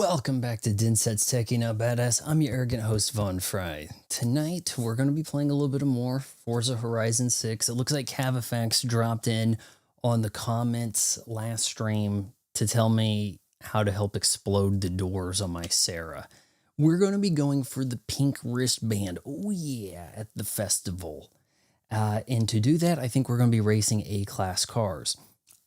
Welcome back to Dinset's Techie Not Badass. I'm your arrogant host, Von Fry. Tonight, we're going to be playing a little bit of more Forza Horizon 6. It looks like Cavafax dropped in on the comments last stream to tell me how to help explode the doors on my Sarah. We're going to be going for the pink wristband. Oh yeah, at the festival. And to do that, I think we're going to be racing A-class cars.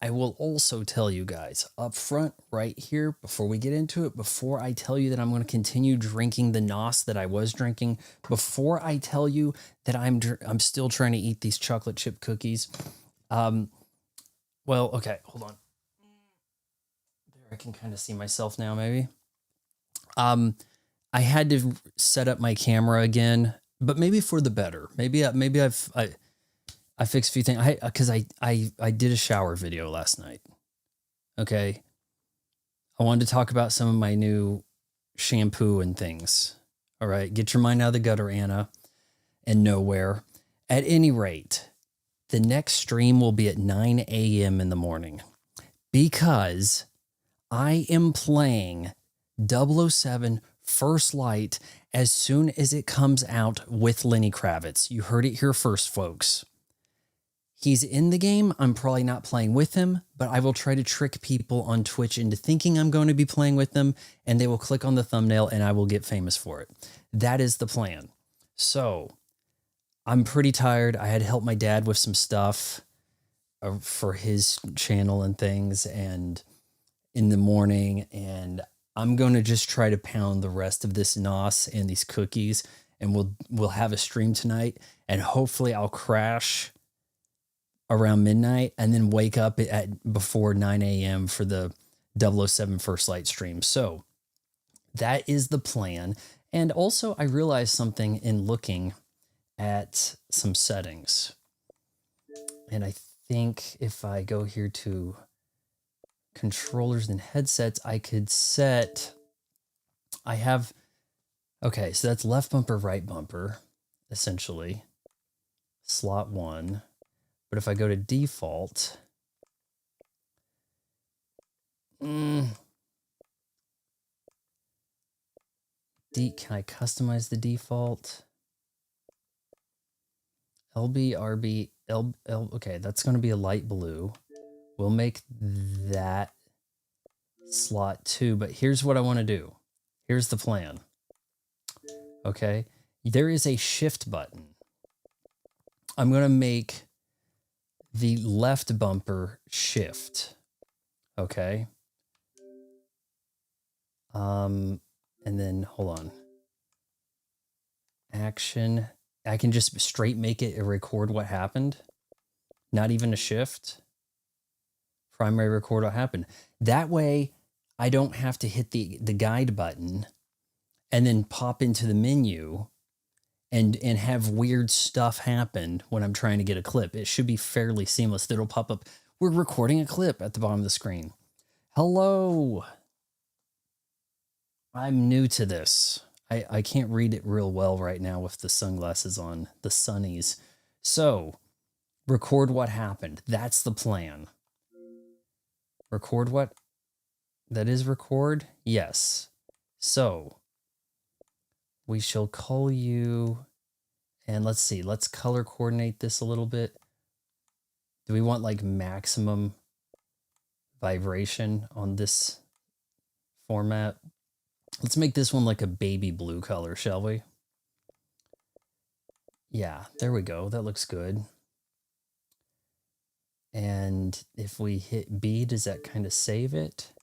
I will also tell you guys up front right here, before we get into it, before I tell you that I'm going to continue drinking the NOS that I was drinking, before I tell you that I'm still trying to eat these chocolate chip cookies. Well, okay, hold on. There, I can kind of see myself now, maybe. I had to set up my camera again, but maybe for the better. Maybe I fixed a few things. Because I did a shower video last night. Okay. I wanted to talk about some of my new shampoo and things. All right. Get your mind out of the gutter, Anna, and nowhere. At any rate, the next stream will be at 9 a.m. in the morning because I am playing 007 First Light as soon as it comes out with Lenny Kravitz. You heard it here first, folks. He's in the game. I'm probably not playing with him, but I will try to trick people on Twitch into thinking I'm going to be playing with them, and they will click on the thumbnail and I will get famous for it. That is the plan. So I'm pretty tired. I had to help my dad with some stuff for his channel and things and in the morning, and I'm going to just try to pound the rest of this NOS and these cookies, and we'll have a stream tonight, and hopefully I'll crash around midnight and then wake up at before 9 a.m. for the 007 First Light stream. So that is the plan. And also I realized something in looking at some settings. And I think if I go here to controllers and headsets, I could set, okay, so that's left bumper, right bumper, essentially. Slot 1. But if I go to default, can I customize the default? LB, RB, L, okay, that's going to be a light blue. We'll make that slot 2, but here's what I want to do. Here's the plan. Okay, there is a shift button. I'm going to make the left bumper shift. Okay. And then hold on. Action. I can just straight make it a record what happened. Not even a shift. Primary record what happened. That way I don't have to hit the guide button and then pop into the menu and have weird stuff happen when I'm trying to get a clip. It should be fairly seamless. It'll pop up, we're recording a clip at the bottom of the screen. Hello. I'm new to this. I can't read it real well right now with the sunglasses on, the sunnies. So, record what happened. That's the plan. Record what? That is record? Yes. So, we shall call you, and let's see, let's color coordinate this a little bit. Do we want like maximum vibration on this format? Let's make this one like a baby blue color, shall we? Yeah, there we go. That looks good. And if we hit B, does that kind of save it?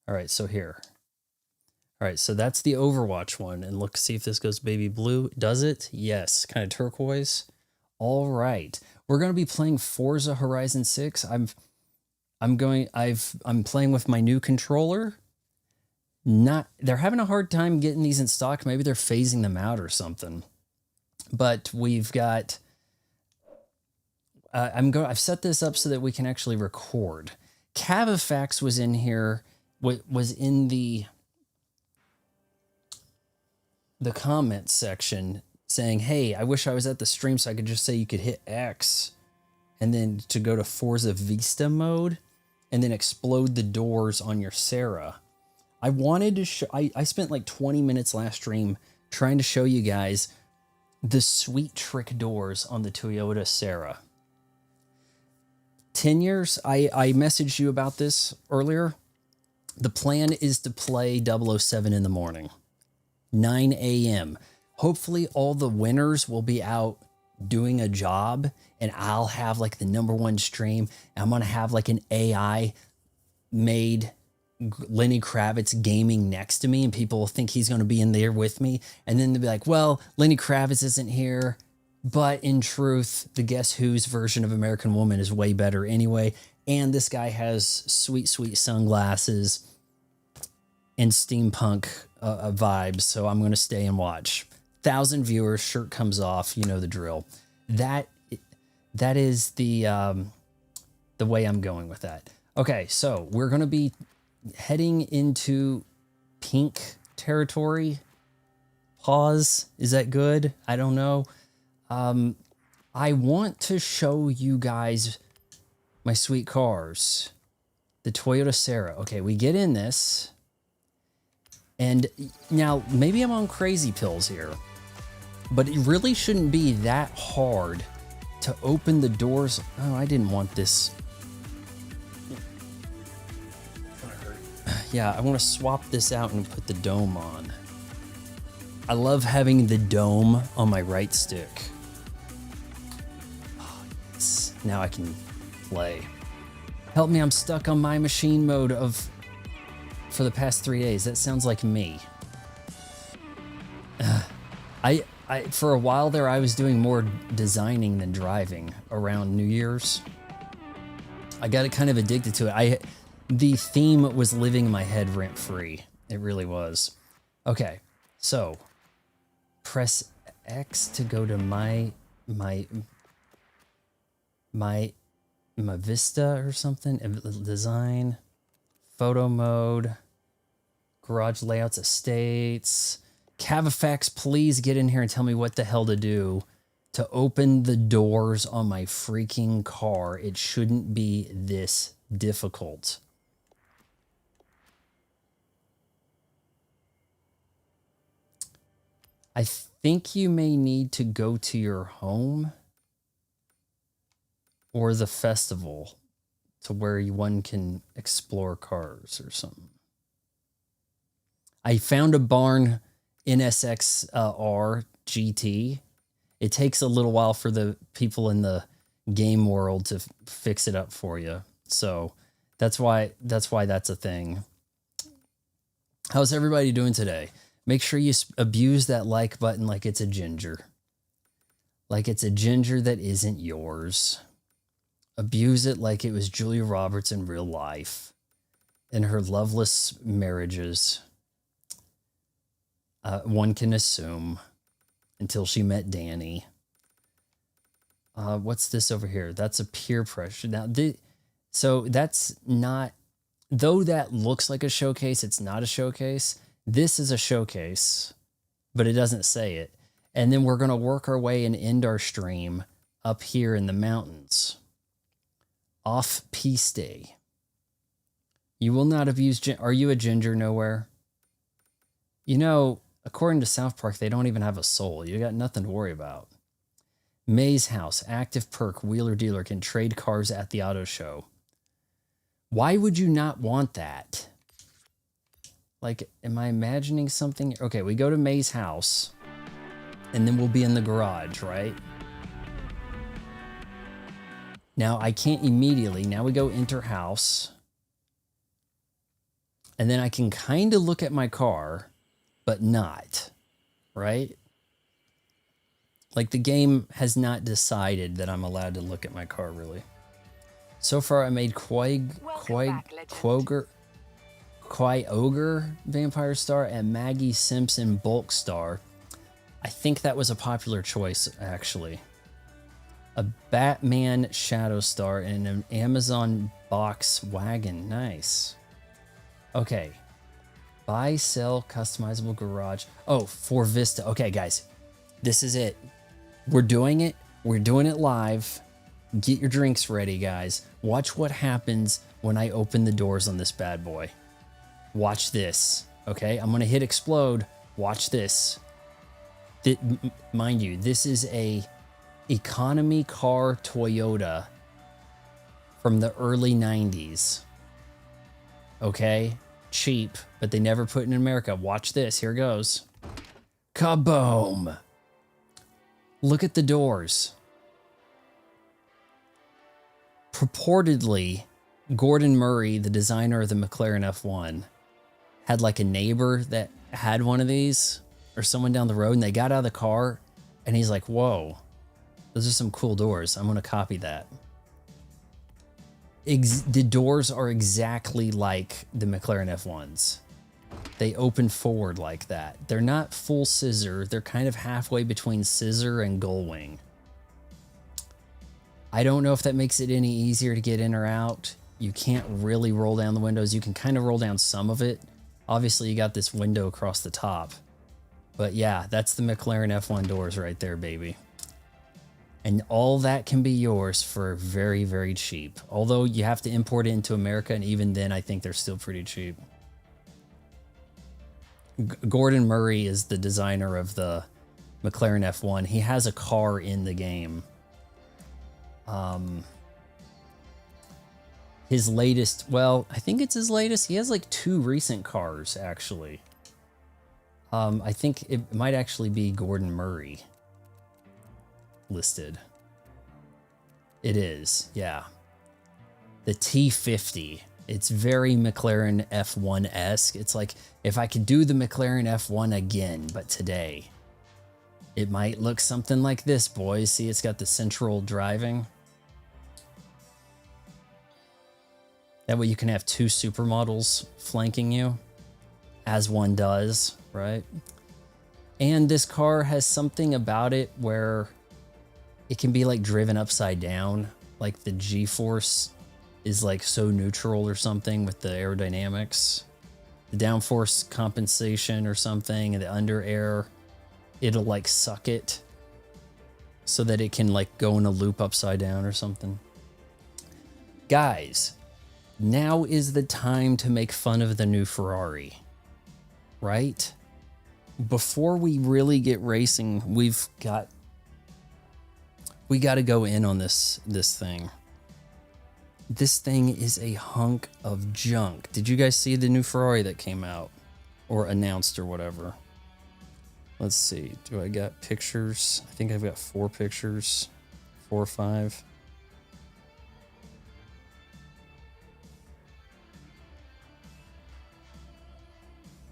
All right, so here. All right, so that's the Overwatch one. And look, see if this goes baby blue. Does it? Yes, kind of turquoise. All right. We're going to be playing Forza Horizon 6. I'm playing with my new controller. They're having a hard time getting these in stock. Maybe they're phasing them out or something. But we've got I've set this up so that we can actually record. Cavafax was in here, was in the comments section saying, hey, I wish I was at the stream so I could just say you could hit X and then to go to Forza Vista mode and then explode the doors on your Sarah. I wanted to show, I spent like 20 minutes last stream trying to show you guys the sweet trick doors on the Toyota Serra. 10 years, I messaged you about this earlier. The plan is to play 007 in the morning, 9 a.m. Hopefully all the winners will be out doing a job and I'll have like the #1 stream. I'm going to have like an AI made Lenny Kravitz gaming next to me and people will think he's going to be in there with me. And then they'll be like, well, Lenny Kravitz isn't here. But in truth, the Guess Who's version of American Woman is way better anyway. And this guy has sweet, sweet sunglasses and steampunk vibes. So I'm going to stay and watch. 1,000 viewers, shirt comes off. You know the drill. That is the way I'm going with that. Okay, so we're going to be heading into pink territory. Pause. Is that good? I don't know. I want to show you guys my sweet cars. The Toyota Serra. Okay, we get in this. And now, maybe I'm on crazy pills here. But it really shouldn't be that hard to open the doors. Oh, I didn't want this. Yeah, I want to swap this out and put the dome on. I love having the dome on my right stick. Oh, yes. Now I can play. Help me, I'm stuck on my machine mode for the past 3 days. That sounds like me. I for a while there, I was doing more designing than driving around New Year's. I got kind of addicted to it. The theme was living in my head rent free. It really was. Okay, so press X to go to my Vista or something. Design, photo mode, garage layouts, estates. Cavafax, please get in here and tell me what the hell to do to open the doors on my freaking car. It shouldn't be this difficult. I think you may need to go to your home or the festival to where one can explore cars or something. I found a barn NSX R GT. It takes a little while for the people in the game world to fix it up for you. So that's why that's a thing. How's everybody doing today? Make sure you abuse that like button like it's a ginger. Like it's a ginger that isn't yours. Abuse it like it was Julia Roberts in real life. In her loveless marriages. One can assume until she met Danny. What's this over here? That's a peer pressure. Now, so that's not, though that looks like a showcase, it's not a showcase. This is a showcase, but it doesn't say it. And then we're going to work our way and end our stream up here in the mountains. Off Piste. You will not abuse, are you a ginger nowhere? You know, according to South Park, they don't even have a soul. You got nothing to worry about. May's house, active perk, wheeler dealer, can trade cars at the auto show. Why would you not want that? Like, am I imagining something? Okay, we go to May's house, and then we'll be in the garage, right? Now, I can't immediately. Now we go enter house. And then I can kind of look at my car, but not, right? Like the game has not decided that I'm allowed to look at my car, really. So far, I made Kyogre Vampire Star and Maggie Simpson Bulk Star. I think that was a popular choice, actually. A Batman Shadow Star and an Amazon Box Wagon. Nice. Okay. Buy, sell, customizable garage. Oh, for Vista. Okay, guys. This is it. We're doing it. We're doing it live. Get your drinks ready, guys. Watch what happens when I open the doors on this bad boy. Watch this. Okay, I'm gonna hit explode. Watch this. Mind you, this is a economy car Toyota from the early 90s. Okay, cheap, but they never put it in America. Watch this. Here goes. Kaboom! Look at the doors. Purportedly, Gordon Murray, the designer of the McLaren F1, had like a neighbor that had one of these, or someone down the road, and they got out of the car, and he's like, whoa, those are some cool doors. I'm going to copy that. The doors are exactly like the McLaren F1s. They open forward like that. They're not full scissor. They're kind of halfway between scissor and gullwing. I don't know if that makes it any easier to get in or out. You can't really roll down the windows. You can kind of roll down some of it. Obviously, you got this window across the top. But yeah, that's the McLaren F1 doors right there, baby. And all that can be yours for very, very cheap. Although you have to import it into America, and even then, I think they're still pretty cheap. Gordon Murray is the designer of the McLaren F1. He has a car in the game. His latest, well, I think it's his latest. He has like 2 recent cars, actually. I think it might actually be Gordon Murray listed. It is, yeah. The T50. It's very McLaren F1-esque. It's like, if I could do the McLaren F1 again, but today, it might look something like this, boys. See, it's got the central driving. That way you can have 2 supermodels flanking you, as one does, right? And this car has something about it where it can be like driven upside down, like the G-force is like so neutral or something with the aerodynamics. The downforce compensation or something, and the under air, it'll like suck it so that it can like go in a loop upside down or something. Guys, now is the time to make fun of the new Ferrari, right? Before we really get racing, we got to go in on this thing. This thing is a hunk of junk. Did you guys see the new Ferrari that came out or announced or whatever? Let's see. Do I got pictures? I think I've got 4 pictures, 4 or 5.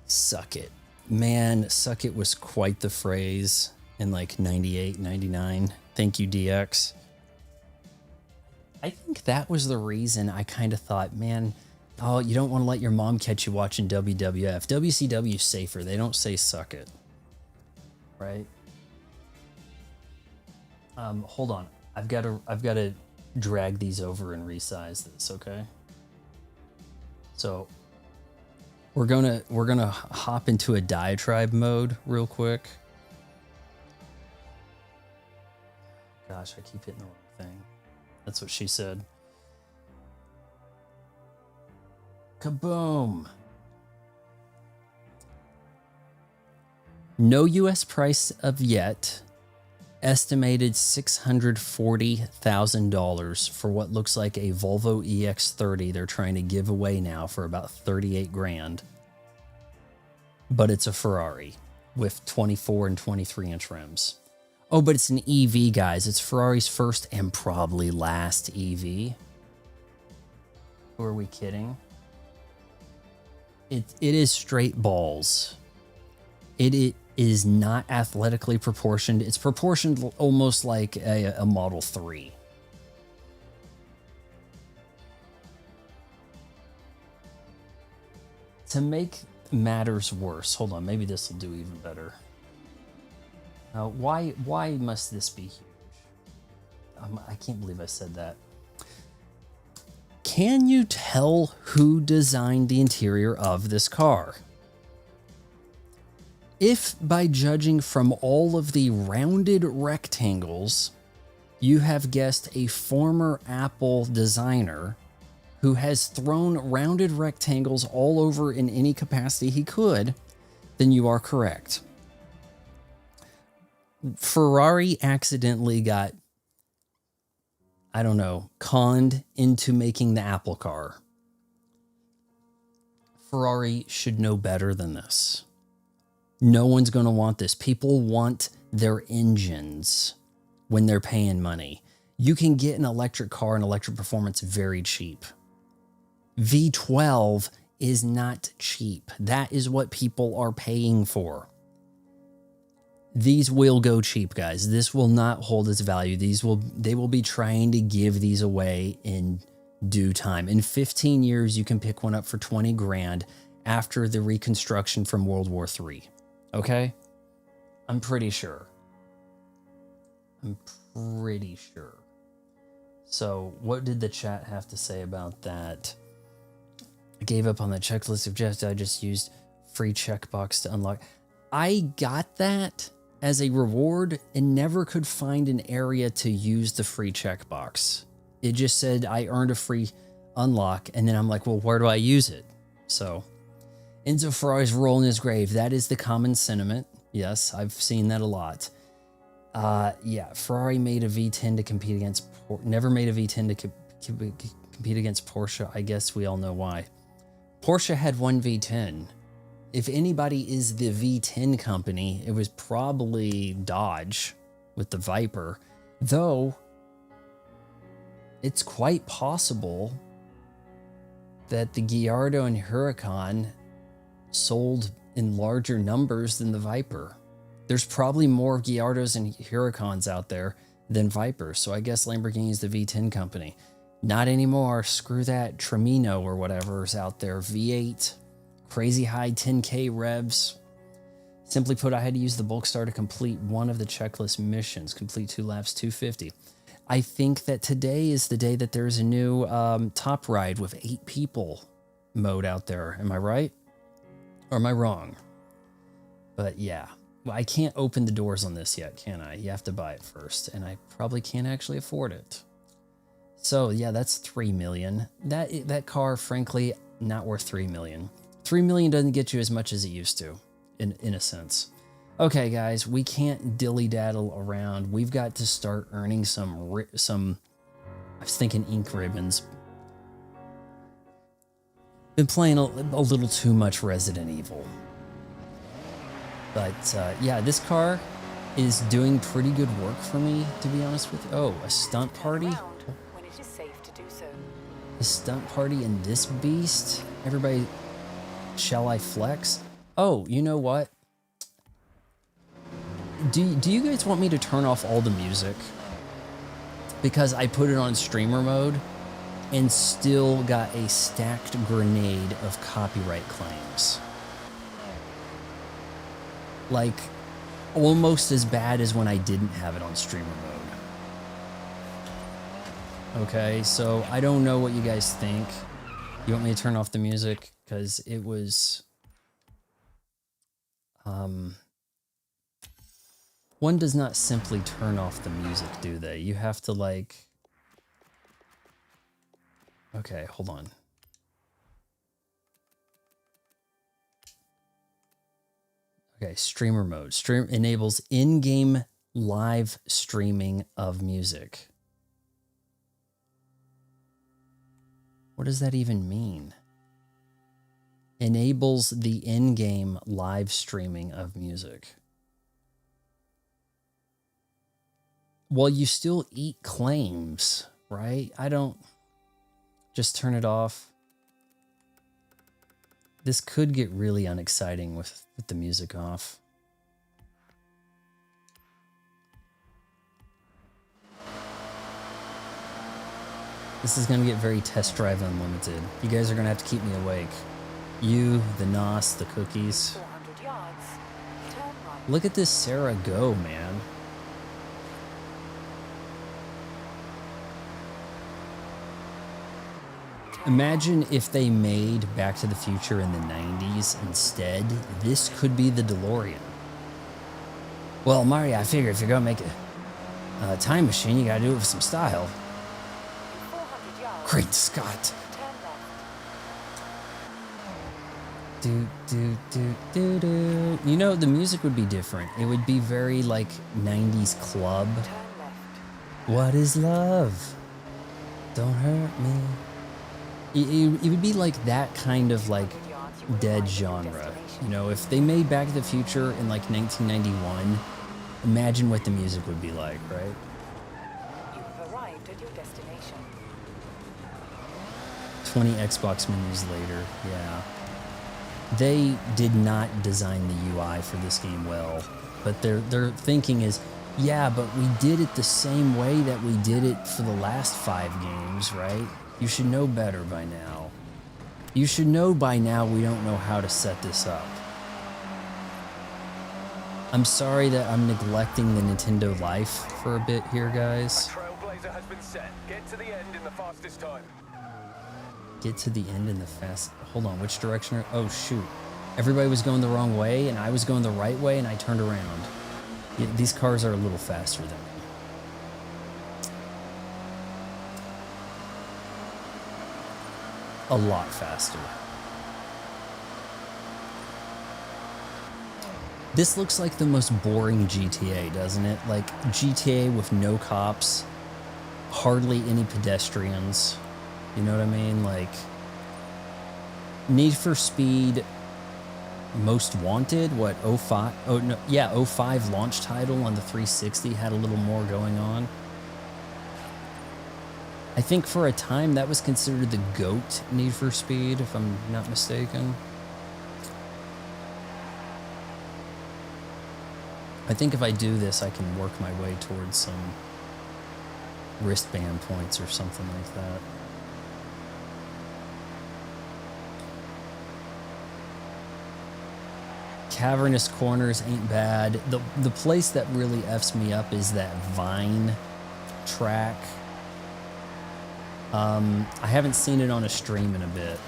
Suck it. Man, suck it was quite the phrase in like 98, 99. Thank you, DX. I think that was the reason I kind of thought, man, oh, you don't want to let your mom catch you watching WWF. WCW's safer. They don't say suck it. Right? Hold on. I've got to drag these over and resize this, okay? So we're gonna hop into a diatribe mode real quick. Gosh, I keep hitting the wrong thing. That's what she said. Kaboom! No U.S. price of yet. Estimated $640,000 for what looks like a Volvo EX30 they're trying to give away now for about 38 grand. But it's a Ferrari with 24 and 23 inch rims. Oh, but it's an EV, guys. It's Ferrari's first and probably last EV. Who are we kidding? It is straight balls. It is not athletically proportioned. It's proportioned almost like a Model 3. To make matters worse, hold on, maybe this will do even better. Why must this be huge? I can't believe I said that. Can you tell who designed the interior of this car? If by judging from all of the rounded rectangles, you have guessed a former Apple designer who has thrown rounded rectangles all over in any capacity he could, then you are correct. Ferrari accidentally got, I don't know, conned into making the Apple car. Ferrari should know better than this. No one's going to want this. People want their engines when they're paying money. You can get an electric car and electric performance very cheap. V12 is not cheap. That is what people are paying for. These will go cheap, guys. This will not hold its value. They will be trying to give these away in due time. In 15 years, you can pick one up for 20 grand after the reconstruction from World War III. Okay? I'm pretty sure. So what did the chat have to say about that? I gave up on the checklist suggested. I just used free checkbox to unlock. I got that as a reward and never could find an area to use the free checkbox. It just said I earned a free unlock, and then I'm like, well, where do I use it? So Enzo Ferrari's roll in his grave. That is the common sentiment. Yes, I've seen that a lot. Yeah, Ferrari made a V10 to compete against, never made a V10 to compete against Porsche. I guess we all know why. Porsche had one V10. If anybody is the V10 company, it was probably Dodge with the Viper, though it's quite possible that the Gallardo and Huracan sold in larger numbers than the Viper. There's probably more Gallardos and Huracans out there than Vipers, so I guess Lamborghini is the V10 company. Not anymore. Screw that. Tremino or whatever is out there. V8. Crazy high 10K revs. Simply put, I had to use the bulk star to complete one of the checklist missions. Complete 2 laps, 250. I think that today is the day that there's a new top ride with 8 people mode out there. Am I right? Or am I wrong? But yeah. Well, I can't open the doors on this yet, can I? You have to buy it first. And I probably can't actually afford it. So yeah, that's $3 million. That car, frankly, not worth $3 million. $3 million doesn't get you as much as it used to, in a sense. Okay, guys, we can't dilly-daddle around. We've got to start earning some, I was thinking ink ribbons. Been playing a little too much Resident Evil. But yeah, this car is doing pretty good work for me, to be honest with you. Oh, a stunt party? When it is safe to do so. A stunt party in this beast? Everybody, shall I flex? Oh, you know what? Do you guys want me to turn off all the music? Because I put it on streamer mode and still got a stacked grenade of copyright claims. Like, almost as bad as when I didn't have it on streamer mode. Okay, so I don't know what you guys think. You want me to turn off the music? Because it was... one does not simply turn off the music, do they? You have to, like... Okay, hold on. Okay, streamer mode. Stream enables in-game live streaming of music. What does that even mean? Enables the in-game live streaming of music. Well, you still eat claims, right? I don't... Just turn it off. This could get really unexciting with the music off. This is going to get very Test Drive Unlimited. You guys are going to have to keep me awake. You, the NOS, the cookies. 400 yards. Turn right. Look at this Sarah go, man. Imagine if they made Back to the Future in the 90s instead. This could be the DeLorean. Well, Mario, I figure if you're going to make a time machine, you got to do it with some style. 400 yards. Great Scott. Turn Do, do, do, do, do. You know, the music would be different. It would be very like 90s club. Turn left. What is love? Don't hurt me. It would be like that kind of like 100 yards, you will dead arrive at your genre. destination. You know, if they made Back to the Future in like 1991, imagine what the music would be like, right? You have arrived at your destination. 20 Xbox menus later, yeah. They did not design the UI for this game well, but their thinking is, yeah, but we did it the same way that we did it for the last 5 games, right? You should know better by now. You should know by now we don't know how to set this up. I'm sorry that I'm neglecting the Nintendo life for a bit here, guys. Trailblazer has been set. Get to the end in the fastest time. Get to the end in the fast... Hold on, which direction are... Oh, shoot. Everybody was going the wrong way, and I was going the right way, and I turned around. Yeah, these cars are a little faster than me. A lot faster. This looks like the most boring GTA, doesn't it? Like, GTA with no cops, hardly any pedestrians. You know what I mean? Like, Need for Speed Most Wanted, what, 05? Oh, no, yeah, 05 launch title on the 360 had a little more going on. I think for a time that was considered the GOAT Need for Speed, if I'm not mistaken. I think if I do this, I can work my way towards some wristband points or something like that. Cavernous corners ain't bad. The place that really F's me up is that Vine track. I haven't seen it on a stream in a bit.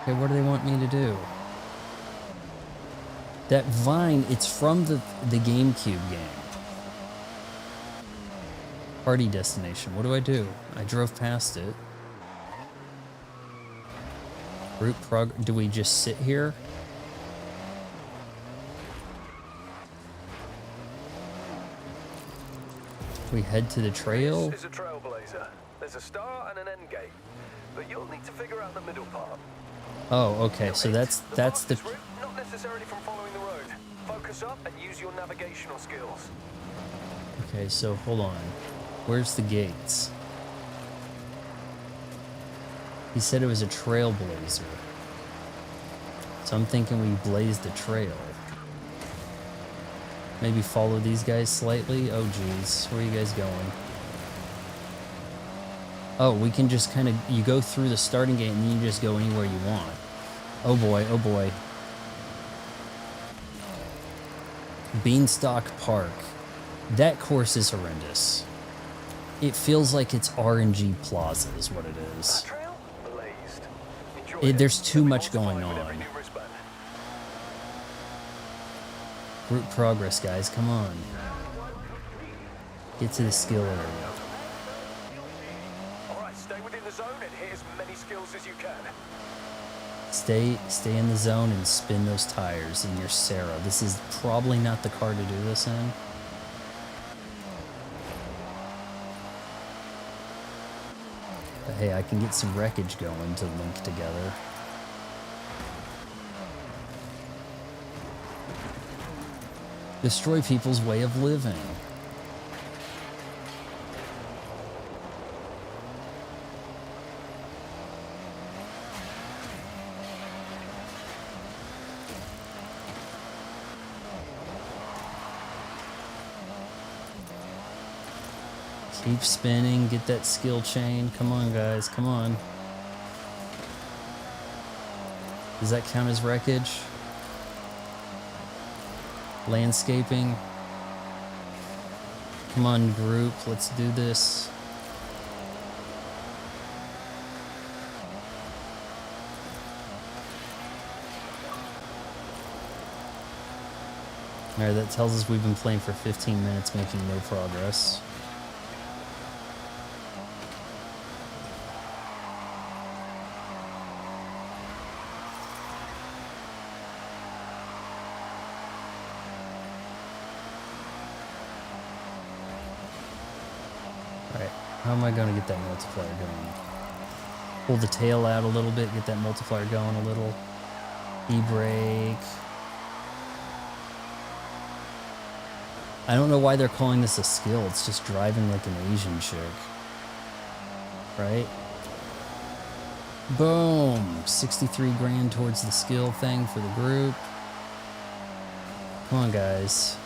Okay, what do they want me to do? That Vine, it's from the GameCube game. Party destination. What do I do? I drove past it. Route prog... Do we just sit here? We head to the trail. This is a trailblazer. There's a start and an end gate, but you'll need to figure out the middle part. Oh, okay. So that's the fastest route, not necessarily from following the road. Focus up and use your navigational skills. Okay, so hold on. Where's the gates? He said it was a trailblazer. So I'm thinking we blaze the trail. Maybe follow these guys slightly. Oh, geez. Where are you guys going? Oh, we can just kind of... You go through the starting gate and you just go anywhere you want. Oh, boy. Oh, boy. Beanstalk Park. That course is horrendous. It feels like it's RNG Plaza is what it is. Trail blazed. Enjoy it. There's too Let me much also going find with on. every new wristband. Route progress, guys. Come on. Get to the skill area. Alright, stay within the zone and hit as many skills as you can. Stay in the zone and spin those tires in your Sarah. This is probably not the car to do this in. But hey, I can get some wreckage going to link together. Destroy people's way of living. Keep spinning, get that skill chain. Come on, guys, come on. Does that count as wreckage? Landscaping. Come on, group, let's do this. Alright, that tells us we've been playing for 15 minutes, making no progress. How am I going to get that multiplier going? Pull the tail out a little bit, get that multiplier going a little. E-brake. I don't know why they're calling this a skill. It's just driving like an Asian chick. Right? Boom! 63 grand towards the skill thing for the group. Come on, guys.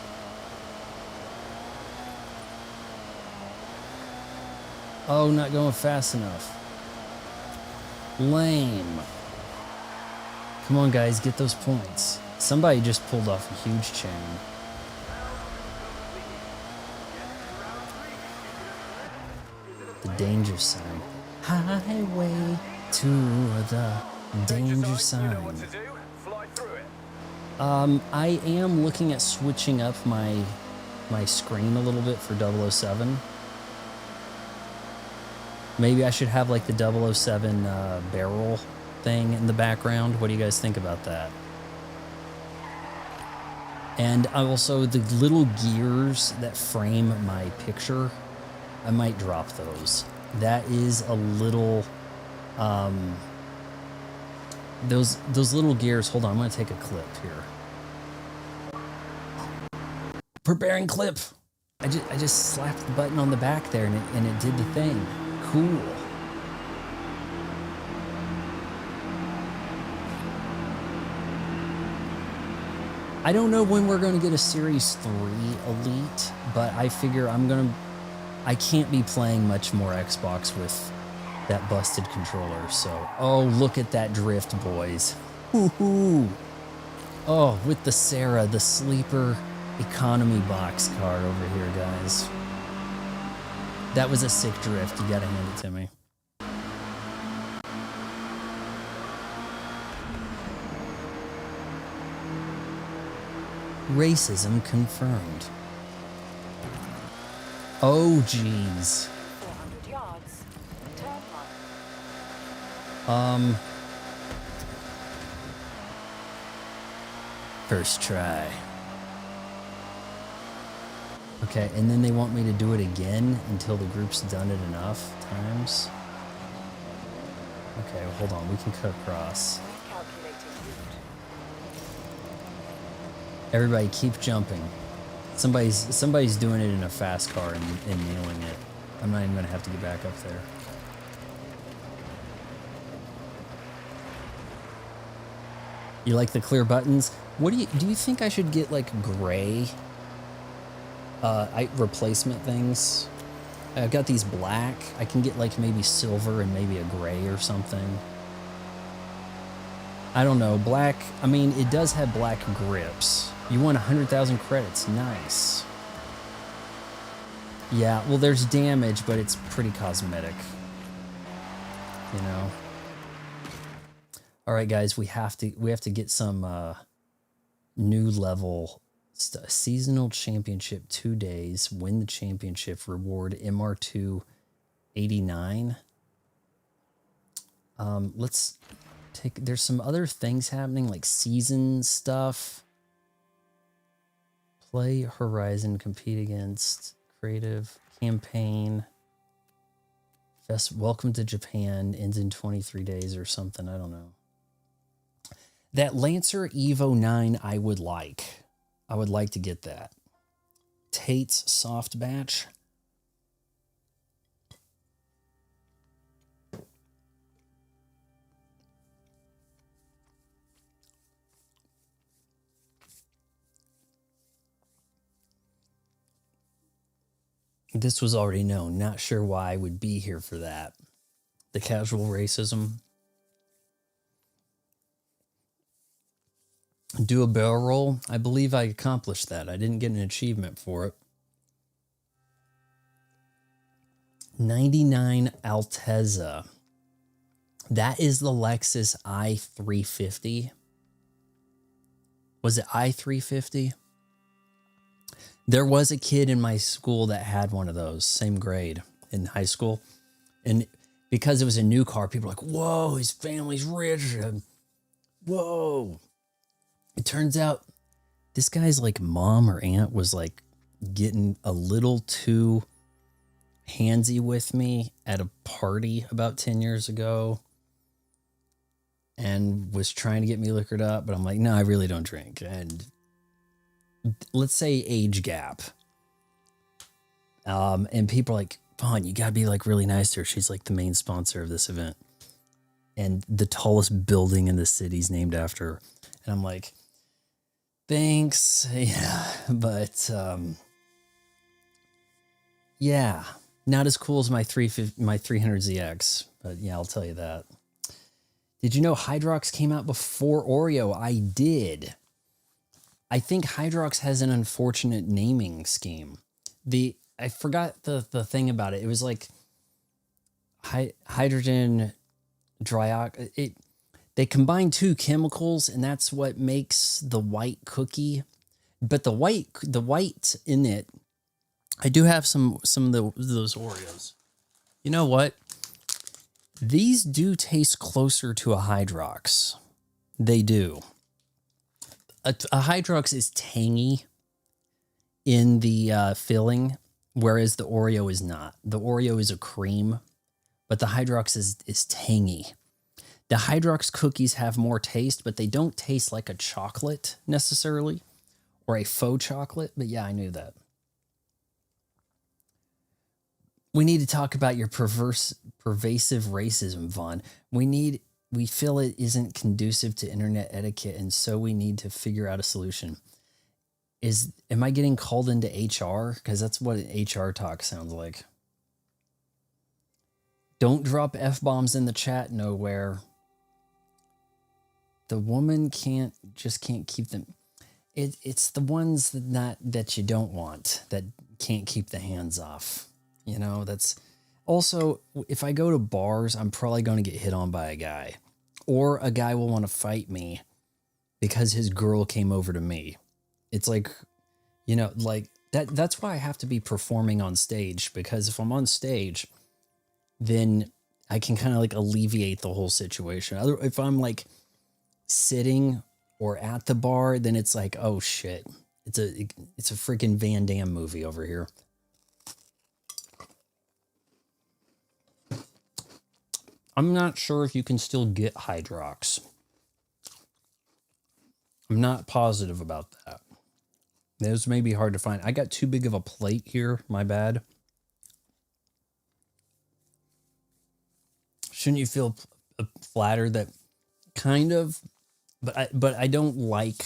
Oh, not going fast enough. Lame. Come on, guys, get those points. Somebody just pulled off a huge chain. The danger sign. Highway to the danger sign. I am looking at switching up my screen a little bit for 007. Maybe I should have like the 007 barrel thing in the background. What do you guys think about that? And also the little gears that frame my picture, I might drop those. That is a little, those little gears. Hold on, I'm gonna take a clip here. Preparing clip. I just slapped the button on the back there and it did the thing. Cool. I don't know when we're going to get a Series 3 Elite, but I figure I can't be playing much more Xbox with that busted controller. So, oh, look at that drift, boys. Woohoo! Oh, with the Sarah, the sleeper economy box car over here, guys. That was a sick drift. You gotta hand it to me. Racism confirmed. Oh, jeez. 400 yards. Turn right. First try. Okay, and then they want me to do it again until the group's done it enough times. Okay, well, hold on. We can cut across. Recalculating route. Everybody keep jumping. Somebody's doing it in a fast car and nailing it. I'm not even gonna have to get back up there. You like the clear buttons? What do you think I should get like gray replacement things? I've got these black. I can get like maybe silver and maybe a gray or something. I don't know. Black, I mean, it does have black grips. You want 100,000 credits. Nice. Yeah, well, there's damage, but it's pretty cosmetic. You know? All right, guys, we have to get some new level seasonal championship 2 days. Win the championship reward MR2 89. Let's take. There's some other things happening like season stuff. Play Horizon, compete against creative campaign. Welcome to Japan ends in 23 days or something. I don't know. That Lancer Evo 9 I would like. I would like to get that. Tate's soft batch. This was already known. Not sure why I would be here for that. The casual racism. Do a barrel roll. I believe I accomplished that. I didn't get an achievement for it. 99 Altezza. That is the Lexus i350. Was it i350? There was a kid in my school that had one of those, same grade in high school. And because it was a new car, people were like, whoa, his family's rich. Whoa. It turns out this guy's like mom or aunt was like getting a little too handsy with me at a party about 10 years ago and was trying to get me liquored up, but I'm like, no, I really don't drink. And let's say age gap. And people are like, Vaughn, you gotta be like really nice to her. She's like the main sponsor of this event. And the tallest building in the city's named after her. And I'm like, thanks. Yeah. But yeah. Not as cool as my 300ZX. But yeah, I'll tell you that. Did you know Hydrox came out before Oreo? I did. I think Hydrox has an unfortunate naming scheme. I forgot the thing about it. It was like hydrogen they combine two chemicals, and that's what makes the white cookie. But the white in it, I do have some of those Oreos. You know what? These do taste closer to a Hydrox. They do. A Hydrox is tangy in the filling, whereas the Oreo is not. The Oreo is a cream, but the Hydrox is tangy. The Hydrox cookies have more taste, but they don't taste like a chocolate necessarily, or a faux chocolate. But yeah, I knew that. We need to talk about your pervasive racism, Vaughn. We feel it isn't conducive to internet etiquette, and so we need to figure out a solution. Am I getting called into HR? Because that's what HR talk sounds like. Don't drop F-bombs in the chat nowhere. The woman can't keep them. It's the ones that you don't want, that can't keep the hands off. You know, that's also, if I go to bars, I'm probably going to get hit on by a guy, or a guy will want to fight me because his girl came over to me. It's like, you know, like that's why I have to be performing on stage, because if I'm on stage, then I can kind of like alleviate the whole situation. If I'm like sitting or at the bar, then it's like, oh shit, it's a freaking Van Damme movie over here. I'm not sure if you can still get Hydrox. I'm not positive about that. Those may be hard to find. I got too big of a plate here. My bad. Shouldn't you feel flattered? That kind of, but I don't like,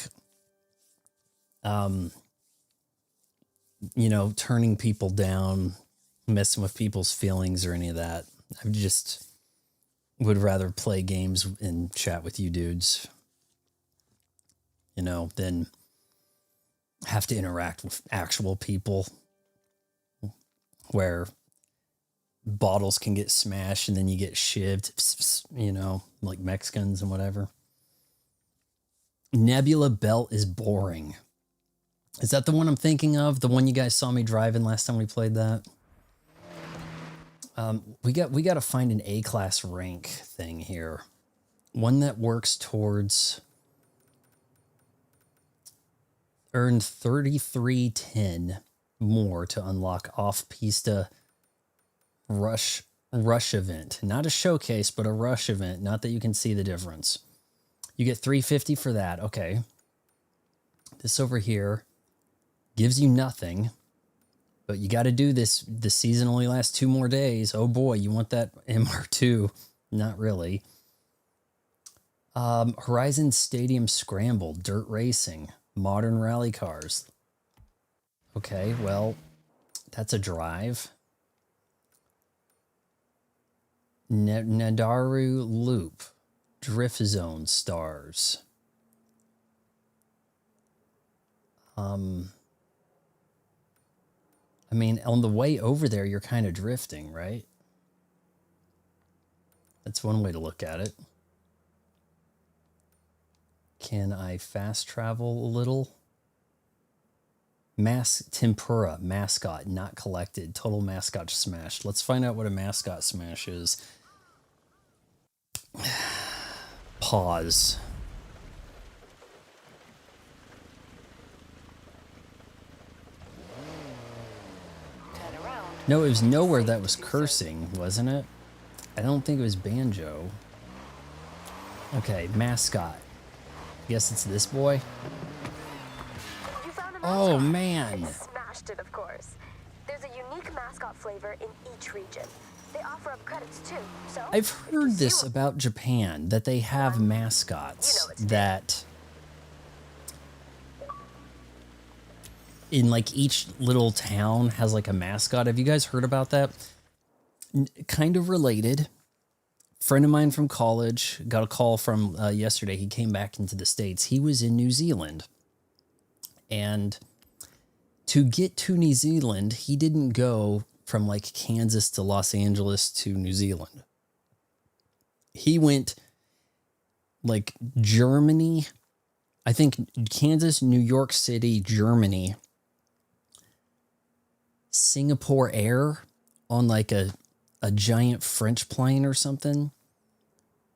you know, turning people down, messing with people's feelings or any of that. I just would rather play games and chat with you dudes, you know, than have to interact with actual people where bottles can get smashed and then you get shivved, you know, like Mexicans and whatever. Nebula Belt is boring. Is that the one I'm thinking of? The one you guys saw me driving last time we played that? We got to find an A-class rank thing here. One that works towards earn 3310 more to unlock off-piste rush event. Not a showcase, but a rush event. Not that you can see the difference. You get 350 for that. Okay. This over here gives you nothing. But you got to do this. The season only lasts 2 more days. Oh boy, you want that MR2? Not really. Horizon Stadium Scramble, dirt racing, modern rally cars. Okay, well, that's a drive. Nadaru Loop, Drift Zone stars. I mean, on the way over there, you're kind of drifting, right? That's one way to look at it. Can I fast travel a little? Tempura, mascot, not collected. Total mascot smashed. Let's find out what a mascot smash is. Pause. No, it was nowhere that was cursing, wasn't it? I don't think it was Banjo. Okay, mascot. Guess it's this boy. You found a mascot. Oh, man. And smashed it, of course. There's a unique mascot flavor in each region. They offer up credits too. So I've heard this about Japan, that they have mascots that in like each little town has like a mascot. Have you guys heard about that? Kind of related. Friend of mine from college got a call from yesterday. He came back into the States. He was in New Zealand. And to get to New Zealand, he didn't go from like Kansas to Los Angeles to New Zealand. He went like Germany, I think Kansas, New York City, Germany, Singapore Air on like a giant French plane or something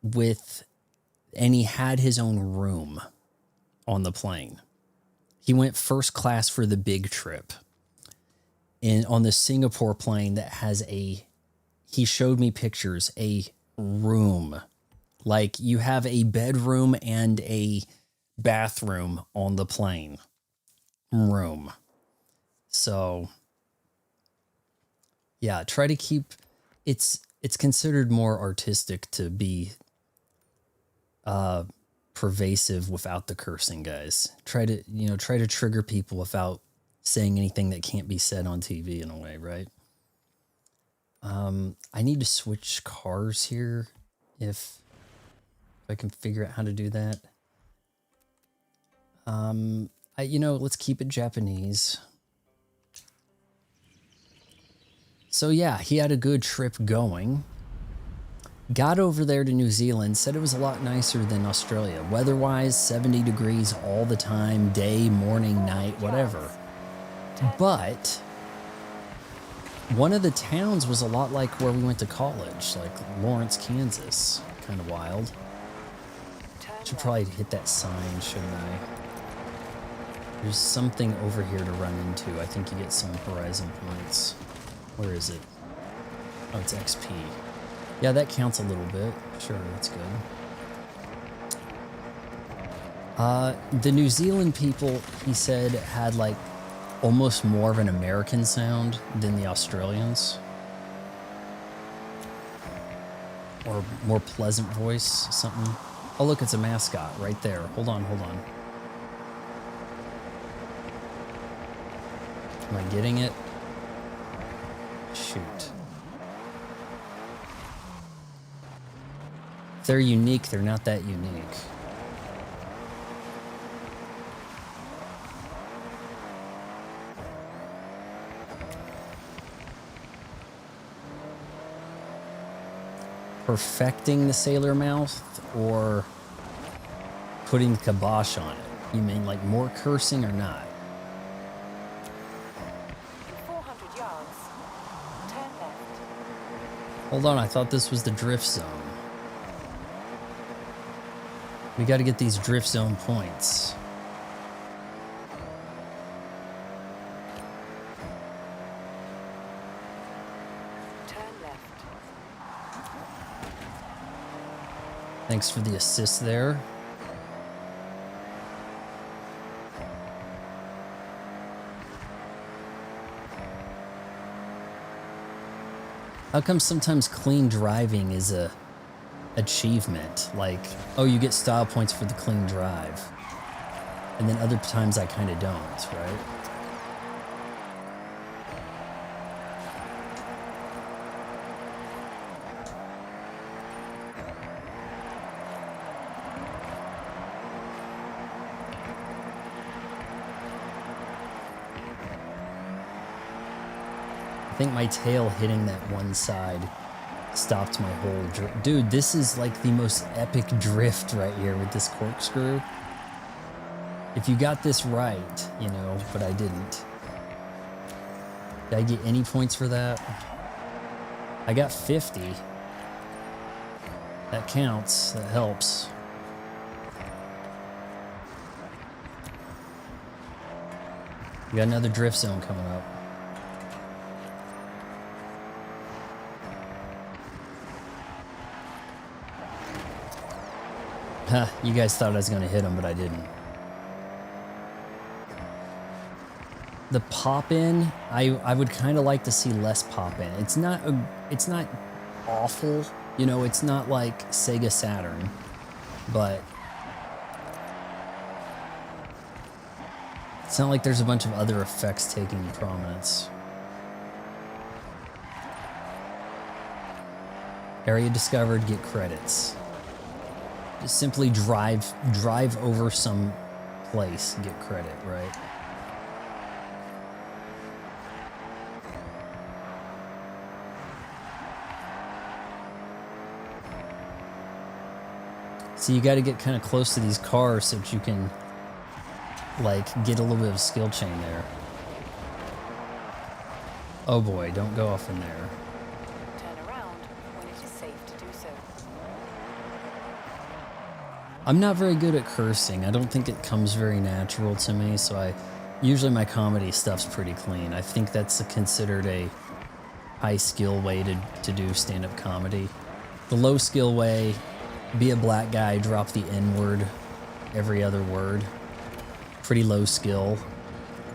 and he had his own room on the plane. He went first class for the big trip. And on the Singapore plane that has he showed me pictures, a room. Like you have a bedroom and a bathroom on the plane. Room. So yeah, try to keep it's considered more artistic to be pervasive without the cursing, guys. Try to trigger people without saying anything that can't be said on TV in a way, right? I need to switch cars here if I can figure out how to do that. Let's keep it Japanese. So yeah, he had a good trip going. Got over there to New Zealand, said it was a lot nicer than Australia. Weather-wise, 70 degrees all the time, day, morning, night, whatever. But one of the towns was a lot like where we went to college, like Lawrence, Kansas. Kind of wild. Should probably hit that sign, shouldn't I? There's something over here to run into. I think you get some horizon points. Where is it? Oh, it's XP. Yeah, that counts a little bit. Sure, that's good. The New Zealand people, he said, had like almost more of an American sound than the Australians. Or more pleasant voice, something. Oh, look, it's a mascot right there. Hold on. Am I getting it? Shoot. If they're unique, they're not that unique. Perfecting the sailor mouth or putting kibosh on it? You mean like more cursing or not? 400 yards. Turn left. Hold on, I thought this was the drift zone. We got to get these drift zone points. Turn left. Thanks for the assist there. How come sometimes clean driving is a achievement? Like, oh, you get style points for the clean drive. And then other times I kind of don't, right? I think my tail hitting that one side stopped my whole drift. Dude, this is like the most epic drift right here with this corkscrew. If you got this right, you know, but I didn't. Did I get any points for that? I got 50. That counts. That helps. We got another drift zone coming up. You guys thought I was gonna hit him, but I didn't. The pop-in, I would kind of like to see less pop-in. It's not awful, you know, it's not like Sega Saturn, but it's not like there's a bunch of other effects taking prominence. Area discovered, get credits. Just simply drive over some place and get credit, right? So you got to get kind of close to these cars so that you can, like, get a little bit of skill chain there. Oh boy, don't go off in there. Turn around when it is safe to do so. I'm not very good at cursing. I don't think it comes very natural to me, so usually my comedy stuff's pretty clean. I think that's considered a high skill way to do stand-up comedy. The low skill way, be a black guy, drop the N-word every other word. Pretty low skill.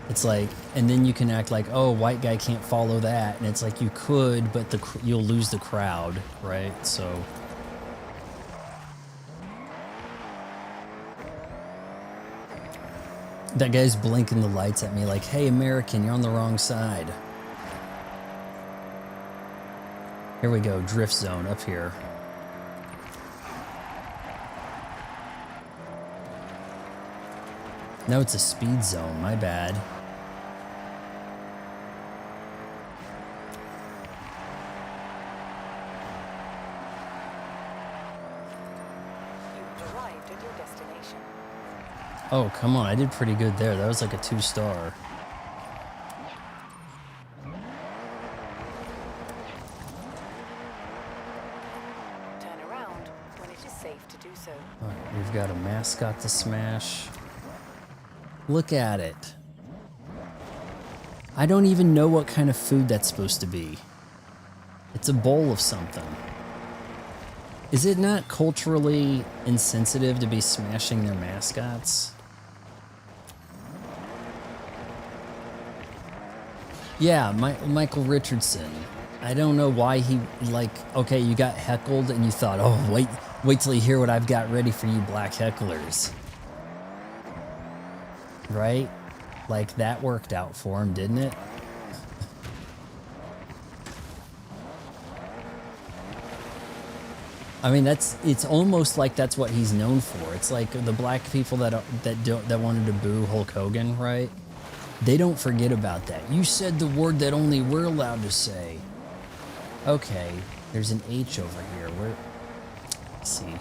It's like, and then you can act like, oh, white guy can't follow that. And it's like, you could, but you'll lose the crowd, right? So that guy's blinking the lights at me like, hey, American, you're on the wrong side. Here we go, drift zone up here. No, it's a speed zone, my bad. You've arrived at your destination. Oh, come on, I did pretty good there. That was like a 2-star. Turn around when it is safe to do so. All right, we've got a mascot to smash. Look at it. I don't even know what kind of food that's supposed to be. It's a bowl of something. Is it not culturally insensitive to be smashing their mascots? Yeah, Michael Richardson. I don't know why he, like, okay, you got heckled and you thought, oh, wait till you hear what I've got ready for you black hecklers. Right? Like, that worked out for him, didn't it? I mean, it's almost like that's what he's known for. It's like the black people that wanted to boo Hulk Hogan, right? They don't forget about that. You said the word that only we're allowed to say. Okay, there's an H over here. Let's see.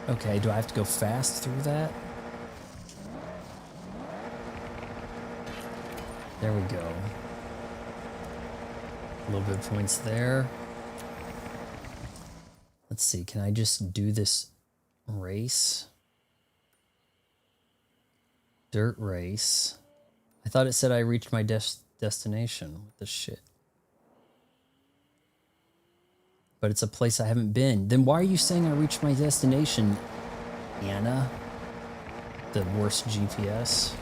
Okay, do I have to go fast through that? There we go. A little bit of points there. Let's see, can I just do this race? Dirt race. I thought it said I reached my destination. What the shit? But it's a place I haven't been. Then why are you saying I reached my destination, Anna? The worst GPS.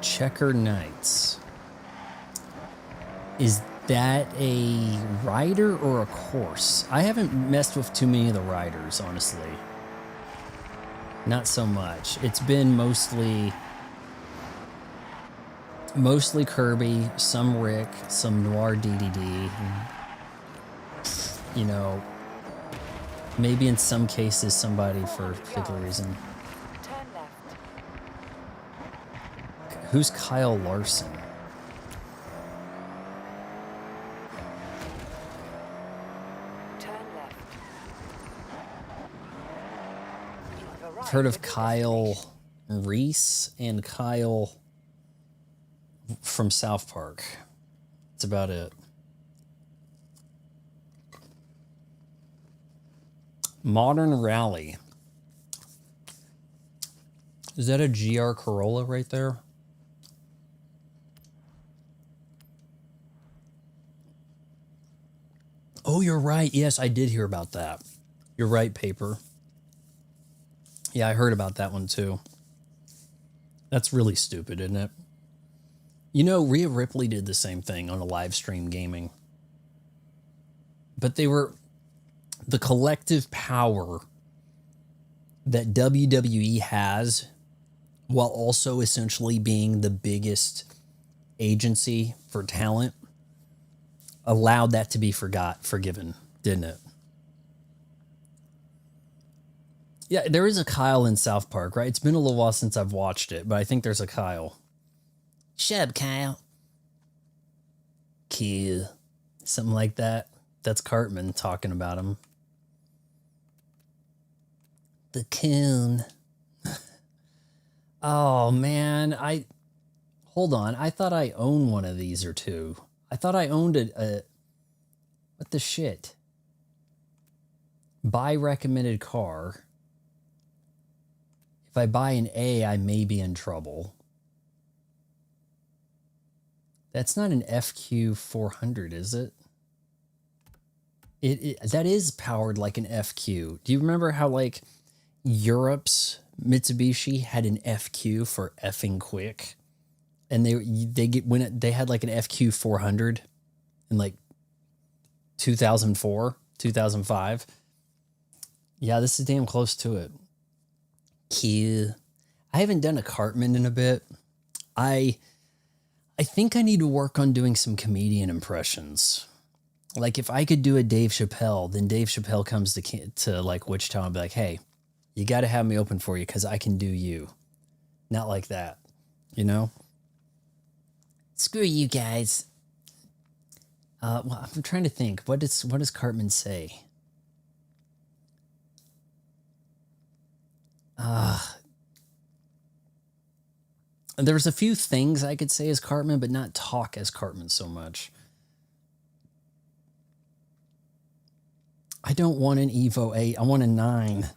Checker Knights. Is that a rider or a course? I haven't messed with too many of the riders, honestly. Not so much. It's been mostly Kirby, some Rick, some Noir DDD. You know, maybe in some cases somebody for a particular reason. Turn left. Who's Kyle Larson? Turn left. You have arrived I've heard of at your Kyle destination. Reese and Kyle from South Park. That's about it. Modern Rally. Is that a GR Corolla right there? Oh, you're right. Yes, I did hear about that. You're right, Paper. Yeah, I heard about that one too. That's really stupid, isn't it? You know, Rhea Ripley did the same thing on a live stream gaming. But they were the collective power that WWE has, while also essentially being the biggest agency for talent, allowed that to be forgiven, didn't it? Yeah, there is a Kyle in South Park, right? It's been a little while since I've watched it, but I think there's a Kyle. Shut up, Kyle. Q. Something like that. That's Cartman talking about him. The coon. Oh, man. Hold on. I thought I owned one of these or two. I thought I owned a what the shit? Buy recommended car. If I buy an A, I may be in trouble. That's not an FQ 400, is it? That is powered like an FQ. Do you remember how like Europe's Mitsubishi had an FQ for effing quick, and they had like an FQ 400 in like 2004, 2005. Yeah, this is damn close to it. Q. I haven't done a Cartman in a bit. I think I need to work on doing some comedian impressions. Like if I could do a Dave Chappelle, then Dave Chappelle comes to like Wichita and be like, "Hey, you got to have me open for you because I can do you." Not like that, you know? Screw you guys. Well, I'm trying to think. What does Cartman say? There's a few things I could say as Cartman, but not talk as Cartman so much. I don't want an Evo 8. I want a 9.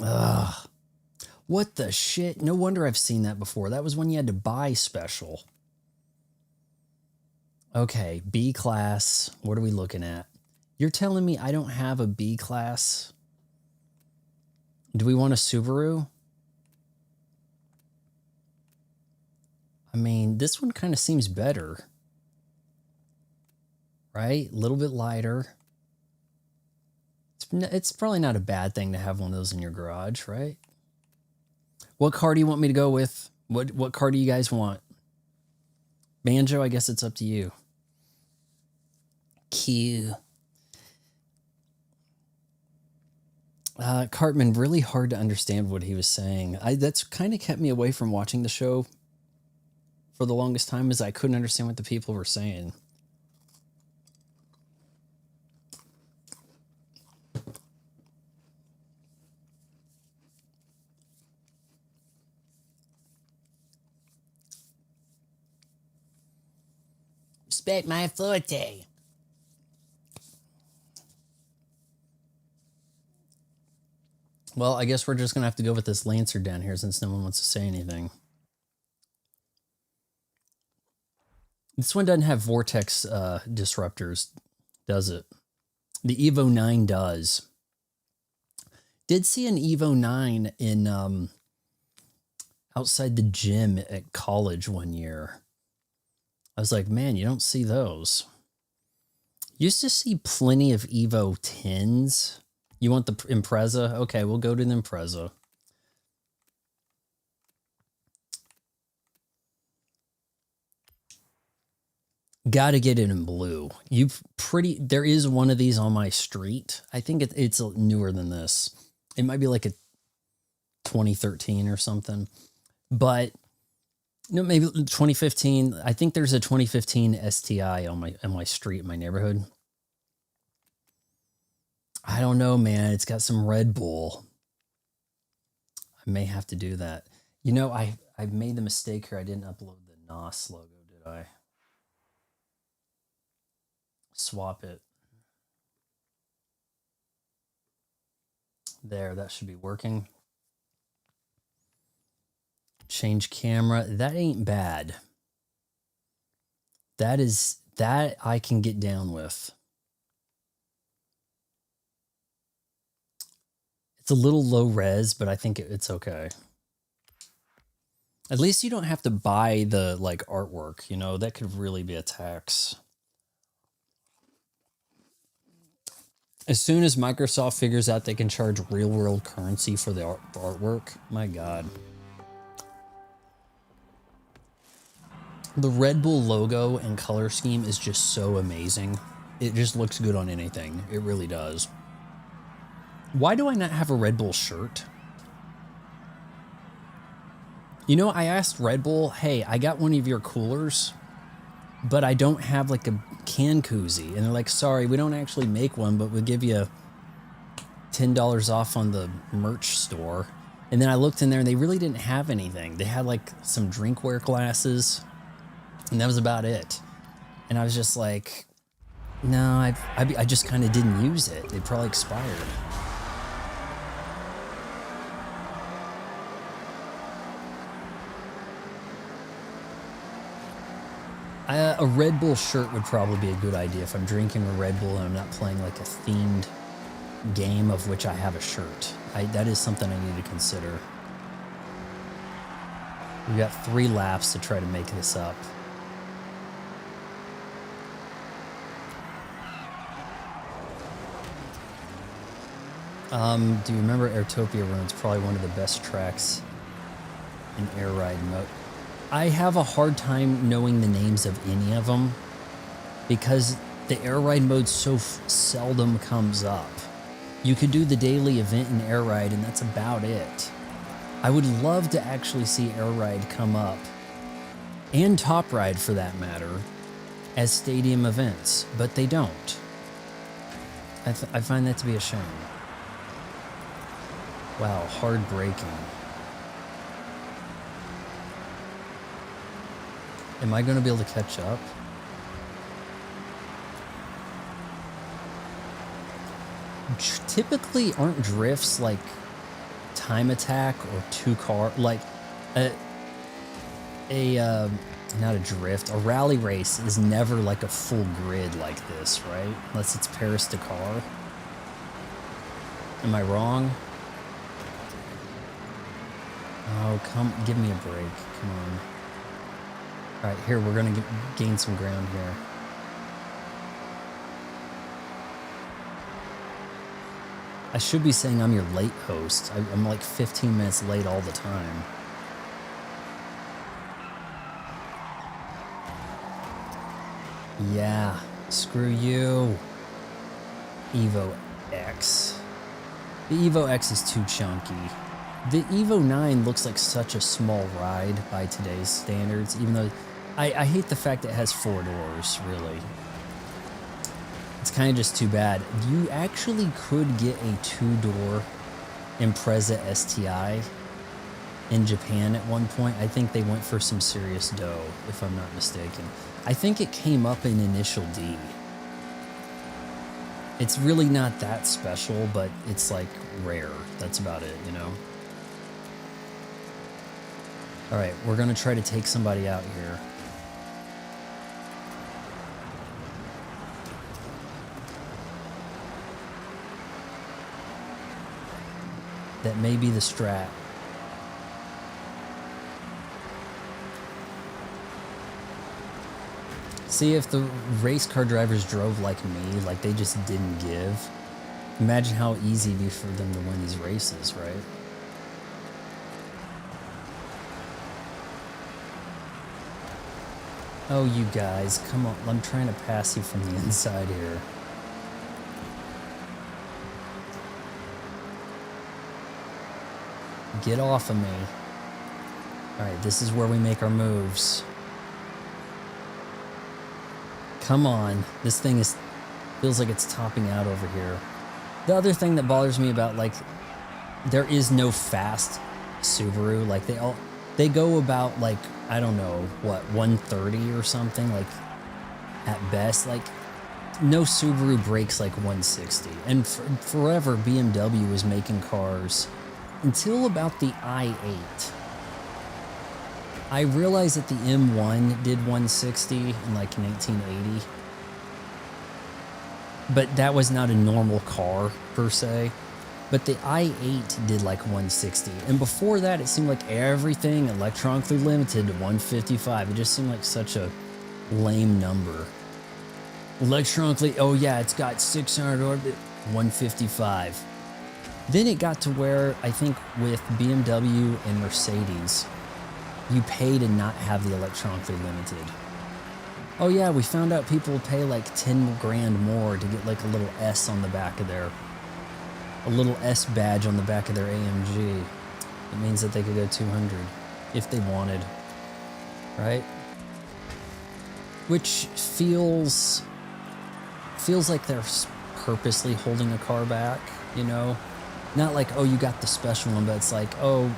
Ugh. What the shit? No wonder I've seen that before. That was when you had to buy special. Okay, B class. What are we looking at? You're telling me I don't have a B class? Do we want a Subaru? I mean, this one kind of seems better. Right? A little bit lighter. It's probably not a bad thing to have one of those in your garage, right? What car do you want me to go with? What car do you guys want? Banjo, I guess it's up to you. Q. Cartman, really hard to understand what he was saying. That's kind of kept me away from watching the show for the longest time, is I couldn't understand what the people were saying. Respect my authority. Well, I guess we're just going to have to go with this Lancer down here since no one wants to say anything. This one doesn't have vortex disruptors, does it? The Evo 9 does. Did see an Evo 9 in outside the gym at college one year. I was like, man, you don't see those. Used to see plenty of Evo 10s. You want the Impreza? Okay, we'll go to the Impreza. Got to get it in blue. There is one of these on my street. I think it's newer than this. It might be like a 2013 or something. But no, maybe 2015. I think there's a 2015 STI on my street in my neighborhood. I don't know, man. It's got some Red Bull. I may have to do that. You know, I made the mistake here. I didn't upload the NOS logo, did I? Swap it. There, that should be working. Change camera. That ain't bad. That I can get down with. It's a little low res, but I think it's okay. At least you don't have to buy the like artwork, you know, that could really be a tax. As soon as Microsoft figures out they can charge real world currency for the artwork, my God. The Red Bull logo and color scheme is just so amazing. It just looks good on anything. It really does. Why do I not have a Red Bull shirt? You know, I asked Red Bull, hey, I got one of your coolers, but I don't have like a can koozie. And they're like, sorry, we don't actually make one, but we'll give you $10 off on the merch store. And then I looked in there and they really didn't have anything. They had like some drinkware glasses and that was about it. And I was just like, no, I just kind of didn't use it. They probably expired. A Red Bull shirt would probably be a good idea if I'm drinking a Red Bull and I'm not playing like a themed game of which I have a shirt. That is something I need to consider. We've got 3 laps to try to make this up. Do you remember Airtopia Ruins? Probably one of the best tracks in air ride mode. I have a hard time knowing the names of any of them because the air ride mode so seldom comes up. You could do the daily event in air ride and that's about it. I would love to actually see air ride come up, and top ride for that matter, as stadium events, but they don't. I find that to be a shame. Wow, hard braking. Am I going to be able to catch up? Typically, aren't drifts like time attack or 2 car, like not a drift, a rally race is never like a full grid like this, right? Unless it's Paris-Dakar. Am I wrong? Oh, give me a break. Come on. All right, here, we're going to gain some ground here. I should be saying I'm your late host. I'm like 15 minutes late all the time. Yeah, screw you. Evo X. The Evo X is too chunky. The Evo 9 looks like such a small ride by today's standards, even though I hate the fact that it has 4 doors, really. It's kind of just too bad. You actually could get a 2-door Impreza STI in Japan at one point. I think they went for some serious dough, if I'm not mistaken. I think it came up in Initial D. It's really not that special, but it's like rare. That's about it, you know? All right, we're gonna try to take somebody out here. That may be the strat. See, if the race car drivers drove like me, like they just didn't give, imagine how easy it'd be for them to win these races, right? Oh, you guys, come on. I'm trying to pass you from the inside here. Get off of me. Alright, this is where we make our moves. Come on. This thing feels like it's topping out over here. The other thing that bothers me about, like, there is no fast Subaru. Like, they go about, like, I don't know, what, 130 or something, like, at best. Like, no Subaru breaks like 160. And forever, BMW was making cars until about the i8. I realized that the M1 did 160 in like 1980. But that was not a normal car, per se. But the i8 did like 160. And before that, it seemed like everything electronically limited to 155. It just seemed like such a lame number. Electronically, oh yeah, it's got 600 orbit, 155. Then it got to where I think with BMW and Mercedes, you pay to not have the electronically limited. Oh yeah, we found out people would pay like 10 grand more to get like a little S on the back of their, a little S badge on the back of their AMG. It means that they could go 200 if they wanted, right? Which feels like they're purposely holding a car back, you know? Not like, oh, you got the special one, but it's like, oh,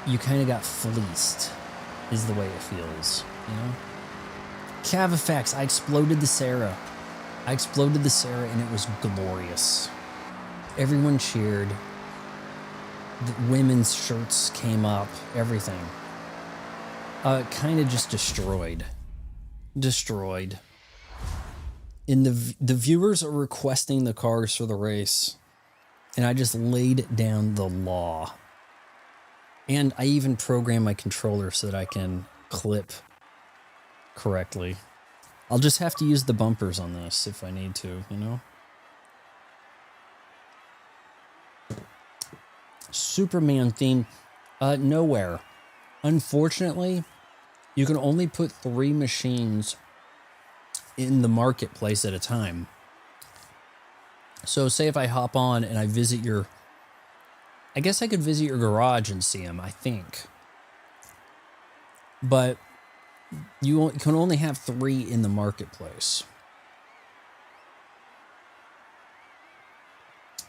you kind of got fleeced, is the way it feels, you know? Cavafax, I exploded the Sarah. I exploded the Sarah and it was glorious. Everyone cheered. The women's shirts came up, everything. Kind of just destroyed. Destroyed. And the viewers are requesting the cars for the race. And I just laid down the law. And I even programmed my controller so that I can clip correctly. I'll just have to use the bumpers on this if I need to, you know? Superman theme, nowhere. Unfortunately, you can only put 3 machines in the marketplace at a time. So say if I hop on and I visit your, I guess I could visit your garage and see them, I think. But you can only have 3 in the marketplace.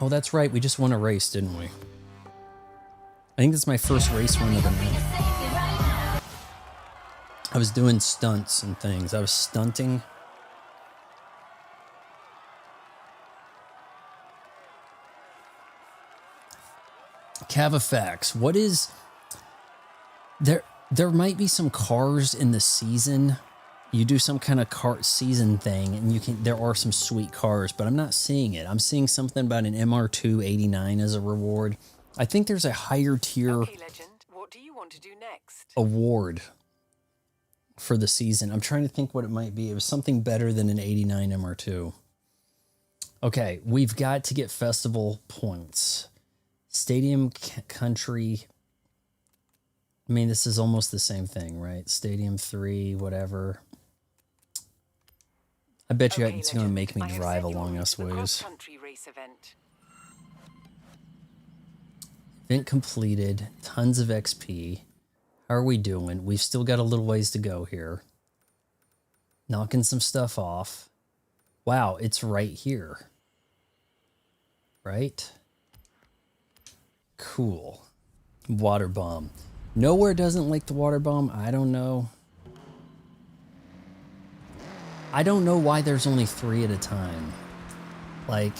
Oh, that's right. We just won a race, didn't we? I think that's my first race win of the night. I was doing stunts and things. I was stunting. Cavafax, what is there might be some cars in the season. You do some kind of car season thing and you can, there are some sweet cars, but I'm not seeing it. I'm seeing something about an MR2 89 as a reward. I think there's a higher tier Okay, Legend. What do you want to do next? award for the season. I'm trying to think what it might be. It was something better than an 89 MR2. Okay, we've got to get festival points. Stadium country. I mean, this is almost the same thing, right? Stadium 3, whatever. I bet you it's going to make me drive along us ways. Country race event. Event completed. Tons of XP. How are we doing? We've still got a little ways to go here. Knocking some stuff off. Wow, it's right here. Right? Cool. Water bomb. Nowhere doesn't like the water bomb. I don't know. I don't know why there's only 3 at a time. Like,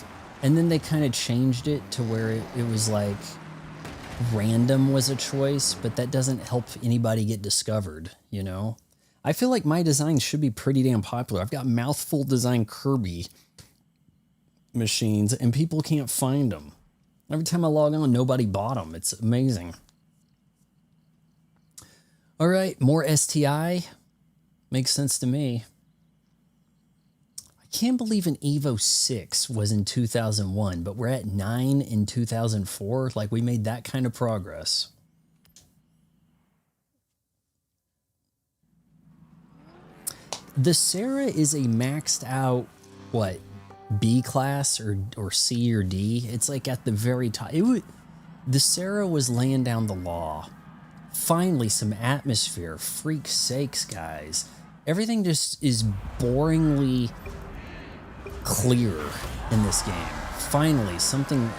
and then they kind of changed it to where it was like random was a choice, but that doesn't help anybody get discovered, you know? I feel like my designs should be pretty damn popular. I've got mouthful design Kirby machines and people can't find them. Every time I log on, nobody bought them. It's amazing. All right, more STI. Makes sense to me. I can't believe an Evo 6 was in 2001, but we're at 9 in 2004. Like, we made that kind of progress. The Sarah is a maxed out, what, B class or C or D? It's like at the very top. The Sarah was laying down the law. Finally, some atmosphere. Freak sakes, guys. Everything just is boringly clear in this game. Finally, something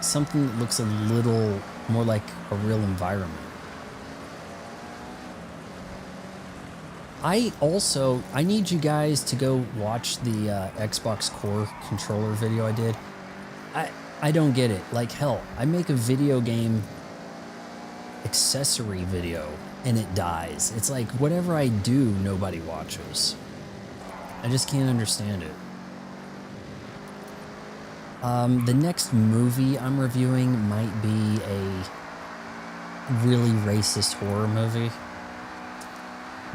that looks a little more like a real environment. I need you guys to go watch the Xbox Core controller video I did. I don't get it. Like, hell, I make a video game accessory video and it dies. It's like whatever I do, nobody watches. I just can't understand it. The next movie I'm reviewing might be a really racist horror movie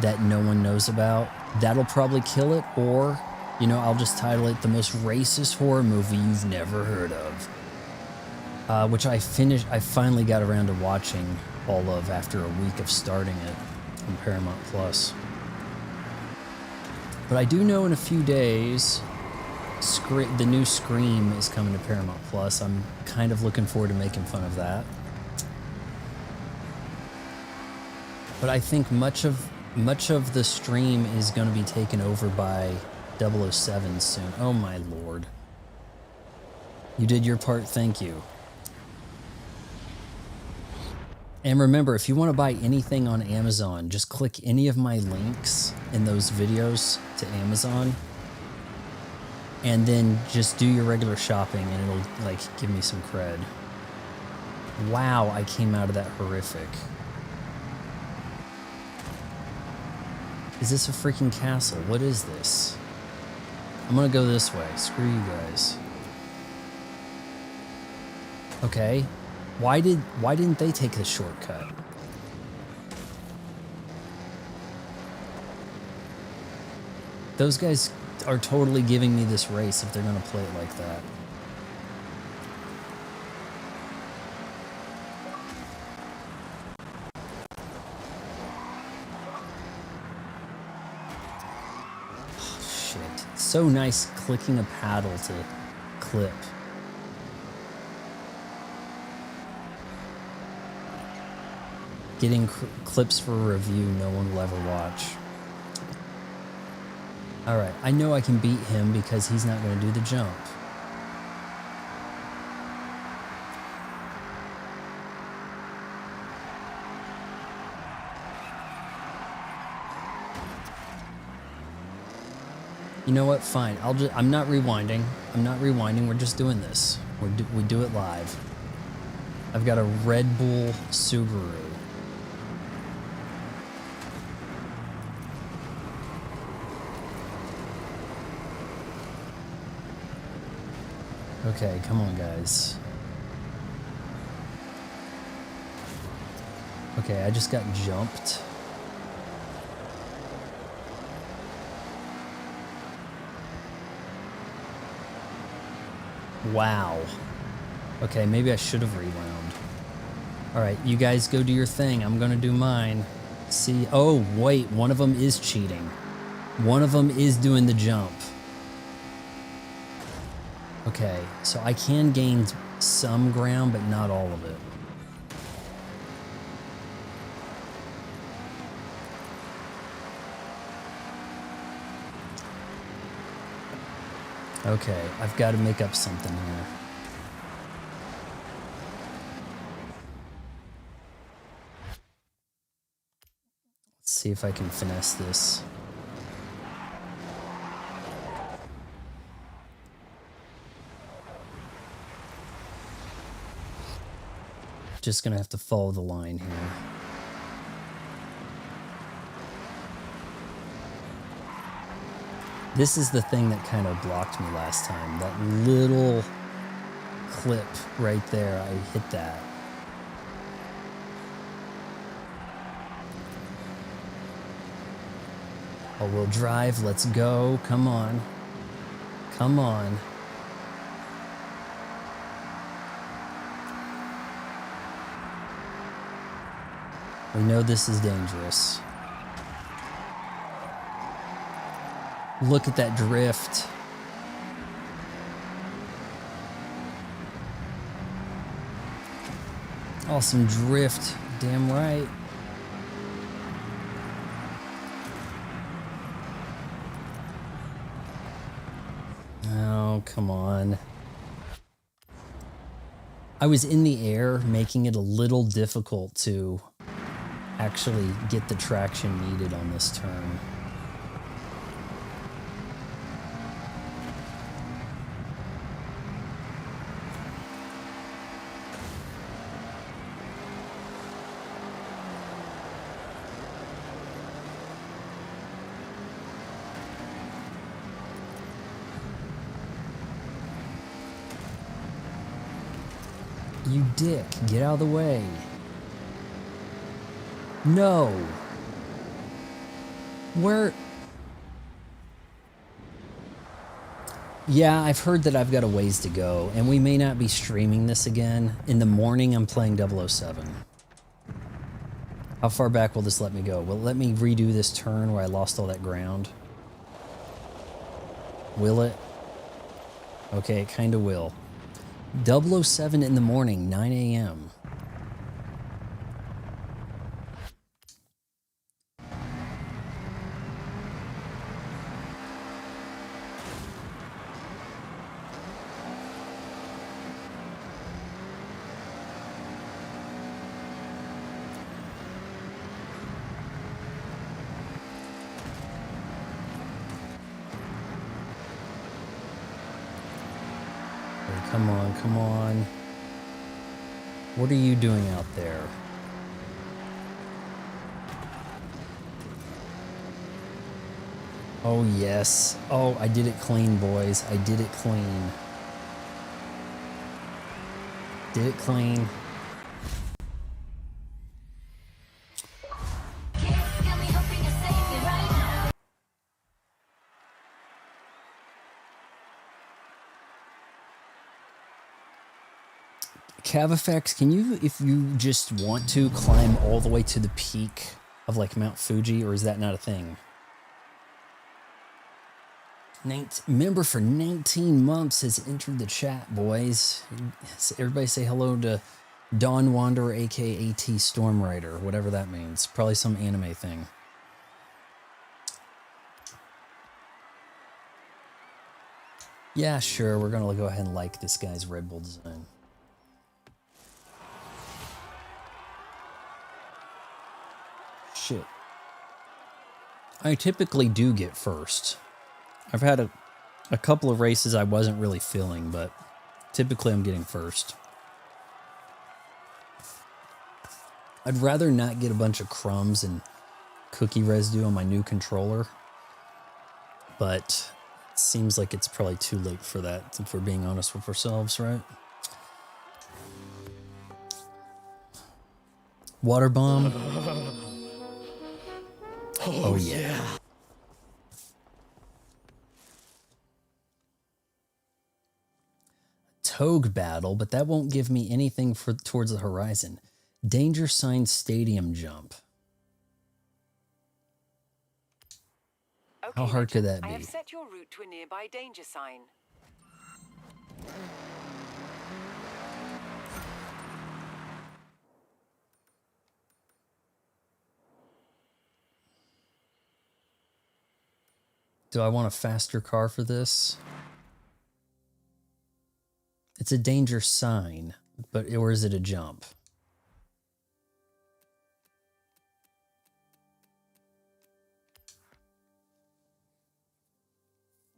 that no one knows about. That'll probably kill it, or, you know, I'll just title it The Most Racist Horror Movie You've Never Heard of. Which I finally got around to watching all of after a week of starting it on Paramount Plus. But I do know in a few days, the new Scream is coming to Paramount Plus. I'm kind of looking forward to making fun of that. But I think much of the stream is going to be taken over by 007 soon. Oh my lord. You did your part, thank you. And remember, if you want to buy anything on Amazon, just click any of my links in those videos to Amazon. And then just do your regular shopping and it'll, like, give me some cred. Wow, I came out of that horrific. Is this a freaking castle? What is this? I'm gonna go this way. Screw you guys. Okay. Why didn't they take the shortcut? Those guys are totally giving me this race if they're gonna play it like that. Oh, shit. It's so nice clicking a paddle to clip. Getting clips for a review no one will ever watch. Alright, I know I can beat him because he's not going to do the jump. You know what? Fine. I'm not rewinding. I'm not rewinding. We're just doing this. We do it live. I've got a Red Bull Subaru. Okay, come on, guys. Okay, I just got jumped. Wow. Okay, maybe I should have rewound. Alright, you guys go do your thing. I'm gonna do mine. See. Oh, wait. One of them is cheating. One of them is doing the jump. Okay, so I can gain some ground, but not all of it. Okay, I've got to make up something here. Let's see if I can finesse this. Just gonna have to follow the line here. This is the thing that kind of blocked me last time. That little clip right there, I hit that. All-wheel drive, let's go. Come on. Come on. We know this is dangerous. Look at that drift. Awesome drift. Damn right. Oh, come on. I was in the air, making it a little difficult to actually get the traction needed on this turn. You dick. Get out of the way. No. Where? Yeah, I've heard that I've got a ways to go, and we may not be streaming this again. In the morning, I'm playing 007. How far back will this let me go? Will it let me redo this turn where I lost all that ground? Will it? Okay, it kind of will. 007 in the morning, 9 a.m. Come on, come on. What are you doing out there? Oh, yes. Oh, I did it clean, boys. I did it clean. Did it clean. Cavafex, can you, if you just want to, climb all the way to the peak of like Mount Fuji, or is that not a thing? Member for 19 months has entered the chat, boys. Everybody say hello to Dawn Wanderer, aka AT Stormrider, whatever that means. Probably some anime thing. Yeah, sure, we're gonna go ahead and like this guy's Red Bull design. Shit. I typically do get first. I've had a couple of races I wasn't really feeling, but typically I'm getting first. I'd rather not get a bunch of crumbs and cookie residue on my new controller, but it seems like it's probably too late for that, if we're being honest with ourselves, right? Water bomb. Oh yeah. Togue battle, but that won't give me anything for towards the horizon. Danger sign stadium jump. Okay, How hard could that I be? have set your route to a nearby danger sign. Do I want a faster car for this? It's a danger sign, but or is it a jump?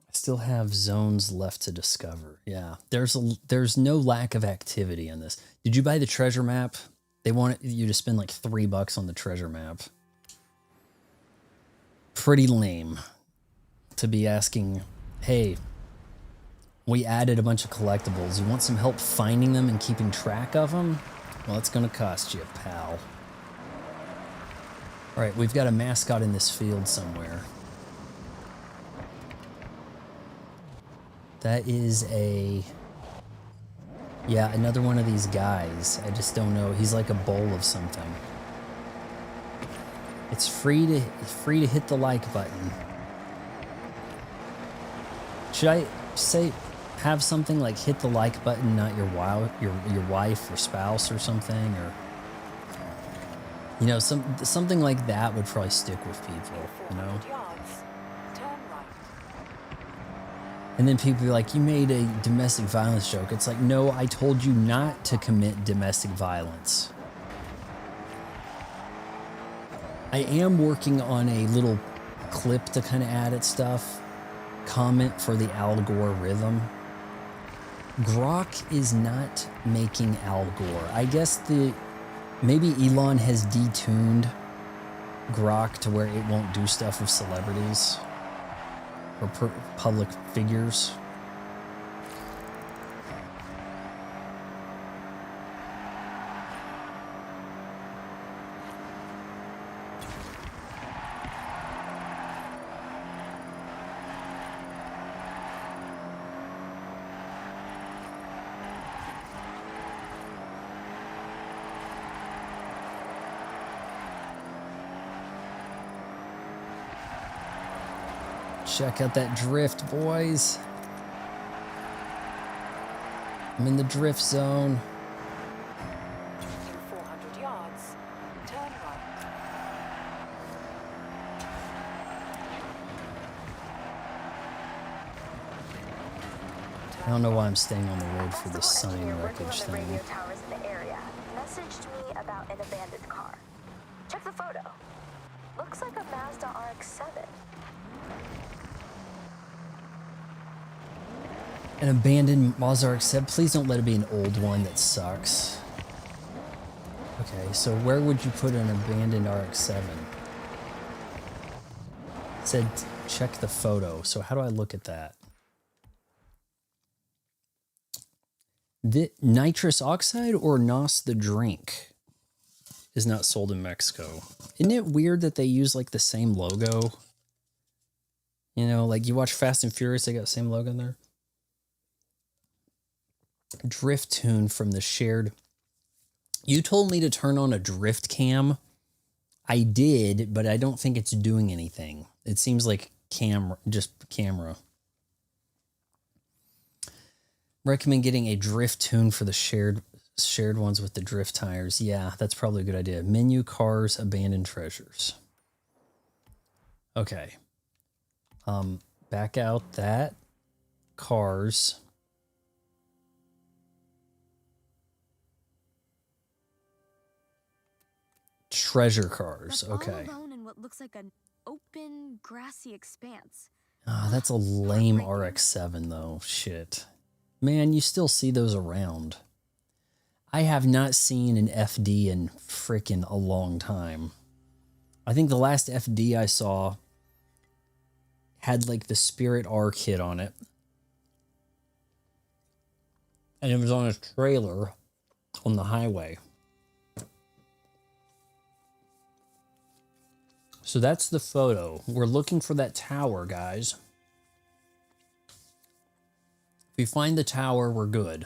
I still have zones left to discover. Yeah, there's no lack of activity in this. Did you buy the treasure map? They want you to spend like $3 on the treasure map. Pretty lame to be asking, hey, we added a bunch of collectibles. You want some help finding them and keeping track of them? Well, it's going to cost you, pal. All right, we've got a mascot in this field somewhere. That is a... yeah, another one of these guys. I just don't know. He's like a bowl of something. It's free to hit the like button. Should I say have something like hit the like button, not your wife or spouse or something, or you know, something like that would probably stick with people, you know. Turn right. And then people be like, you made a domestic violence joke. It's like, no, I told you not to commit domestic violence. I am working on a little clip to kind of add at stuff. Comment for the Al Gore rhythm. Grok is not making Al Gore. I guess maybe Elon has detuned Grok to where it won't do stuff with celebrities or public figures. Check out that drift, boys. I'm in the drift zone. In 400 yards, turn right. I don't know why I'm staying on the road for A this civil sign engineer working wreckage on the thing. radio towers in the area messaged me about an abandoned car. Check the photo. Looks like a Mazda RX-7. An abandoned Mazda RX-7. Please don't let it be an old one that sucks. Okay, so where would you put an abandoned RX-7? It said check the photo. So how do I look at that? The nitrous oxide or NOS the drink is not sold in Mexico. Isn't it weird that they use like the same logo? You know, like you watch Fast and Furious, they got the same logo in there. Drift tune from the shared. You told me to turn on a drift cam. I did, but I don't think it's doing anything. It seems like just camera. Recommend getting a drift tune for the shared ones with the drift tires. Yeah, that's probably a good idea. Menu, cars, abandoned treasures. Okay. Back out that. Cars. Treasure cars. That's Okay. all alone in what looks like an open, grassy expanse. Oh, that's a lame RX-7 though. Shit. Man, you still see those around. I have not seen an FD in frickin' a long time. I think the last FD I saw had like the Spirit R kit on it. And it was on a trailer on the highway. So that's the photo. We're looking for that tower, guys. If we find the tower, we're good.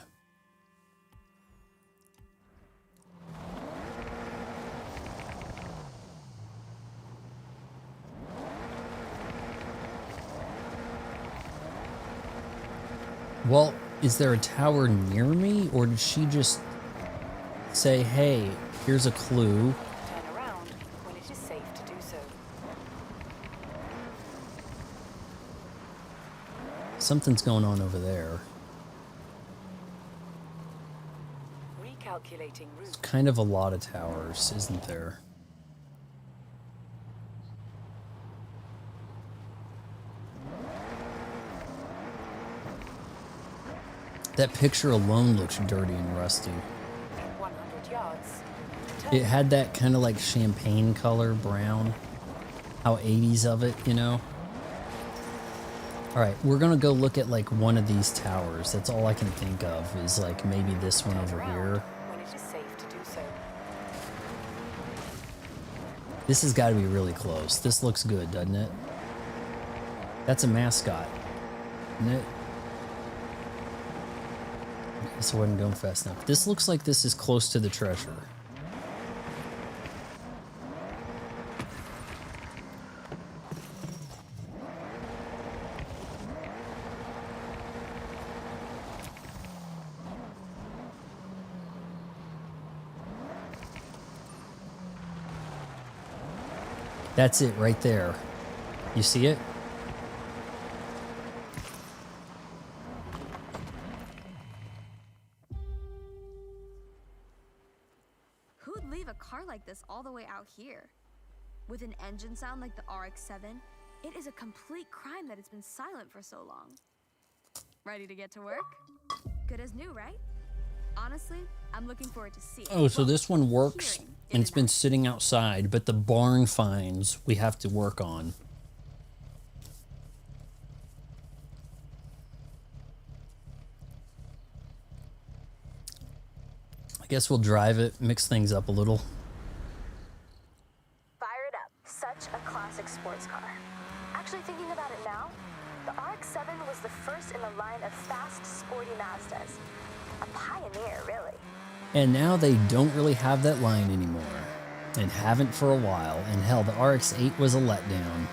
Well, is there a tower near me, or did she just say, hey, here's a clue? Turn around when it is safe to do so. Something's going on over there. Recalculating route. Kind of a lot of towers, isn't there? That picture alone looks dirty and rusty. 100 yards. It had that kind of like champagne color, brown. How 80s of it, you know? All right, we're going to go look at like one of these towers. That's all I can think of is like maybe this one over here. When it is safe to do so. This has got to be really close. This looks good, doesn't it? That's a mascot, isn't it? I guess I wasn't going fast enough. This looks like this is close to the treasure. That's it right there. You see it? Who'd leave a car like this all the way out here? With an engine sound like the RX-7, it is a complete crime that it's been silent for so long. Ready to get to work? Good as new, right? Honestly, I'm looking forward to seeing. Oh, so this one works, hearing and it's in been action. sitting outside, but the barn finds we have to work on. I guess we'll drive it, mix things up a little. Fire it up. Such a classic sports car. Actually, thinking about it now, the RX-7 was the first in a line of fast, sporty Mazdas. A pioneer, really. And now they don't really have that line anymore, and haven't for a while. And hell, the RX-8 was a letdown.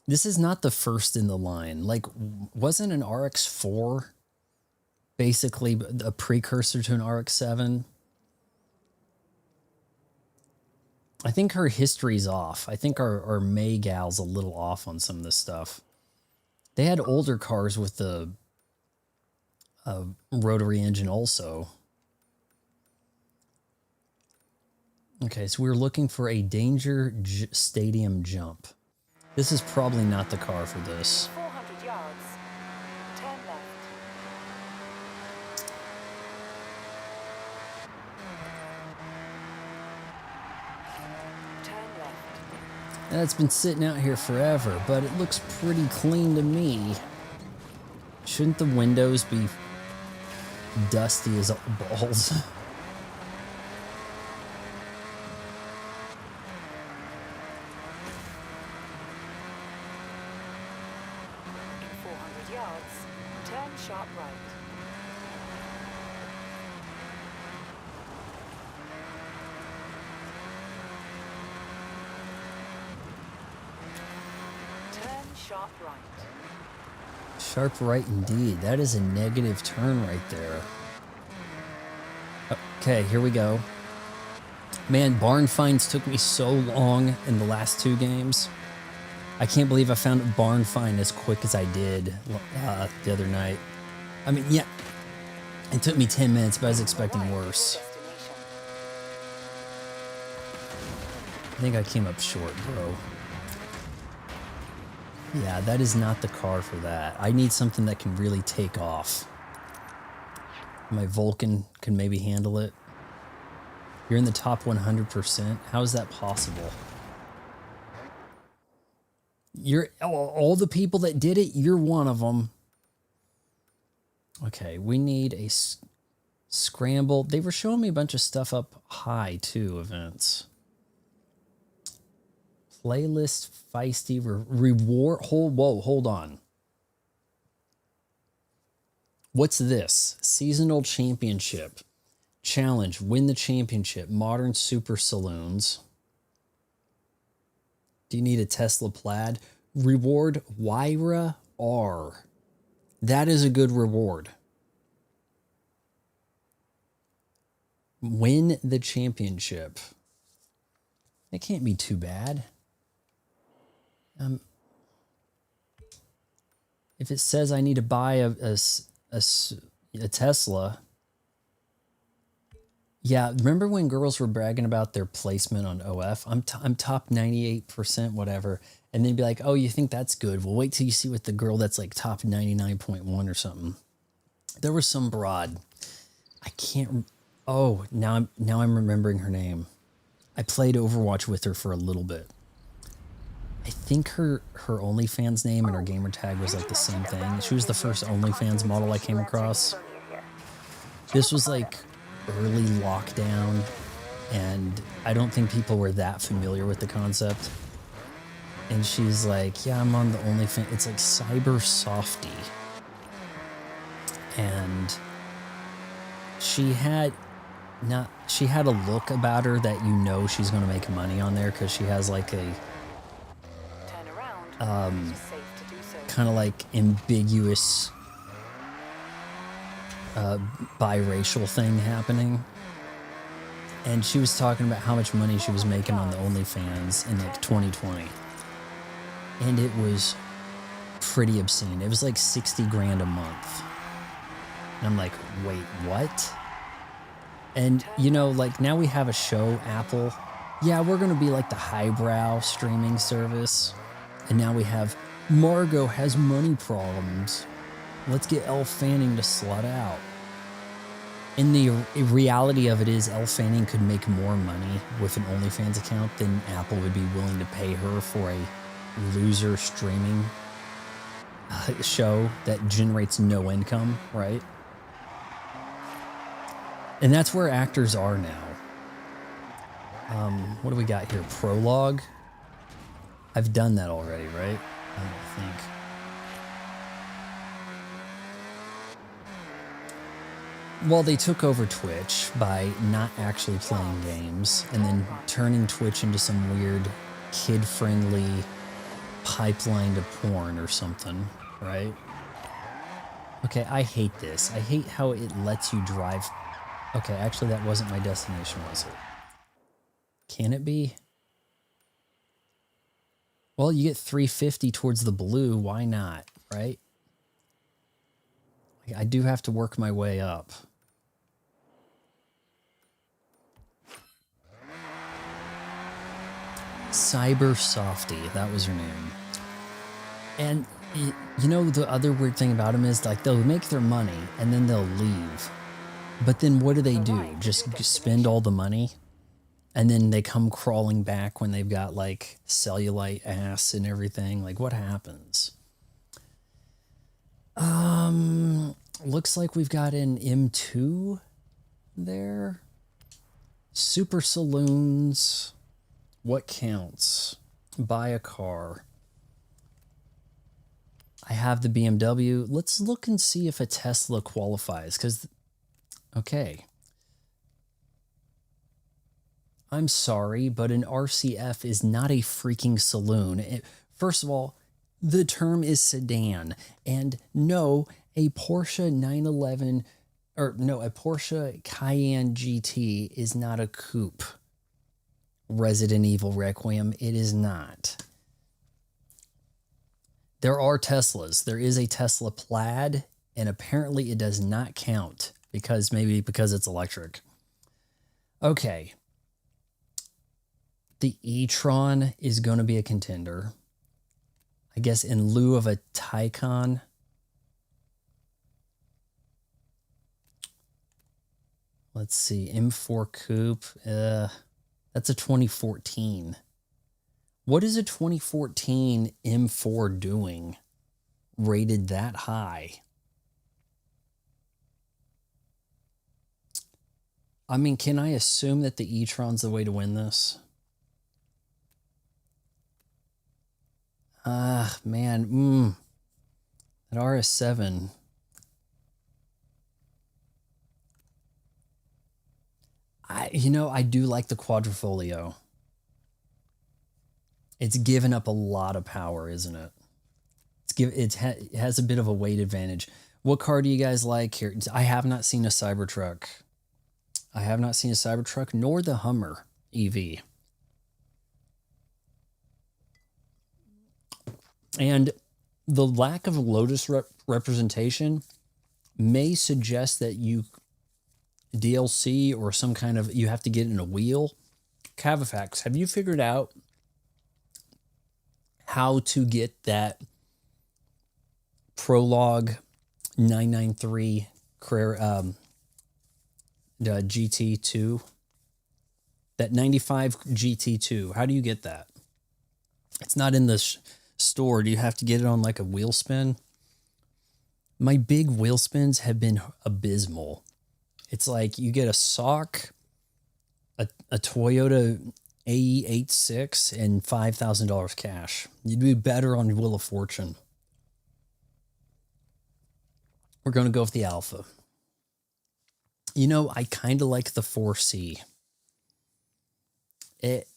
This is not the first in the line. Like, wasn't an RX-4 basically a precursor to an RX-7? I think her history's off. I think our May gal's a little off on some of this stuff. They had older cars with the rotary engine also. Okay, so we're looking for a Danger Stadium jump. This is probably not the car for this. 400 yards. Turn left. Turn left. It's been sitting out here forever, but it looks pretty clean to me. Shouldn't the windows be dusty as balls? In 400 yards. Turn sharp right. Turn sharp right. Sharp right indeed. That is a negative turn right there. Okay, here we go. Man, barn finds took me so long in the last 2 games. I can't believe I found a barn find as quick as I did the other night. I mean, yeah, it took me 10 minutes, but I was expecting worse. Destination. I think I came up short, bro. Yeah, that is not the car for that. I need something that can really take off. My Vulcan can maybe handle it. You're in the top 100%. How is that possible? You're all the people that did it, you're one of them. Okay, we need a scramble. They were showing me a bunch of stuff up high too, events. Playlist feisty reward. Hold on. What's this? Seasonal championship. Challenge. Win the championship. Modern super saloons. Do you need a Tesla plaid? Reward Wyra R. That is a good reward. Win the championship. It can't be too bad. If it says I need to buy a Tesla. Yeah, remember when girls were bragging about their placement on OF? I'm top 98%, whatever. And they'd be like, oh, you think that's good? Well, wait till you see what the girl that's like top 99.1 or something. There was some broad. I can't. Oh, now I'm remembering her name. I played Overwatch with her for a little bit. I think her OnlyFans name and her gamer tag was like the same thing. She was the first OnlyFans model I came across. This was like early lockdown, and I don't think people were that familiar with the concept. And she's like, yeah, I'm on the OnlyFans. It's like Cyber Softy. And she had a look about her that you know she's going to make money on there, because she has like a Turn around. It's safe to do so. kind of like ambiguous biracial thing happening. And she was talking about how much money she was making on the OnlyFans in like 2020. And it was pretty obscene. It was like 60 grand a month. And I'm like, wait, what? And you know, like now we have a show, Apple. Yeah, we're going to be like the highbrow streaming service. And now we have Margot has money problems. Let's get Elle Fanning to slut out. And the reality of it is Elle Fanning could make more money with an OnlyFans account than Apple would be willing to pay her for a loser streaming show that generates no income, right? And that's where actors are now. What do we got here? Prologue? I've done that already, right? I don't think. Well, they took over Twitch by not actually playing games and then turning Twitch into some weird kid-friendly pipeline to porn or something, right? Okay, I hate this. I hate how it lets you drive. Okay, actually, that wasn't my destination, was it? Can it be? Well, you get 350 towards the blue. Why not, right? I do have to work my way up. Cyber Softy, that was her name. And you know, the other weird thing about them is like they'll make their money and then they'll leave. But then what do? Just spend all the money? And then they come crawling back when they've got like cellulite ass and everything. Like what happens? Looks like we've got an M2 there. Super saloons. What counts? Buy a car. I have the BMW. Let's look and see if a Tesla qualifies. Because, okay. I'm sorry, but an RCF is not a freaking saloon. First of all, the term is sedan. And no, a Porsche 911, or no, a Porsche Cayenne GT is not a coupe. Resident Evil Requiem, it is not. There are Teslas. There is a Tesla Plaid, and apparently it does not count because it's electric. Okay. The e-tron is going to be a contender. I guess in lieu of a Taycan. Let's see. M4 Coupe. That's a 2014. What is a 2014 M4 doing rated that high? I mean, can I assume that the e-tron's the way to win this? Man, that RS7. I do like the Quadrifoglio. It's given up a lot of power, isn't it? It has a bit of a weight advantage. What car do you guys like here? I have not seen a Cybertruck. I have not seen a Cybertruck nor the Hummer EV. And the lack of Lotus representation may suggest that DLC or some kind of, you have to get in a wheel. Cavafax, have you figured out how to get that Prologue 993 GT2? That 95 GT2. How do you get that? It's not in the store. Do you have to get it on like a wheel spin? My big wheel spins have been abysmal. It's like you get a sock, a Toyota AE86, and $5,000 cash. You'd be better on Wheel of Fortune. We're going to go with the Alpha. I kind of like the 4C.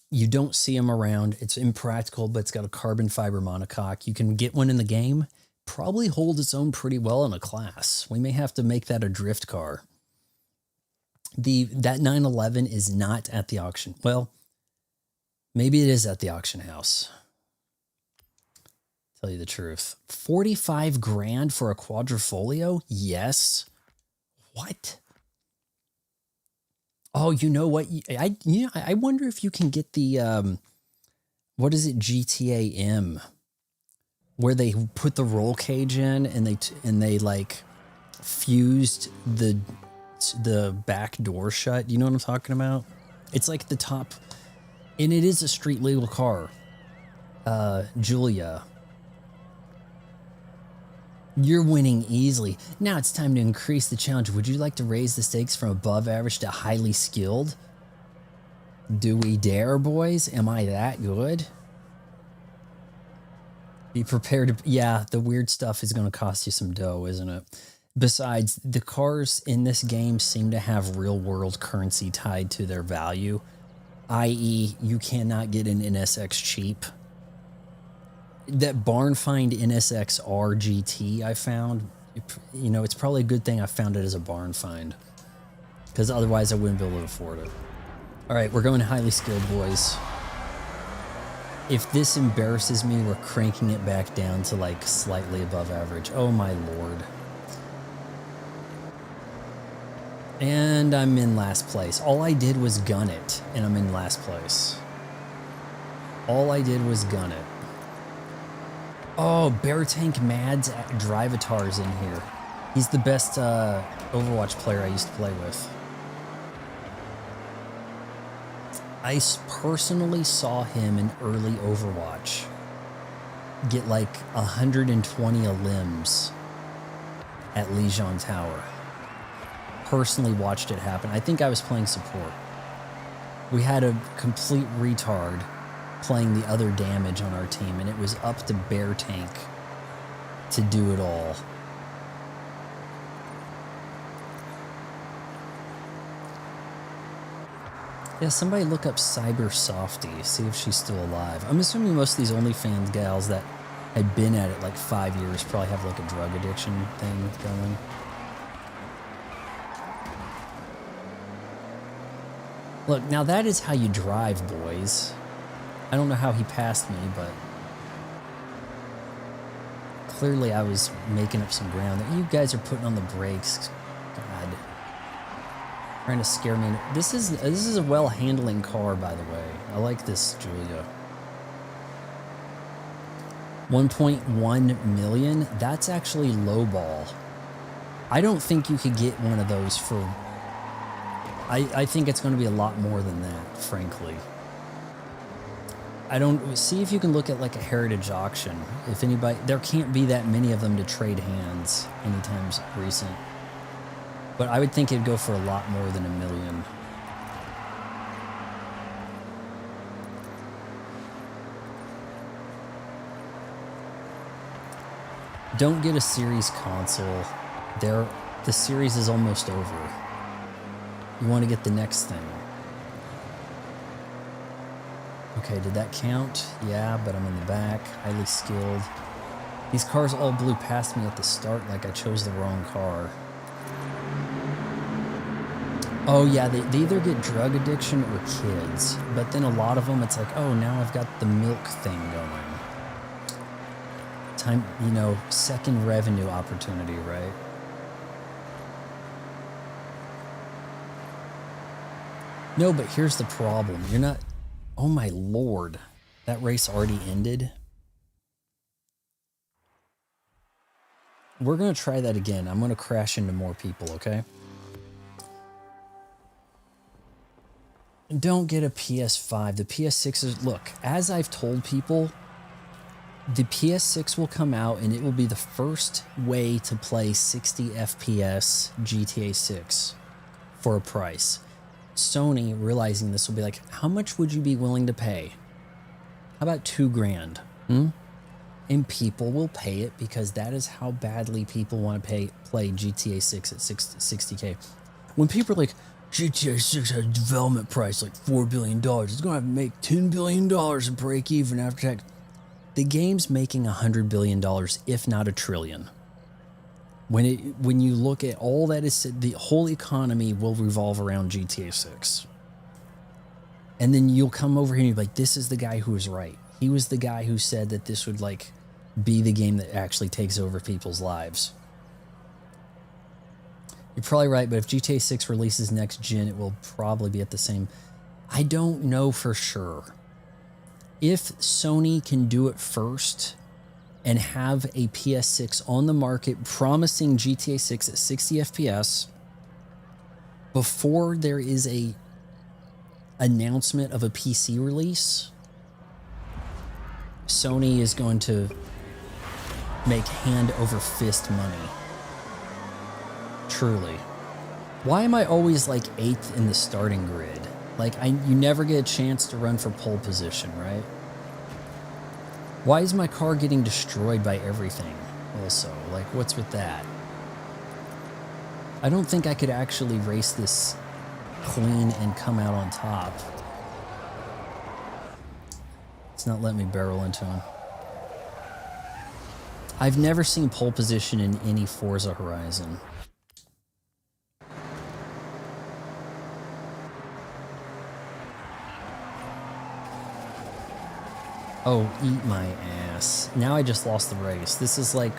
You don't see them around. It's impractical, but it's got a carbon fiber monocoque. You can get one in the game. Probably hold its own pretty well in a class. We may have to make that a drift car. That 911 is not at the auction. Well, maybe it is at the auction house. Tell you the truth. 45 grand for a Quadrifoglio? Yes. What? Oh, you know what? I wonder if you can get the what is it, GTA M, where they put the roll cage in and they like fused the back door shut. You know what I'm talking about? It's like the top, and it is a street legal car. Julia, you're winning easily. Now it's time to increase the challenge. Would you like to raise the stakes from above average to highly skilled? Do we dare, boys? Am I that good? Be prepared to... Yeah, the weird stuff is going to cost you some dough, isn't it? Besides, the cars in this game seem to have real-world currency tied to their value, i.e. you cannot get an NSX cheap. that barn find NSX-R GT I found, you know, it's probably a good thing I found it as a barn find, because otherwise I wouldn't be able to afford it. All right, we're going highly skilled, boys. If this embarrasses me, we're cranking it back down to like slightly above average. Oh my lord. And I'm in last place. All I did was gun it, and I'm in last place. All I did was gun it. Oh, Bear Tank Mads Drivatar's in here. He's the best Overwatch player I used to play with. I personally saw him in early Overwatch get like 120 limbs at Legion Tower. Personally watched it happen. I think I was playing support. We had a complete retard playing the other damage on our team, and it was up to Bear Tank to do it all. Yeah, somebody look up Cyber Softy, see if she's still alive. I'm assuming most of these OnlyFans gals that had been at it like 5 years probably have like a drug addiction thing going. Look, now that is how you drive, boys. I don't know how he passed me, but clearly I was making up some ground. You guys are putting on the brakes. God. Trying to scare me. This is a well-handling car, by the way. I like this, Julia. 1.1 million? That's actually lowball. I don't think you could get one of those for... I think it's going to be a lot more than that, frankly. I don't... See if you can look at like a heritage auction. If anybody... There can't be that many of them to trade hands anytime recent. But I would think it'd go for a lot more than 1 million. Don't get a series console. The series is almost over. You want to get the next thing. Okay, did that count? Yeah, but I'm in the back. Highly skilled. These cars all blew past me at the start like I chose the wrong car. Oh yeah, they either get drug addiction or kids. But then a lot of them, it's like, oh, now I've got the milk thing going. Time, you know, second revenue opportunity, right? No, but here's the problem. You're not... Oh my lord. That race already ended? We're going to try that again. I'm going to crash into more people, okay? Don't get a PS5. The PS6 is... Look, as I've told people, the PS6 will come out and it will be the first way to play 60 FPS GTA 6 for a price. Sony, realizing this, will be like, how much would you be willing to pay? How about $2,000? And people will pay it because that is how badly people want to play GTA 6 at 60K. When people are like, GTA 6 has a development price like $4 billion. It's going to have to make $10 billion to break even after tax. The game's making $100 billion, if not $1 trillion. When you look at all that is said, the whole economy will revolve around GTA 6. And then you'll come over here and you'll be like, this is the guy who was right. He was the guy who said that this would like be the game that actually takes over people's lives. You're probably right, but if GTA 6 releases next gen, it will probably be at the same... I don't know for sure. If Sony can do it first and have a PS6 on the market promising GTA 6 at 60 FPS before there is a announcement of a PC release, Sony is going to make hand over fist money. Truly. Why am I always like 8th in the starting grid? Like you never get a chance to run for pole position, right? Why is my car getting destroyed by everything also? Like, what's with that? I don't think I could actually race this clean and come out on top. It's not letting me barrel into him. I've never seen pole position in any Forza Horizon. Oh, eat my ass. Now I just lost the race. This is like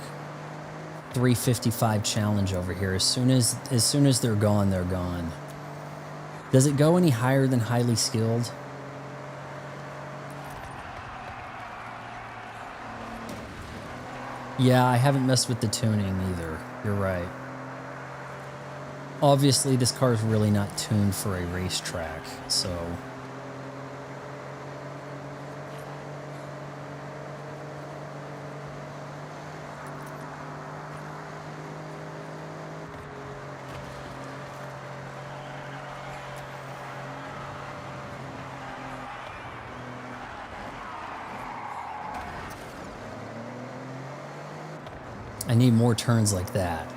355 challenge over here. As soon as they're gone, they're gone. Does it go any higher than highly skilled? Yeah, I haven't messed with the tuning either. You're right. Obviously, this car is really not tuned for a racetrack, so... I need more turns like that.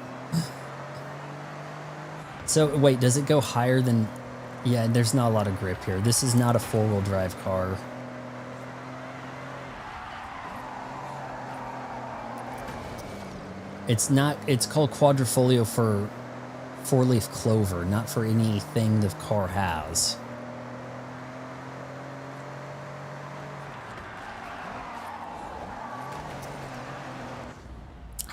So, wait, does it go higher than... Yeah, there's not a lot of grip here. This is not a four-wheel drive car. It's not... It's called quadrifolio for four-leaf clover, not for anything the car has.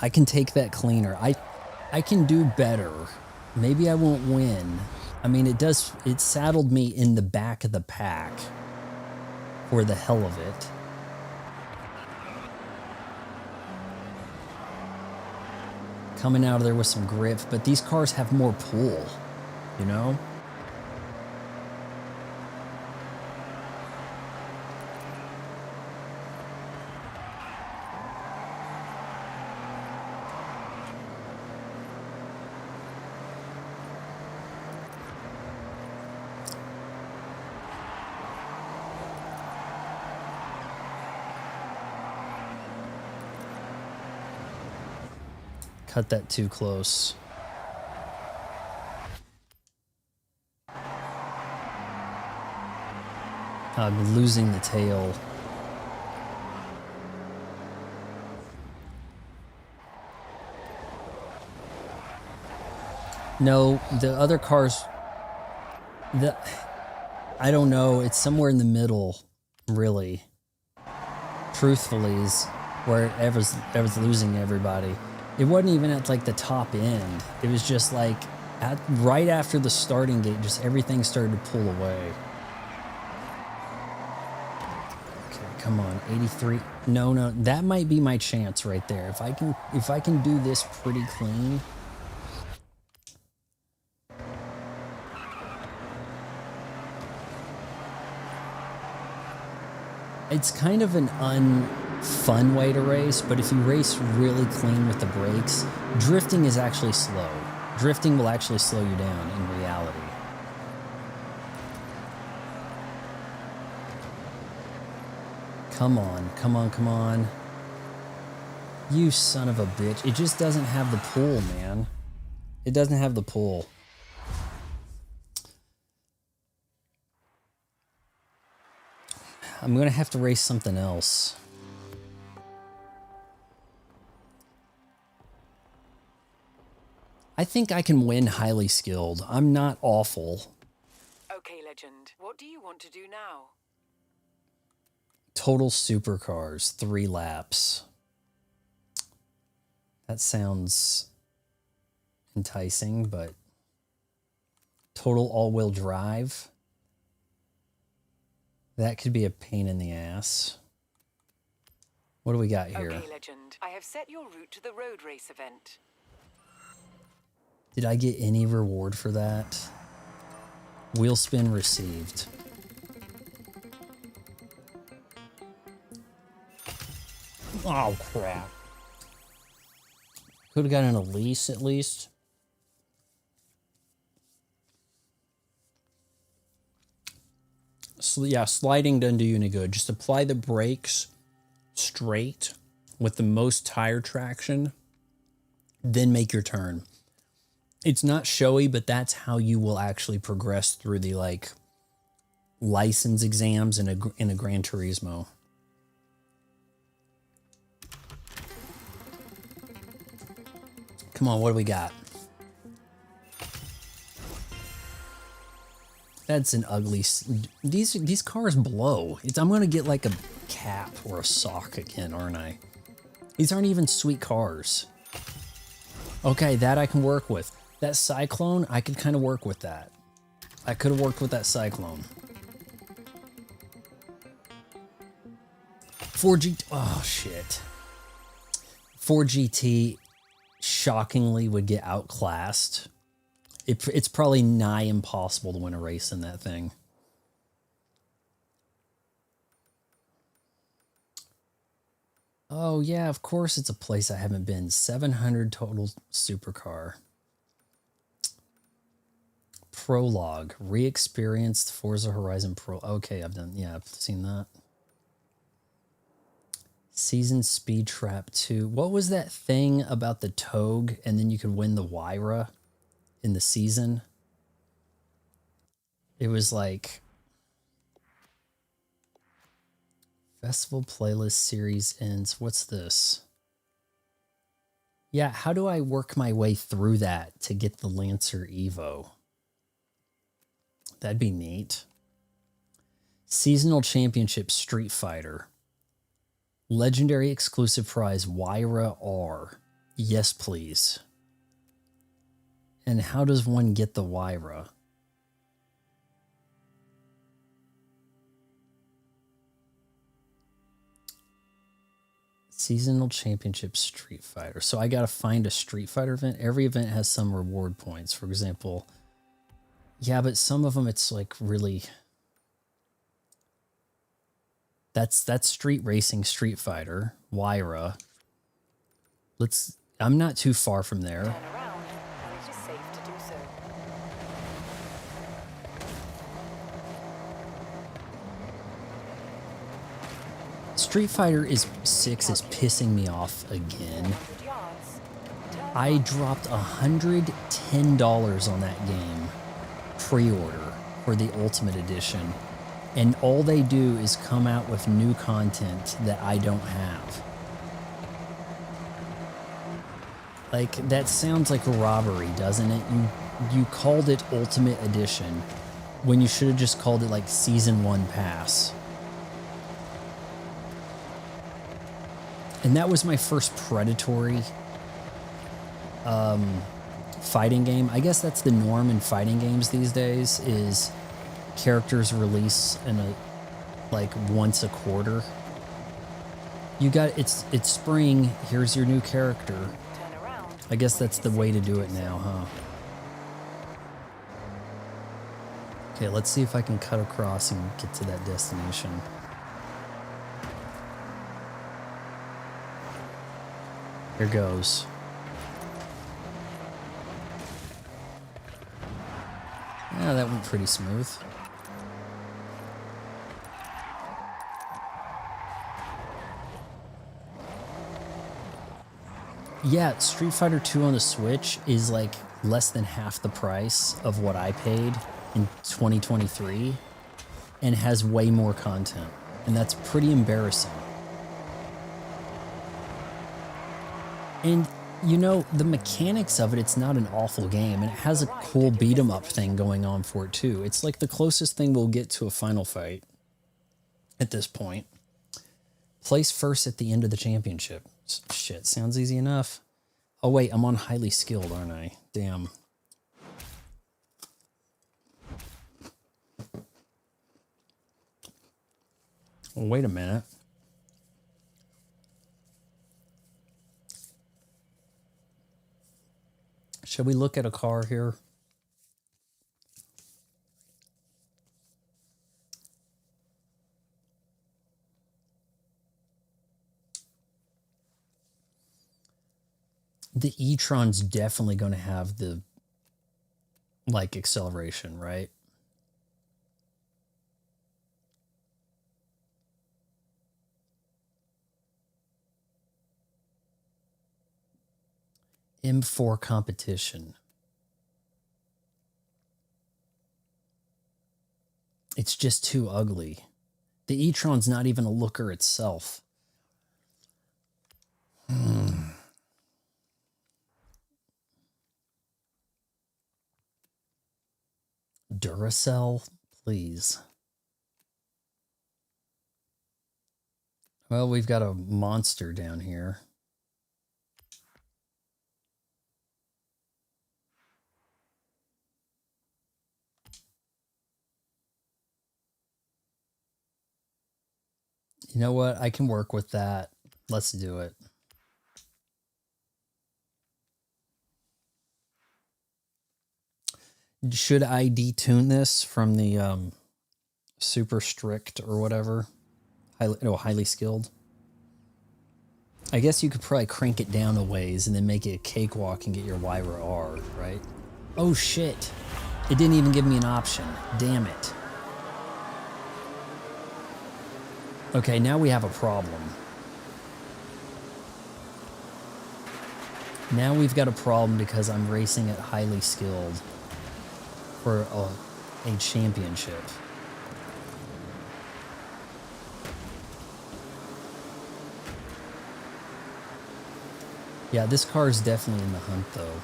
I can take that cleaner. I can do better. Maybe I won't win. I mean, it saddled me in the back of the pack for the hell of it. Coming out of there with some grip, but these cars have more pull, you know? Cut that too close. I'm losing the tail. No, the other cars... I don't know. It's somewhere in the middle, really. Truthfully, is where I was losing everybody. It wasn't even at like the top end. It was just like right after the starting gate, just everything started to pull away. Okay, come on, 83. No, that might be my chance right there. If I can do this pretty clean. It's kind of an fun way to race, but if you race really clean with the brakes, drifting is actually slow. Drifting will actually slow you down in reality. Come on. You son of a bitch. It just doesn't have the pull, man. It doesn't have the pull. I'm gonna have to race something else. I think I can win highly skilled. I'm not awful. Okay, Legend. What do you want to do now? Total supercars, 3 laps. That sounds enticing, but total all-wheel drive. That could be a pain in the ass. What do we got here? Okay, Legend. I have set your route to the road race event. Did I get any reward for that? Wheel spin received. Oh, crap. Could have gotten a lease at least. So, yeah, sliding doesn't do you any good. Just apply the brakes straight with the most tire traction, then make your turn. It's not showy, but that's how you will actually progress through the like license exams in a Gran Turismo. Come on, what do we got? That's an ugly... These cars blow. I'm going to get like a cap or a sock again, aren't I? These aren't even sweet cars. Okay, that I can work with. That Cyclone, I could kind of work with that. I could have worked with that Cyclone. 4G... Oh, shit. 4GT shockingly would get outclassed. It's probably nigh impossible to win a race in that thing. Oh, yeah, of course it's a place I haven't been. 700 total supercar. Prologue. Re-experienced Forza Horizon Pro. Okay, I've seen that. Season Speed Trap 2. What was that thing about the Togue and then you could win the Wyra in the season? It was like Festival Playlist Series ends. What's this? Yeah, how do I work my way through that to get the Lancer Evo? That'd be neat. Seasonal Championship Street Fighter. Legendary exclusive prize Wyra R. Yes, please. And how does one get the Wyra? Seasonal Championship Street Fighter. So I got to find a Street Fighter event. Every event has some reward points. For example, yeah, but some of them it's like really... That's Street Racing Street Fighter, Wyra. I'm not too far from there. Turn around when it is safe to do so. Street Fighter 6 is pissing me off again. 100 yards. Turn I dropped $110 on that game pre-order for the Ultimate Edition, and all they do is come out with new content that I don't have. Like, that sounds like a robbery, doesn't it? You called it Ultimate Edition when you should have just called it like Season 1 Pass. And that was my first predatory fighting game. I guess that's the norm in fighting games these days, is characters release in like once a quarter. You got it's spring, here's your new character. Turn around. I guess that's the way to do it now, huh? Okay, let's see if I can cut across and get to that destination. Here goes. Yeah, that went pretty smooth. Yeah, Street Fighter 2 on the Switch is like less than half the price of what I paid in 2023 and has way more content. And that's pretty embarrassing. And, you know, the mechanics of it, it's not an awful game. And it has a cool beat-em-up thing going on for it, too. It's like the closest thing we'll get to a final fight at this point. Place first at the end of the championship. Shit, sounds easy enough. Oh, wait, I'm on highly skilled, aren't I? Damn. Well, wait a minute. Shall we look at a car here? The e-tron's definitely going to have the, like, acceleration, right? M4 competition. It's just too ugly. The e-tron's not even a looker itself. Duracell, please. Well, we've got a monster down here. You know what? I can work with that. Let's do it. Should I detune this from the super strict or whatever? Highly skilled. I guess you could probably crank it down a ways and then make it a cakewalk and get your Wyra R, right? Oh shit. It didn't even give me an option. Damn it. Okay, now we have a problem. Now we've got a problem because I'm racing at highly skilled for a championship. Yeah, this car is definitely in the hunt, though.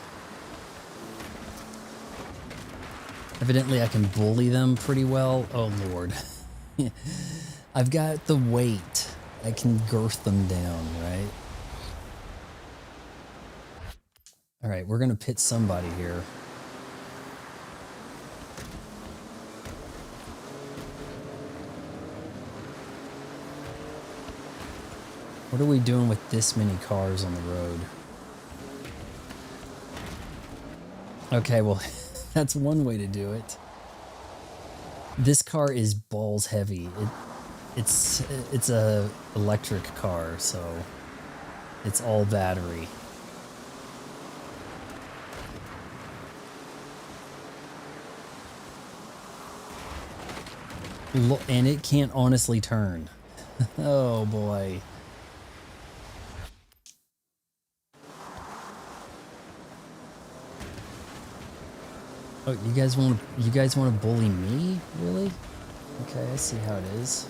Evidently, I can bully them pretty well. Oh, Lord. I've got the weight. I can girth them down, right? All right, we're going to pit somebody here. What are we doing with this many cars on the road? Okay, well, that's one way to do it. This car is balls heavy. It's a electric car, so it's all battery. And it can't honestly turn. Oh boy. Oh, you guys want to bully me? Really? Okay, I see how it is.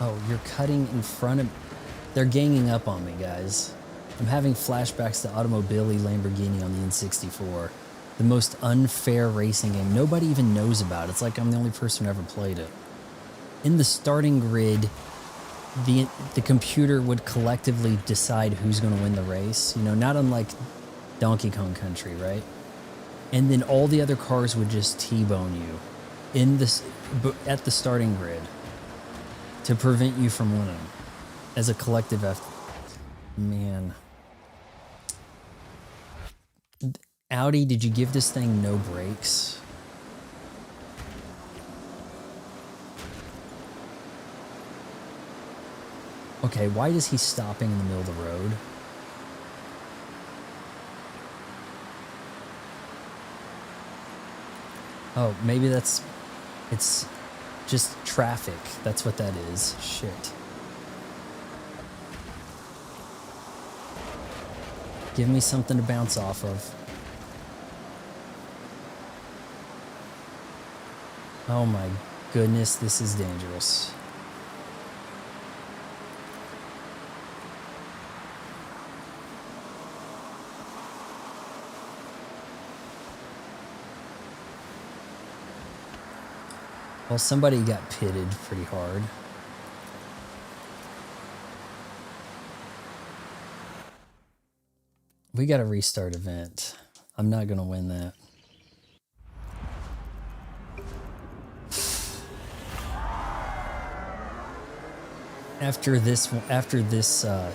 Oh, you're cutting in front of... They're ganging up on me, guys. I'm having flashbacks to Automobili Lamborghini on the N64. The most unfair racing game nobody even knows about. It's like I'm the only person who ever played it. In the starting grid, the computer would collectively decide who's going to win the race. You know, not unlike Donkey Kong Country, right? And then all the other cars would just T-bone you at the starting grid to prevent you from winning as a collective effort. Man. Audi, did you give this thing no brakes? Okay, why is he stopping in the middle of the road? Oh, maybe it's just traffic. That's what that is. Shit. Give me something to bounce off of. Oh my goodness, this is dangerous. Well, somebody got pitted pretty hard. We got a restart event. I'm not going to win that. After this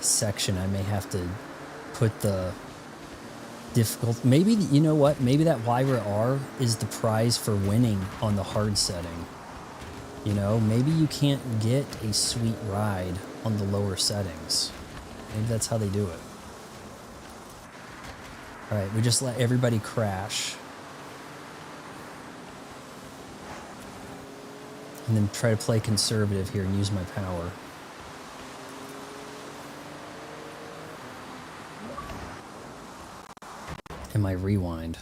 section, I may have to put the difficult. Maybe, you know what? Maybe that Wyra R is the prize for winning on the hard setting. You know, maybe you can't get a sweet ride on the lower settings. Maybe that's how they do it. All right, we just let everybody crash. And then try to play conservative here and use my power. And my rewind.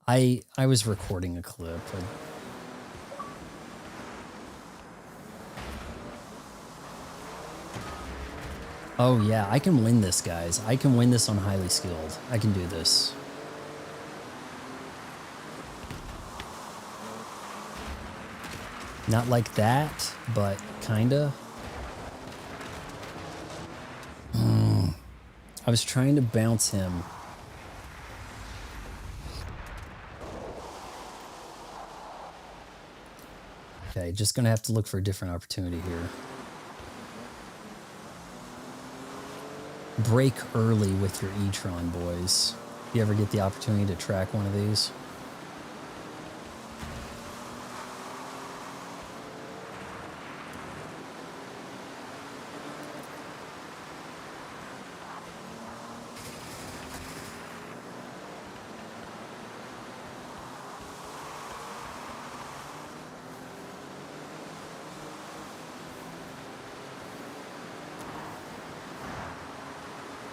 I was recording a clip. Oh yeah, I can win this, guys. I can win this on highly skilled. I can do this. Not like that, but kinda. I was trying to bounce him. Okay, just gonna have to look for a different opportunity here. Break early with your e-tron, boys. If you ever get the opportunity to track one of these.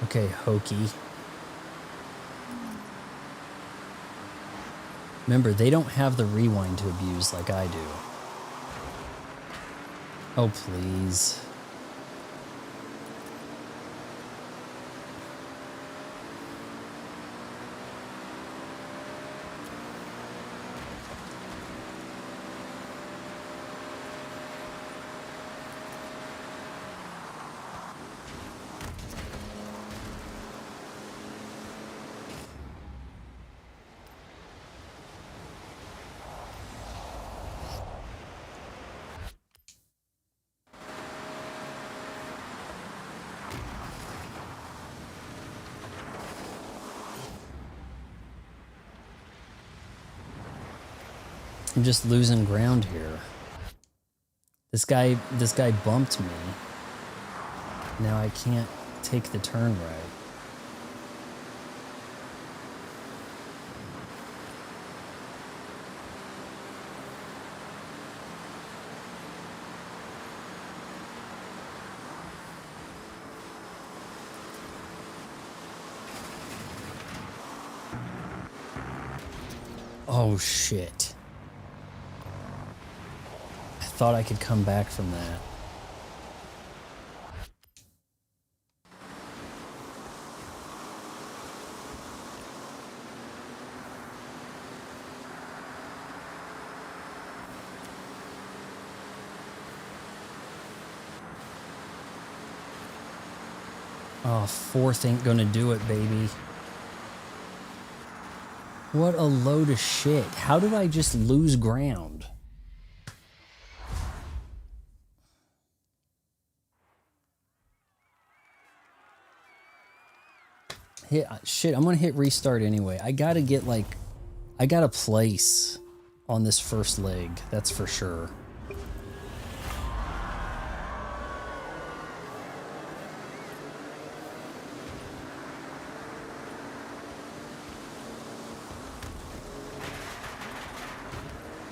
Okay, Hokey. Remember, they don't have the rewind to abuse like I do. Oh, please. I'm just losing ground here. This guy bumped me. Now I can't take the turn right. Oh shit. I thought I could come back from that. Oh, fourth ain't gonna do it, baby. What a load of shit. How did I just lose ground? Shit, I'm gonna hit restart anyway. I gotta get like, I gotta place on this first leg, that's for sure.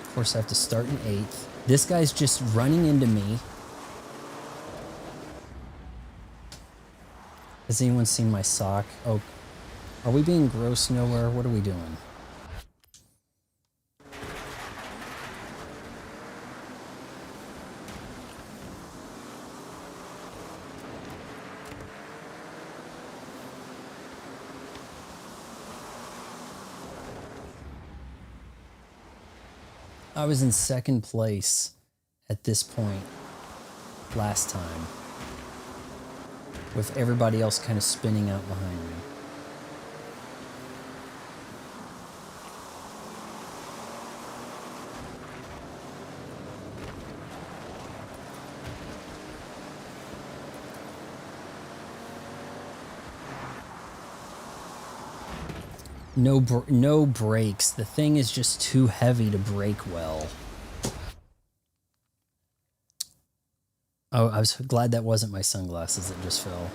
Of course, I have to start in 8th. This guy's just running into me. Has anyone seen my sock? Oh, are we being gross nowhere? What are we doing? I was in 2nd place at this point last time, with everybody else kind of spinning out behind me. No brakes. The thing is just too heavy to brake well. Oh, I was glad that wasn't my sunglasses that just fell.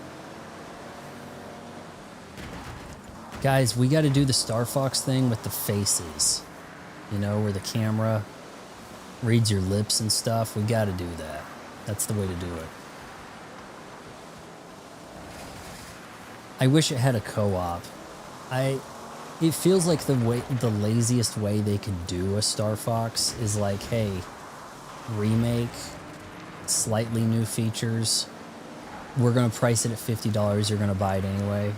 Guys, we got to do the Star Fox thing with the faces. You know, where the camera reads your lips and stuff. We got to do that. That's the way to do it. I wish it had a co-op. It feels like the laziest way they could do a Star Fox is like, hey, remake, slightly new features, we're going to price it at $50. You're going to buy it anyway.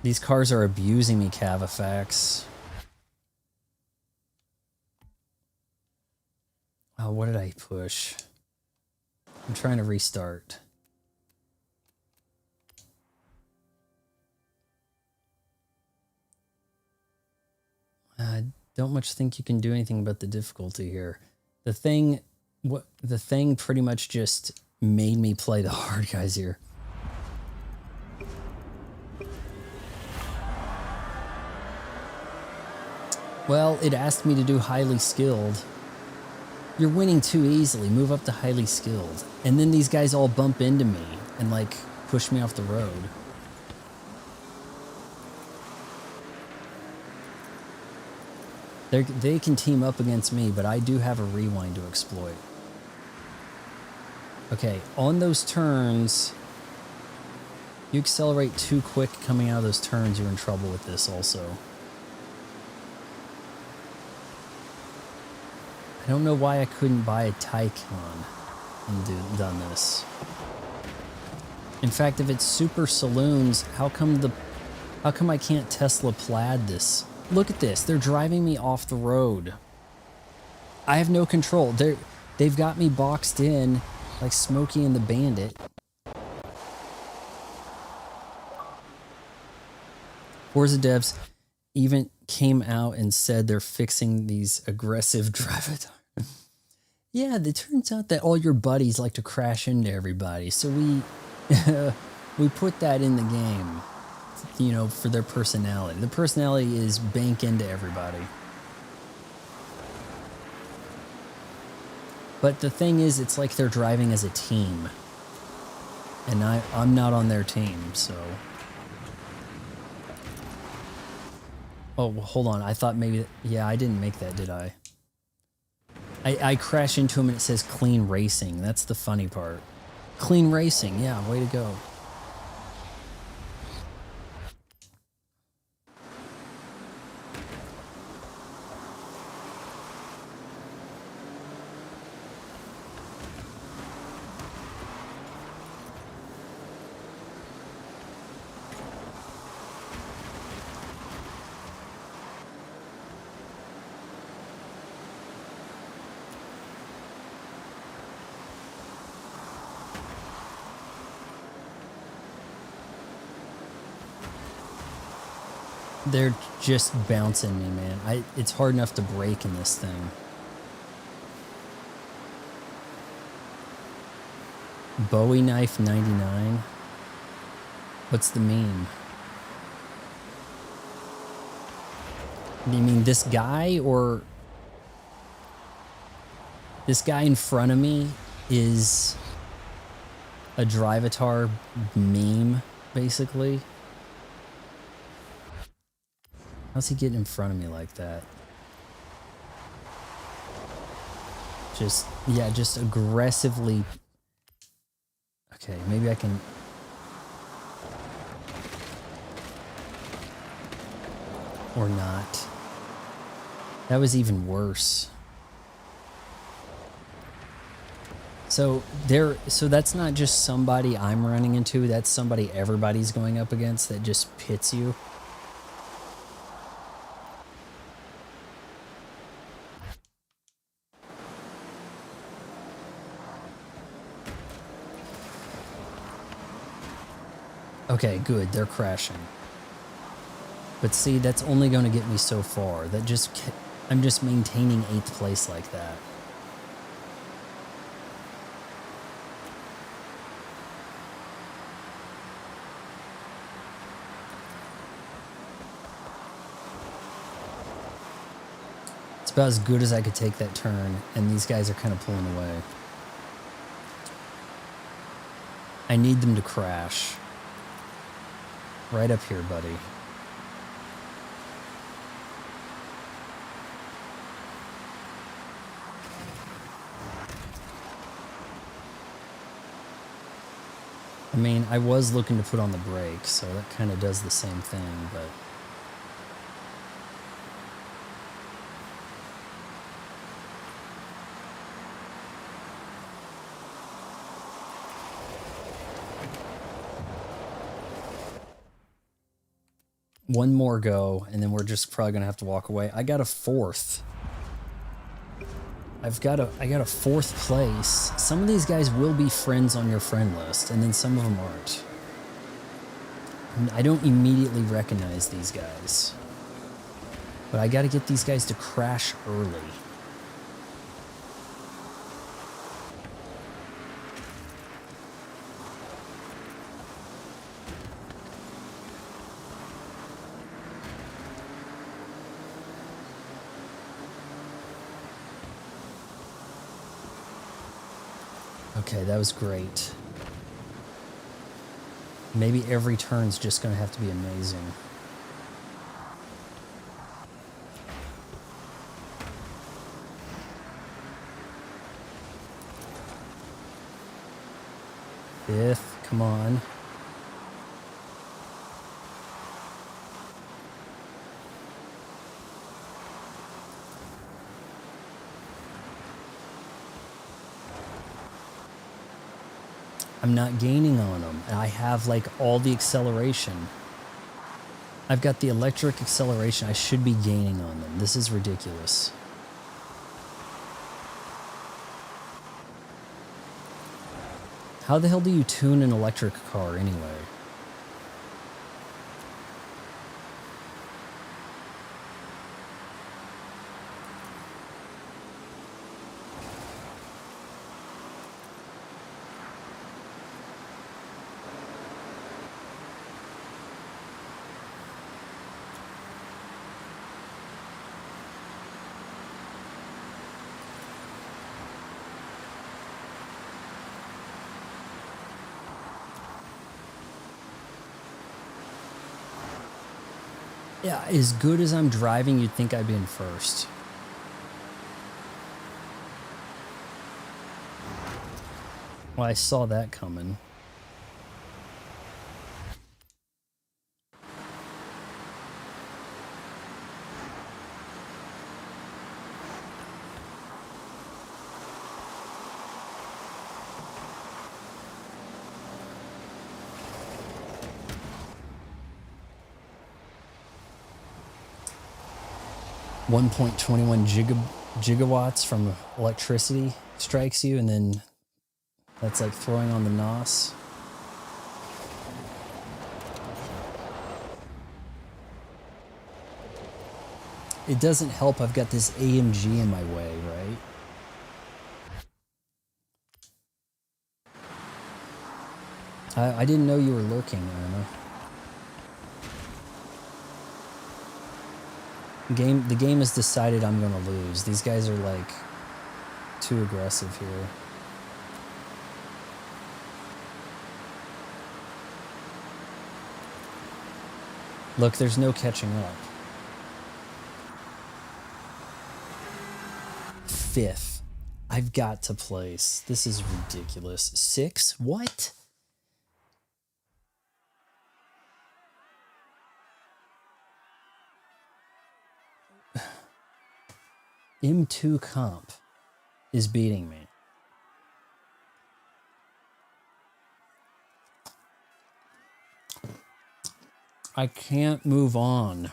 These cars are abusing me, Cavafax. Oh, what did I push? I'm trying to restart. I don't much think you can do anything about the difficulty here. The thing pretty much just made me play the hard guys here. Well, it asked me to do highly skilled. You're winning too easily. Move up to highly skilled. And then these guys all bump into me and like push me off the road. They can team up against me, but I do have a rewind to exploit. Okay, on those turns, you accelerate too quick coming out of those turns, you're in trouble with this also. I don't know why I couldn't buy a Taycan and done this. In fact, if it's super saloons, how come I can't Tesla Plaid this? Look at this. They're driving me off the road. I have no control. They've got me boxed in like Smokey and the Bandit. Forza devs even came out and said they're fixing these aggressive drive. Yeah, it turns out that all your buddies like to crash into everybody. So we put that in the game, you know, for their personality. The personality is bank into everybody. But the thing is, it's like they're driving as a team. And I'm not on their team, so... Oh, well, hold on. I thought maybe... Yeah, I didn't make that, did I? I crash into him and it says clean racing. That's the funny part. Clean racing. Yeah, way to go. They're just bouncing me, man. It's hard enough to break in this thing. Bowie knife 99. What's the meme? Do you mean this guy, or this guy in front of me is a Drivatar meme, basically? How's he getting in front of me like that? Just aggressively. Okay, maybe I can. Or not. That was even worse. So that's not just somebody I'm running into, that's somebody everybody's going up against that just pits you. Okay, good, they're crashing. But see, that's only going to get me so far. I'm just maintaining 8th place like that. It's about as good as I could take that turn, and these guys are kind of pulling away. I need them to crash. Right up here, buddy. I mean, I was looking to put on the brakes, so that kind of does the same thing, but... One more go, and then we're just probably gonna have to walk away. I got a 4th. I got a 4th place. Some of these guys will be friends on your friend list, and then some of them aren't. I don't immediately recognize these guys. But I gotta get these guys to crash early. Okay, that was great. Maybe every turn's just gonna have to be amazing. Fifth, come on. I'm not gaining on them. And I have like all the acceleration. I've got the electric acceleration. I should be gaining on them. This is ridiculous. How the hell do you tune an electric car anyway? Yeah, as good as I'm driving, you'd think I'd be in first. Well, I saw that coming. Gigawatts from electricity strikes you, and then that's like throwing on the NOS. It doesn't help I've got this AMG in my way, right? I didn't know you were lurking, Anna. The game has decided I'm gonna lose. These guys are like too aggressive here. Look, there's no catching up. 5th. I've got to place. This is ridiculous. 6? What? M2 comp is beating me. I can't move on.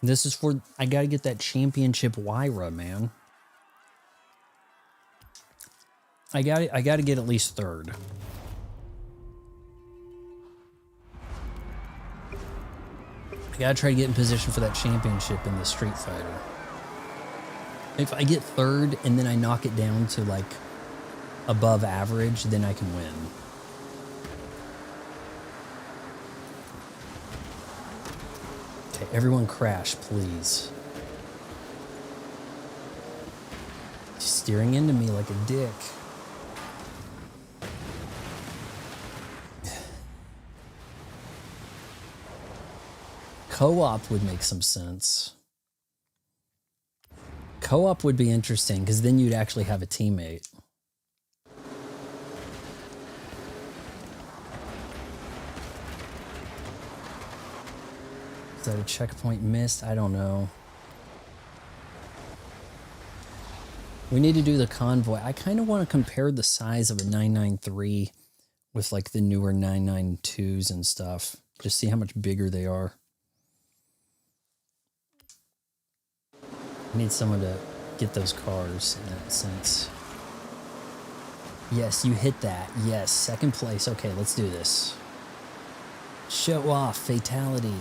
This is for, I gotta get that championship Wyra, man. I gotta get at least 3rd. I gotta try to get in position for that championship in the Street Fighter. If I get 3rd and then I knock it down to like above average, then I can win. Okay, everyone crash, please. Steering into me like a dick. Co-op would make some sense. Co-op would be interesting because then you'd actually have a teammate. Is that a checkpoint missed? I don't know. We need to do the convoy. I kind of want to compare the size of a 993 with like the newer 992s and stuff. Just see how much bigger they are. I need someone to get those cars in that sense. Yes, you hit that. Yes, second place. Okay, let's do this. Show off. Fatality.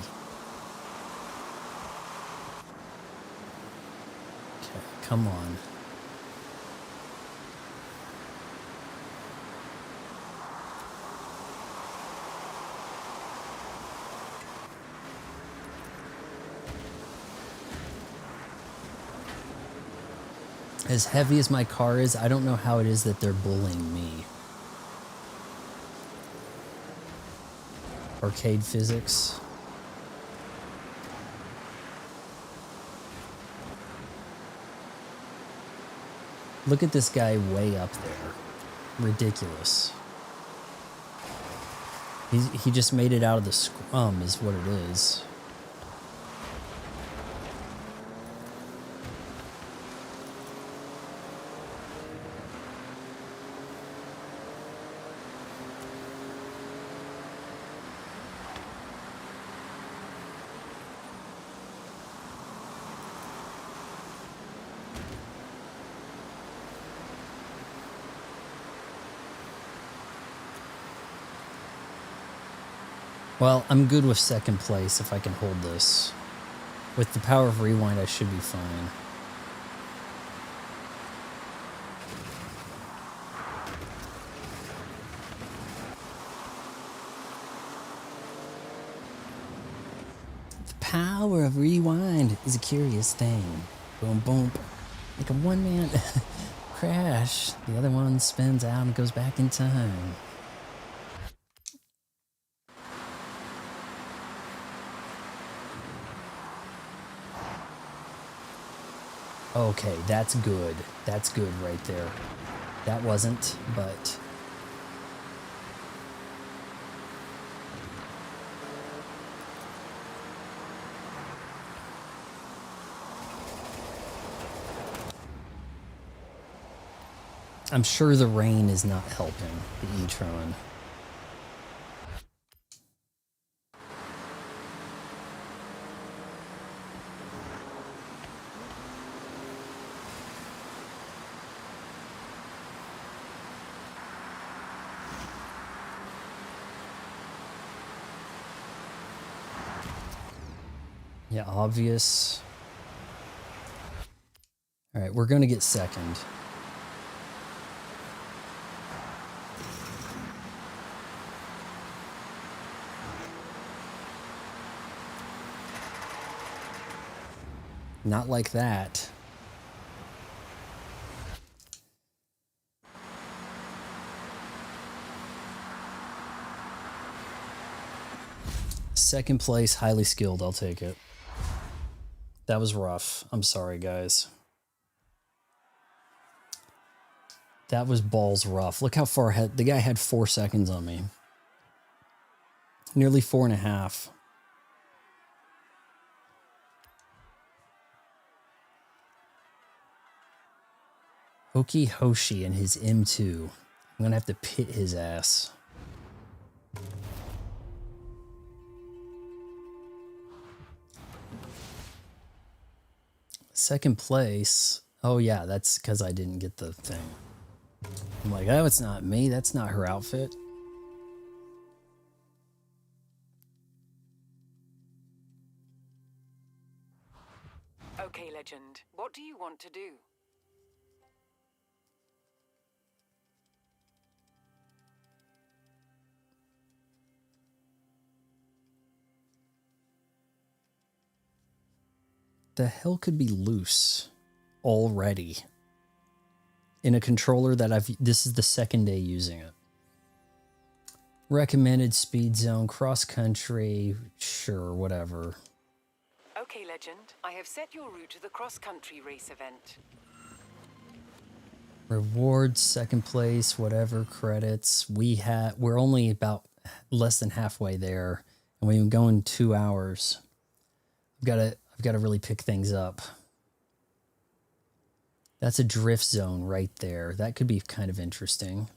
Okay, come on. As heavy as my car is, I don't know how it is that they're bullying me. Arcade physics. Look at this guy way up there. Ridiculous. He just made it out of the scrum is what it is. Well, I'm good with second place if I can hold this. With the power of rewind, I should be fine. The power of rewind is a curious thing. Boom, boom. Like a one-man crash. The other one spins out and goes back in time. Okay, that's good. That's good right there. That wasn't, but... I'm sure the rain is not helping the e-tron. Yeah, obvious. All right, we're going to get second. Not like that. Second place, highly skilled. I'll take it. That was rough. I'm sorry, guys. That was balls rough. Look how far ahead. The guy had 4 seconds on me. Nearly 4.5. Hoki Hoshi and his M2. I'm going to have to pit his ass. Second place. Oh, yeah, that's because I didn't get the thing. I'm like, oh, it's not me. That's not her outfit. Okay, Legend. What do you want to do? The hell could be loose already in a controller that this is the second day using it. Recommended speed zone, cross country, sure, whatever. Okay, Legend. I have set your route to the cross-country race event. Rewards, second place, whatever, credits. We're only about less than halfway there, and we've been going 2 hours. I've got to really pick things up. That's a drift zone right there. That could be kind of interesting.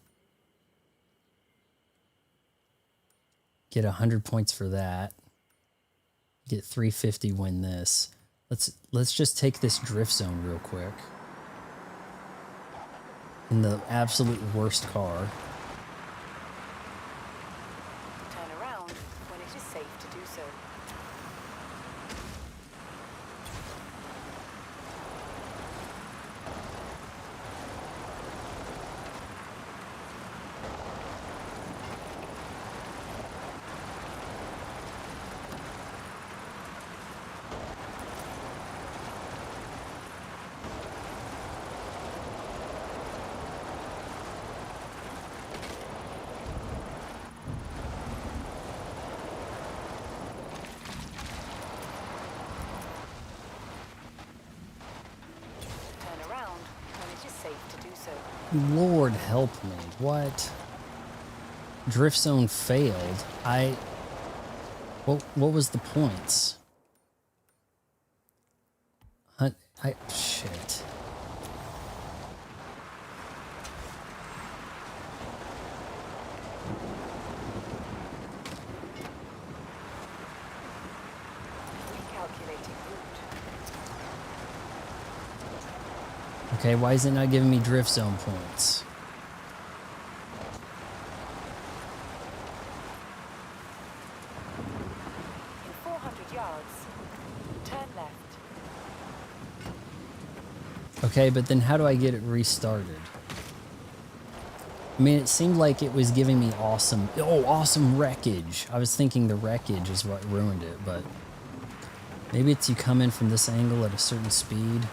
Get 100 points for that. Get 350, win this. Let's just take this drift zone real quick. In the absolute worst car. Turn around when it is safe to do so. Lord help me. What? Drift zone failed. What was the points? Shit. Recalculating route. Okay, why is it not giving me drift zone points? In 400 yards, turn left. Okay, but then how do I get it restarted? I mean, it seemed like it was giving me awesome wreckage. I was thinking the wreckage is what ruined it, but maybe it's you come in from this angle at a certain speed.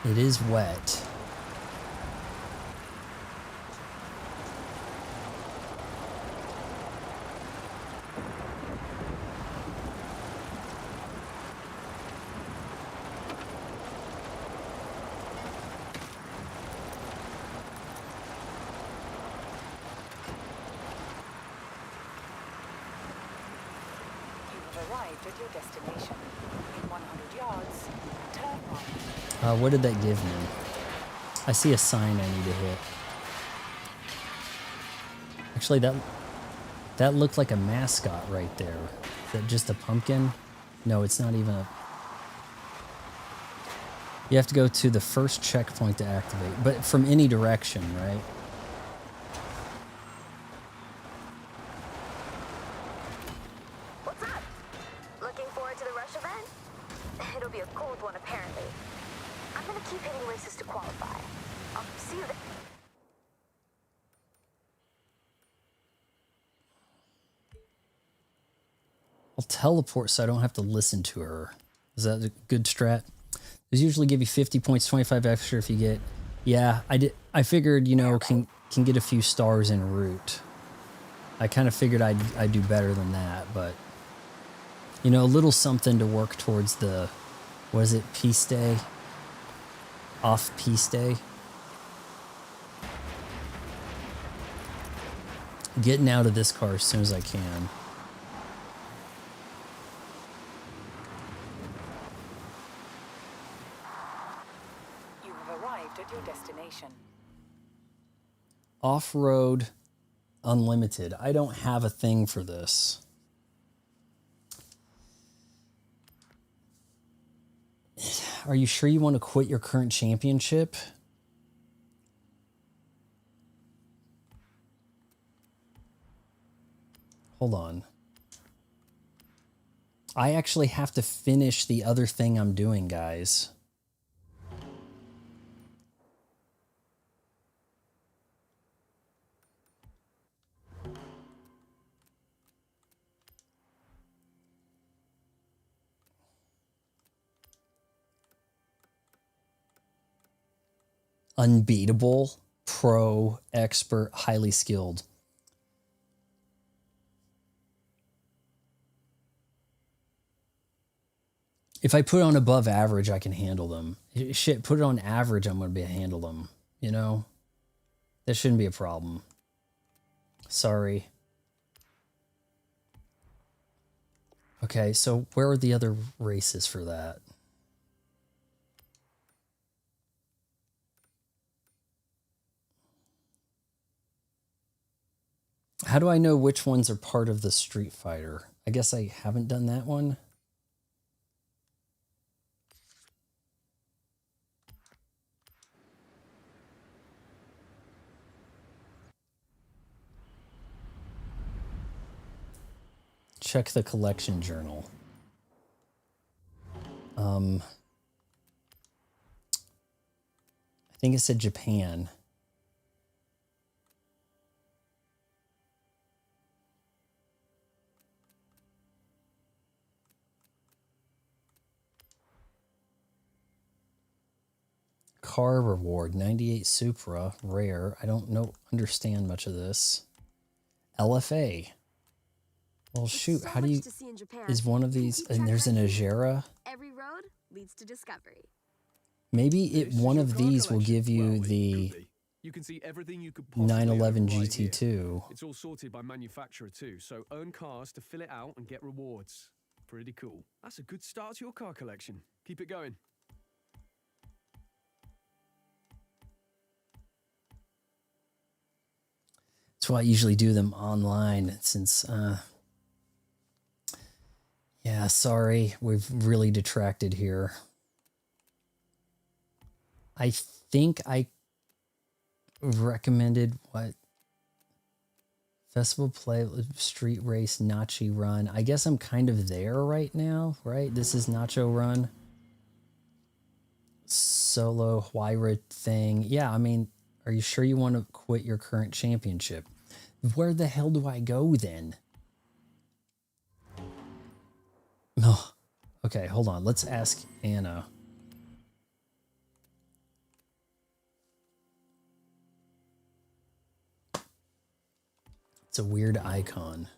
It is wet. Arrived at your destination. In 100 yards, turn right. What did that give me? I see a sign I need to hit. Actually, that looked like a mascot right there. Is that just a pumpkin? No, it's not even a... You have to go to the first checkpoint to activate, but from any direction, right? What's up? Looking forward to the rush event? It'll be a cold one, apparently. I'm gonna keep hitting races to qualify. I'll see you there. I'll teleport so I don't have to listen to her. Is that a good strat? These usually give you 50 points, 25 extra if you get... Yeah, I figured, you know, can get a few stars en route. I kind of figured I'd do better than that, but... You know, a little something to work towards the... What is it? Piste? Off Piste? Getting out of this car as soon as I can. You have arrived at your destination. Off-road unlimited. I don't have a thing for this. Are you sure you want to quit your current championship? Hold on. I actually have to finish the other thing I'm doing, guys. Unbeatable, pro, expert, highly skilled. If I put it on above average, I can handle them. Shit, put it on average, I'm going to be able to handle them. You know? That shouldn't be a problem. Sorry. Okay, so where are the other races for that? How do I know which ones are part of the Street Fighter? I guess I haven't done that one. Check the collection journal. I think it said Japan. Car reward, 98 Supra, rare. I don't understand much of this. LFA. Well, shoot, how do you... Is one of these... And there's an Agera? Every road leads to discovery. Maybe one of these will give you the You can see everything you could possibly 911 own right GT2. here. It's all sorted by manufacturer too, so earn cars to fill it out and get rewards. Pretty cool. That's a good start to your car collection. Keep it going. That's why I usually do them online since... yeah, sorry, we've really detracted here. I think I recommended what? Festival Play, Street Race, Nachi Run. I guess I'm kind of there right now, right? This is Nacho Run. Solo Huayra thing. Yeah, I mean, are you sure you want to quit your current championship? Where the hell do I go then? Oh, okay, hold on. Let's ask Anna. It's a weird icon.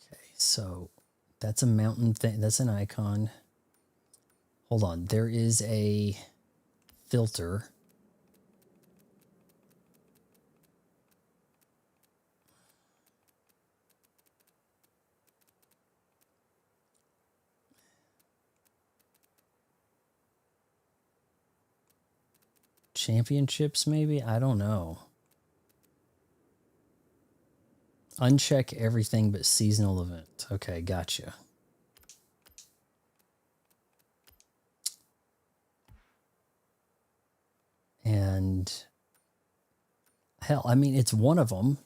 Okay, so that's a mountain thing. That's an icon. Hold on. There is a filter. Championships, maybe? I don't know. Uncheck everything but seasonal event. Okay, gotcha. And hell, I mean, it's one of them,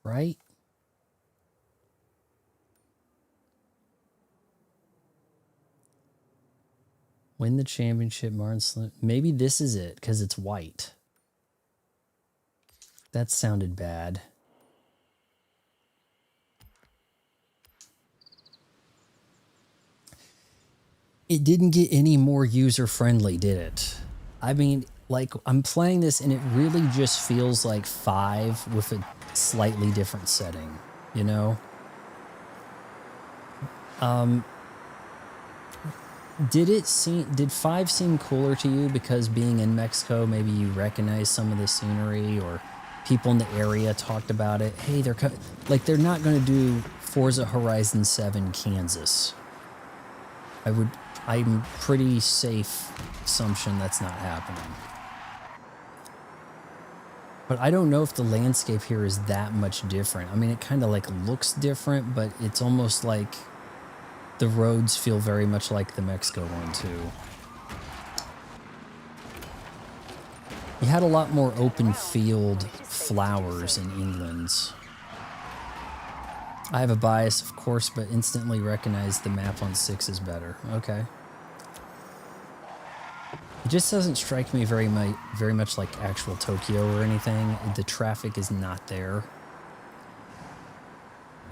right? Win the championship, Martin Slim. Maybe this is it because it's white. That sounded bad. It didn't get any more user-friendly, did it? I mean, like, I'm playing this and it really just feels like 5 with a slightly different setting, you know? Did 5 seem cooler to you because being in Mexico, maybe you recognize some of the scenery or people in the area talked about it? Hey, they're not going to do Forza Horizon 7 Kansas. I'm pretty safe assumption that's not happening. But I don't know if the landscape here is that much different. I mean, it kind of like looks different, but it's almost like the roads feel very much like the Mexico one too. You had a lot more open field flowers in England's. I have a bias, of course, but instantly recognize the map on 6 is better. Okay. It just doesn't strike me very much like actual Tokyo or anything. The traffic is not there.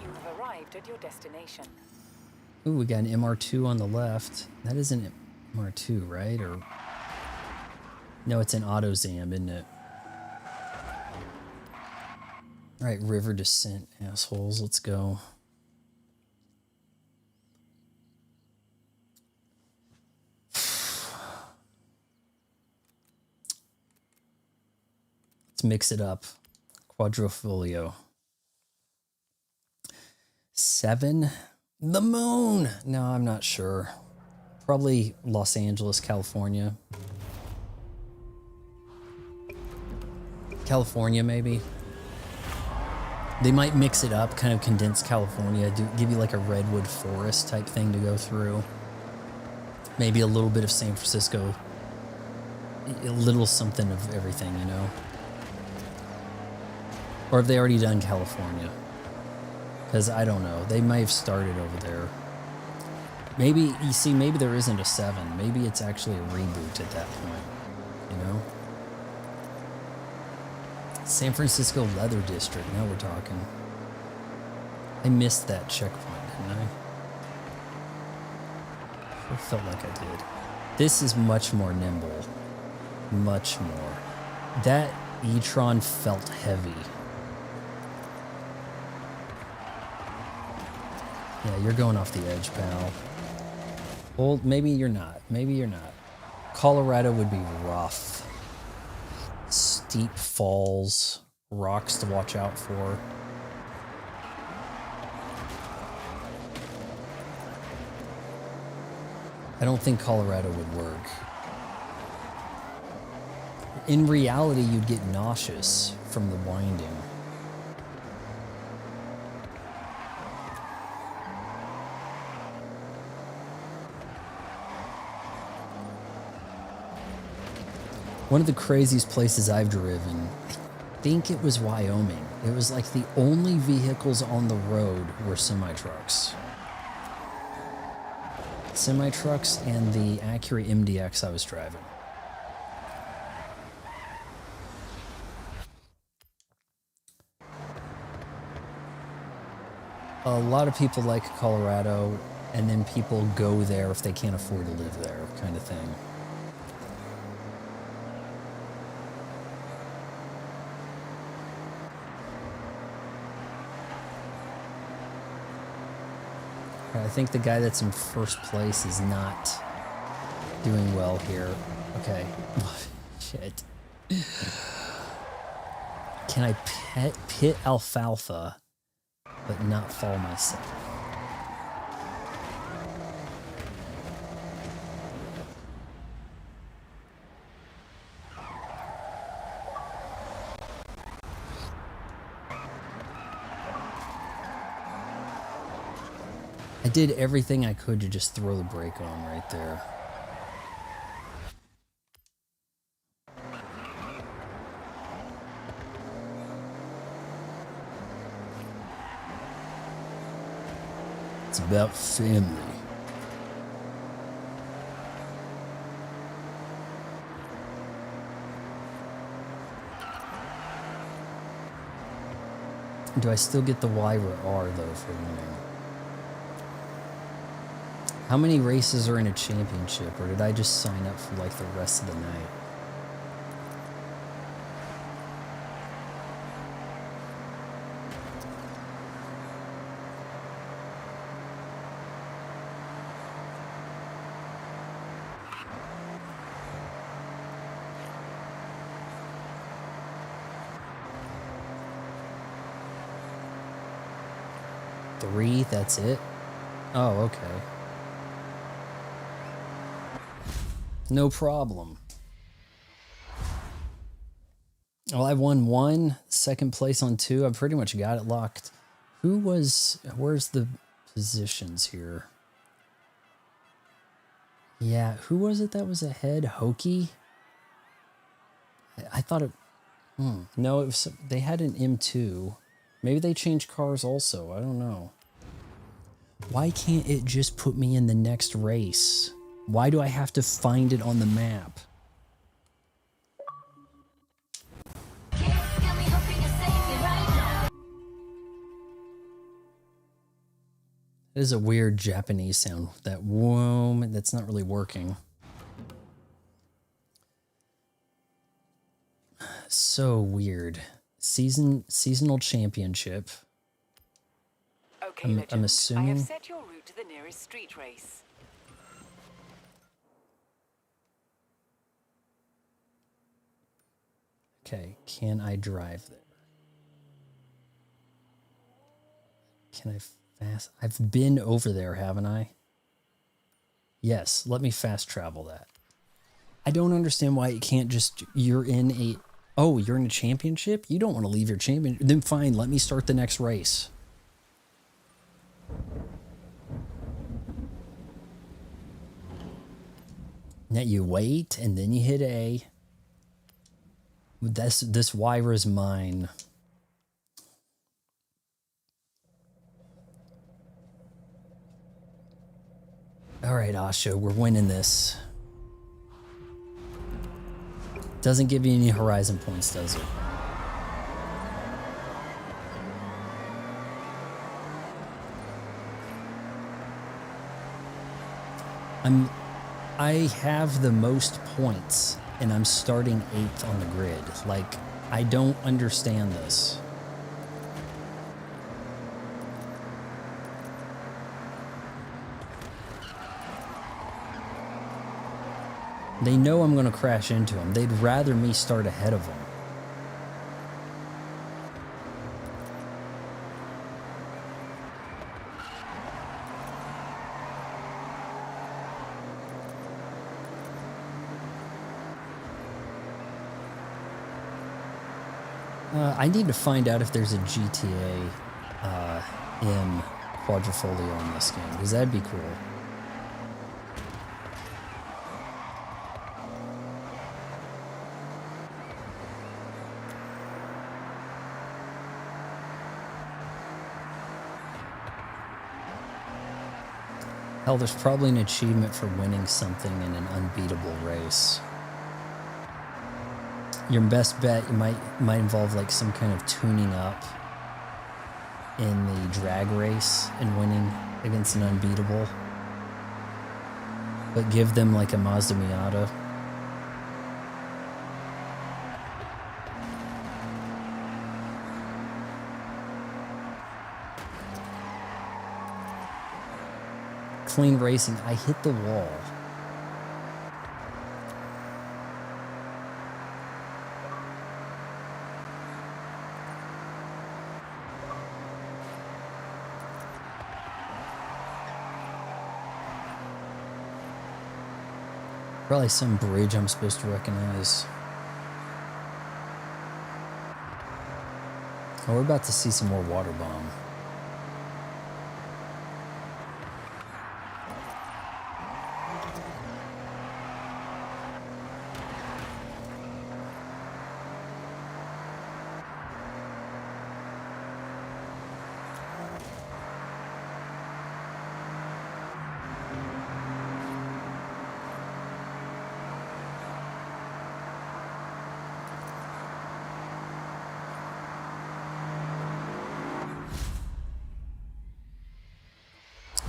You've arrived at your destination. Ooh, we got an MR2 on the left. That isn't MR2, right? Or no, it's an AutoZam, isn't it? All right, river descent, assholes. Let's go. Let's mix it up. Quadrifoglio. 7. The moon. No, I'm not sure. Probably Los Angeles, California. California, maybe. They might mix it up, kind of condense California, give you like a redwood forest type thing to go through. Maybe a little bit of San Francisco. A little something of everything, you know? Or have they already done California? Because I don't know. They may have started over there. Maybe, you see, maybe there isn't a 7. Maybe it's actually a reboot at that point, you know? San Francisco Leather District, now we're talking. I missed that checkpoint, didn't I? I felt like I did. This is much more nimble. Much more. That e-tron felt heavy. Yeah, you're going off the edge, pal. Well, maybe you're not. Maybe you're not. Colorado would be rough. Steep falls, rocks to watch out for. I don't think Colorado would work. In reality, you'd get nauseous from the winding. One of the craziest places I've driven, I think it was Wyoming. It was like the only vehicles on the road were semi-trucks. Semi-trucks and the Acura MDX I was driving. A lot of people like Colorado, and then people go there if they can't afford to live there, kind of thing. I think the guy that's in first place is not doing well here. Okay. Shit. Can I pit alfalfa, but not fall myself? I did everything I could to just throw the brake on right there. It's about family. Do I still get the Y or R though for winning? How many races are in a championship, or did I just sign up for like the rest of the night? Three, that's it? Oh, okay. No problem. Well, I won 1, second place on 2. I've pretty much got it locked. Where's the positions here? Yeah, who was it that was ahead? Hokey? I thought it... No, it was, they had an M2. Maybe they changed cars also. I don't know. Why can't it just put me in the next race? Why do I have to find it on the map? It is a weird Japanese sound. That whoa, that's not really working. So weird. Seasonal championship. Okay, I'm assuming. I have set your route to the nearest street race. Okay, can I drive there? Can I fast? I've been over there, haven't I? Yes, let me fast travel that. I don't understand why it can't just, you're in a championship? You don't want to leave your champion. Then fine, let me start the next race. Now you wait, and then you hit A. This wire is mine. All right, Asha, we're winning this. Doesn't give you any horizon points, does it? I have the most points, and I'm starting 8th on the grid. Like, I don't understand this. They know I'm going to crash into them. They'd rather me start ahead of them. I need to find out if there's a GTA M quadrifolio in this game, because that'd be cool. Hell, there's probably an achievement for winning something in an unbeatable race. Your best bet might involve like some kind of tuning up in the drag race and winning against an unbeatable. But give them like a Mazda Miata. Clean racing. I hit the wall. Probably some bridge I'm supposed to recognize. Oh, we're about to see some more water bomb.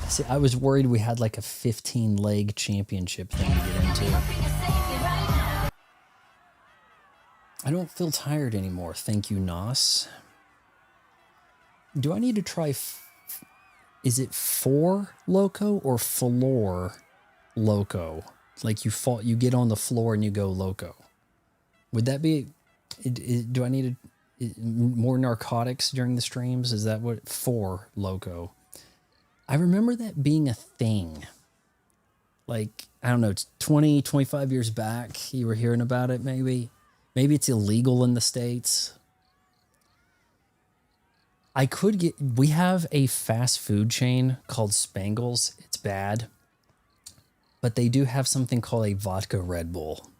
See, I was worried we had like a 15-leg championship thing to get into. I don't feel tired anymore. Thank you, Nos. Do I need to try... Is it for loco or floor loco? Like you get on the floor and you go loco. Would that be... do I need more narcotics during the streams? Is that what... For loco? I remember that being a thing. Like, I don't know, it's 20, 25 years back. You were hearing about it, maybe. Maybe it's illegal in the States. We have a fast food chain called Spangles. It's bad. But they do have something called a vodka Red Bull.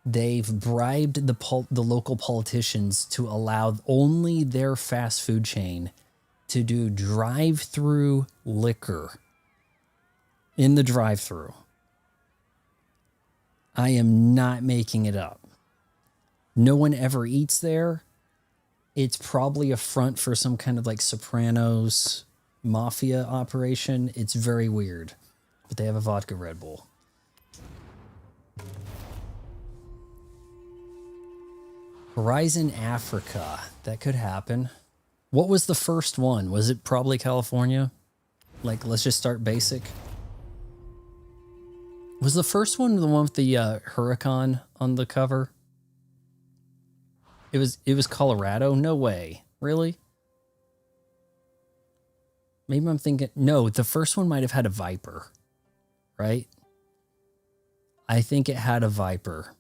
They've bribed the local politicians to allow only their fast food chain to do drive-through liquor in the drive-through. I am not making it up. No one ever eats there. It's probably a front for some kind of like Sopranos mafia operation. It's very weird. But they have a vodka Red Bull. Horizon Africa. That could happen. What was the first one? Was it probably California? Like, let's just start basic. Was the first one the one with the hurricane on the cover? It was Colorado? No way. Really? Maybe I'm thinking, no, the first one might have had a Viper, right? I think it had a Viper.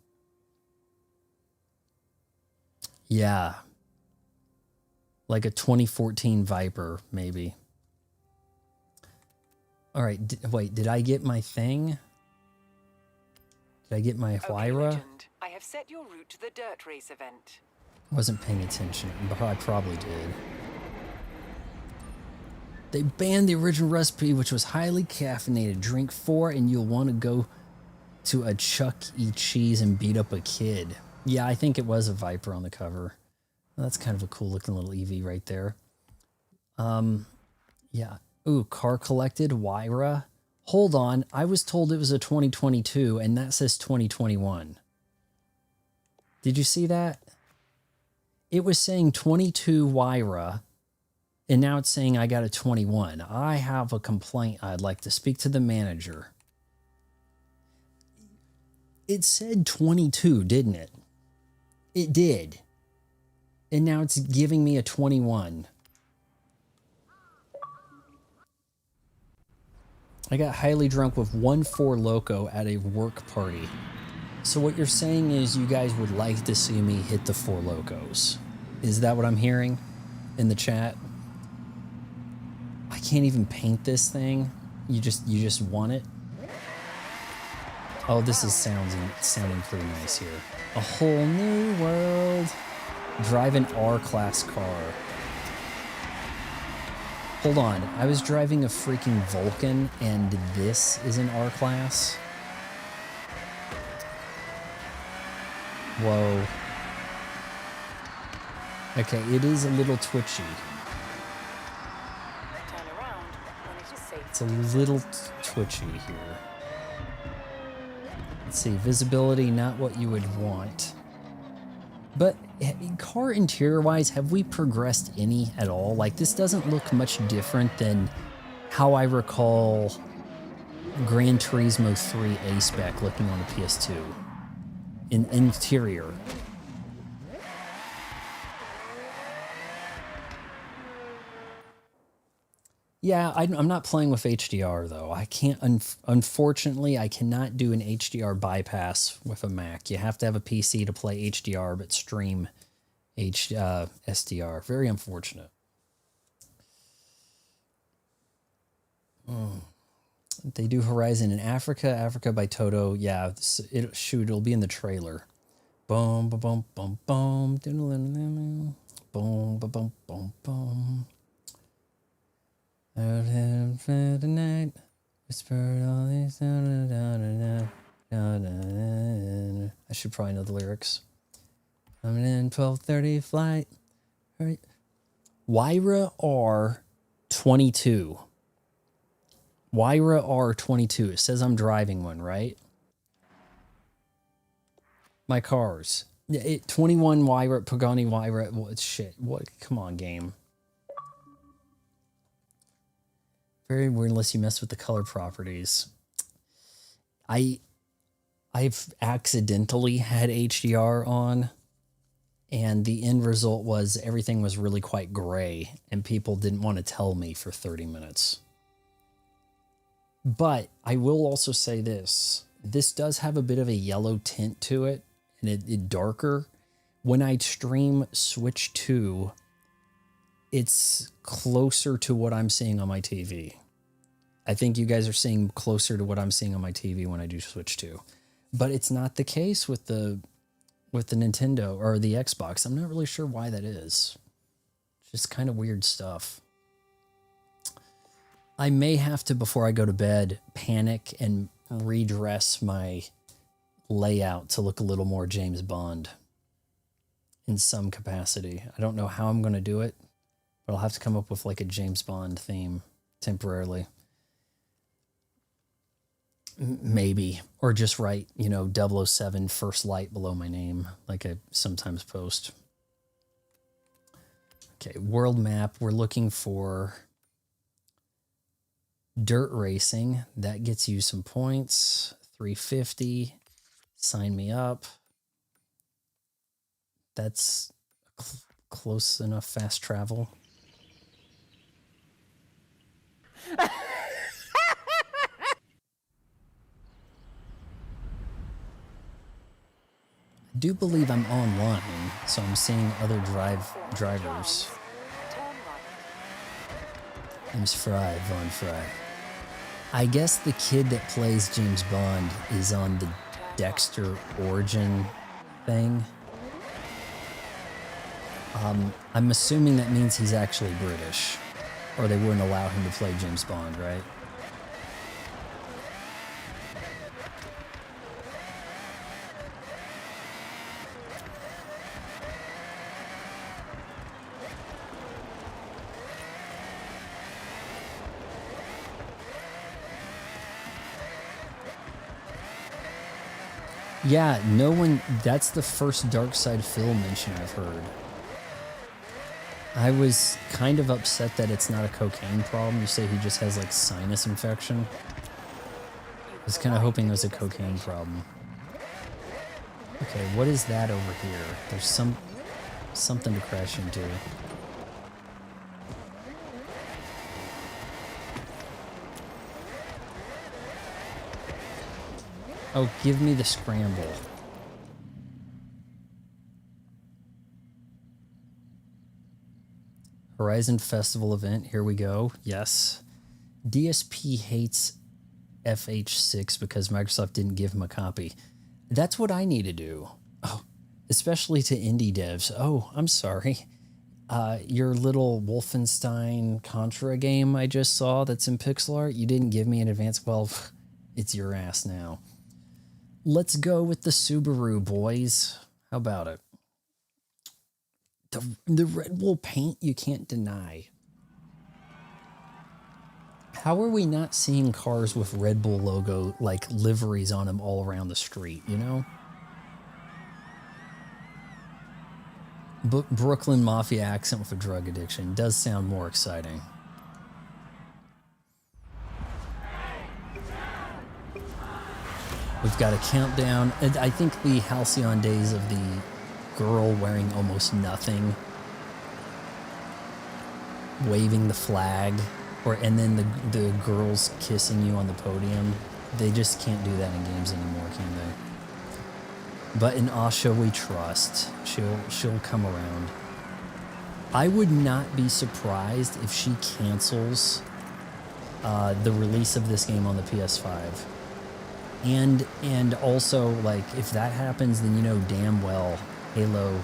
Yeah. Like a 2014 Viper, maybe. All right, wait, did I get my thing? Did I get my Okay, Huayra? Legend. I have set your route to the dirt race event. Wasn't paying attention, but I probably did. They banned the original recipe, which was highly caffeinated. Drink 4 and you'll want to go to a Chuck E. Cheese and beat up a kid. Yeah, I think it was a Viper on the cover. Well, that's kind of a cool looking little EV right there. Yeah. Ooh, car collected, Huayra. Hold on, I was told it was a 2022 and that says 2021. Did you see that? It was saying 22 Huayra and now it's saying I got a 21. I have a complaint. I'd like to speak to the manager. It said 22, didn't it? It did. And now it's giving me a 21. I got highly drunk with 1-4 Loco at a work party. So what you're saying is you guys would like to see me hit the 4 Locos. Is that what I'm hearing in the chat? I can't even paint this thing. You just want it? Oh, this is sounding pretty nice here. A whole new world. Drive an R-Class car. Hold on, I was driving a freaking Vulcan and this is an R-Class? Whoa. Okay, it is a little twitchy. Turn around when it is safe. It's a little twitchy here. Let's see, visibility, not what you would want. But car interior-wise, have we progressed any at all? Like, this doesn't look much different than how I recall Gran Turismo 3 A-Spec looking on the PS2. In interior. Yeah, I'm not playing with HDR, though. I can't, unfortunately, I cannot do an HDR bypass with a Mac. You have to have a PC to play HDR, but stream SDR. Very unfortunate. They do Horizon in Africa. Africa by Toto. Yeah, it'll be in the trailer. Boom, boom, boom, boom, boom. Boom, boom, boom, boom, boom. Out for the night, whispered all these. I should probably know the lyrics. Coming in 12:30 flight. All right. Huayra R22. Huayra R22. It says I'm driving one, right? My cars. 21 Huayra, Pagani Huayra. Well, it's shit. What? Come on, game. Very weird unless you mess with the color properties. I've accidentally had HDR on, and the end result was everything was really quite gray, and people didn't want to tell me for 30 minutes. But I will also say this. This does have a bit of a yellow tint to it, and it darker. When I stream Switch 2, it's closer to what I'm seeing on my TV. I think you guys are seeing closer to what I'm seeing on my TV when I do Switch 2. But it's not the case with the Nintendo or the Xbox. I'm not really sure why that is. It's just kind of weird stuff. I may have to, before I go to bed, panic and redress my layout to look a little more James Bond in some capacity. I don't know how I'm going to do it, but I'll have to come up with like a James Bond theme temporarily. Maybe. Or just write, 007 First Light below my name, like I sometimes post. Okay, world map. We're looking for dirt racing. That gets you some points. 350. Sign me up. That's close enough fast travel. I do believe I'm online, so I'm seeing other drivers. Turn right. James Fry, Von Fry. I guess the kid that plays James Bond is on the Dexter Origin thing. I'm assuming that means he's actually British, or they wouldn't allow him to play James Bond, right? Yeah, no one, that's the first Dark Side Phil mention I've heard. I was kind of upset that it's not a cocaine problem. You say he just has like sinus infection. I was kind of hoping it was a cocaine problem. Okay, what is that over here? There's something to crash into. Oh, give me the scramble. Horizon Festival event, here we go. Yes. DSP hates FH6 because Microsoft didn't give him a copy. That's what I need to do. Oh, especially to indie devs. Oh, I'm sorry. Your little Wolfenstein Contra game I just saw that's in pixel art, you didn't give me in advance. Well, it's your ass now. Let's go with the Subaru, boys. How about it? The Red Bull paint you can't deny. How are we not seeing cars with Red Bull logo, like liveries on them all around the street, you know? Brooklyn Mafia accent with a drug addiction does sound more exciting. We've got a countdown. I think the halcyon days of the girl wearing almost nothing, waving the flag, and then the girls kissing you on the podium. They just can't do that in games anymore, can they? But in Asha we trust. She'll come around. I would not be surprised if she cancels the release of this game on the PS5. And also, like, if that happens, then you know damn well Halo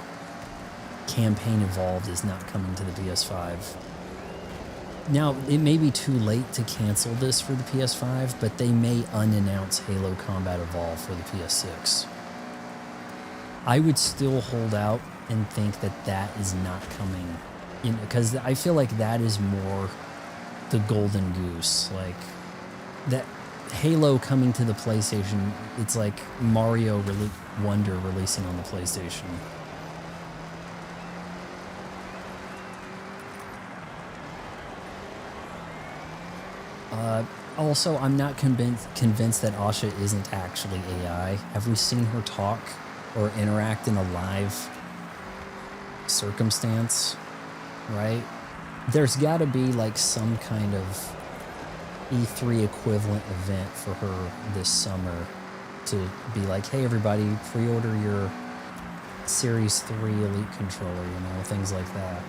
Campaign Evolved is not coming to the PS5. Now, it may be too late to cancel this for the PS5, but they may unannounce Halo Combat Evolved for the PS6. I would still hold out and think that that is not coming, because I feel like that is more the golden goose. Like, that Halo coming to the PlayStation, it's like Mario Wonder releasing on the PlayStation. Also, I'm not convinced that Asha isn't actually AI. Have we seen her talk or interact in a live circumstance? Right? There's got to be like some kind of E3 equivalent event for her this summer to be like, hey everybody, pre-order your Series 3 Elite controller, you know, things like that.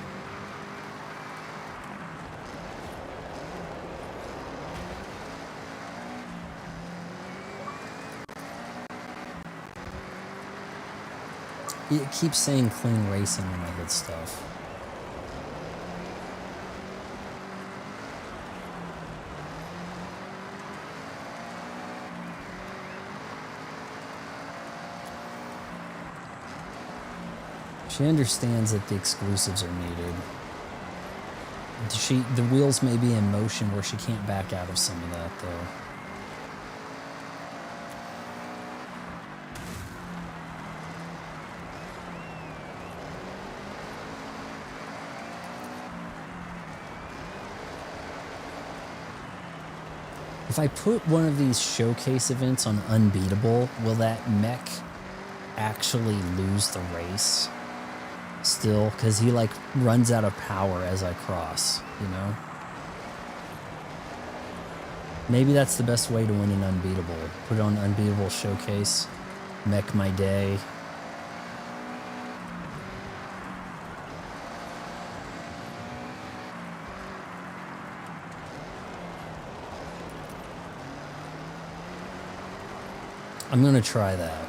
It keeps saying clean racing and all that stuff. She understands that the exclusives are needed. The wheels may be in motion where she can't back out of some of that, though. If I put one of these showcase events on Unbeatable, will that mech actually lose the race? Still, because he like runs out of power as I cross, you know? Maybe that's the best way to win an unbeatable. Put it on Unbeatable Showcase. Mech my day. I'm gonna try that.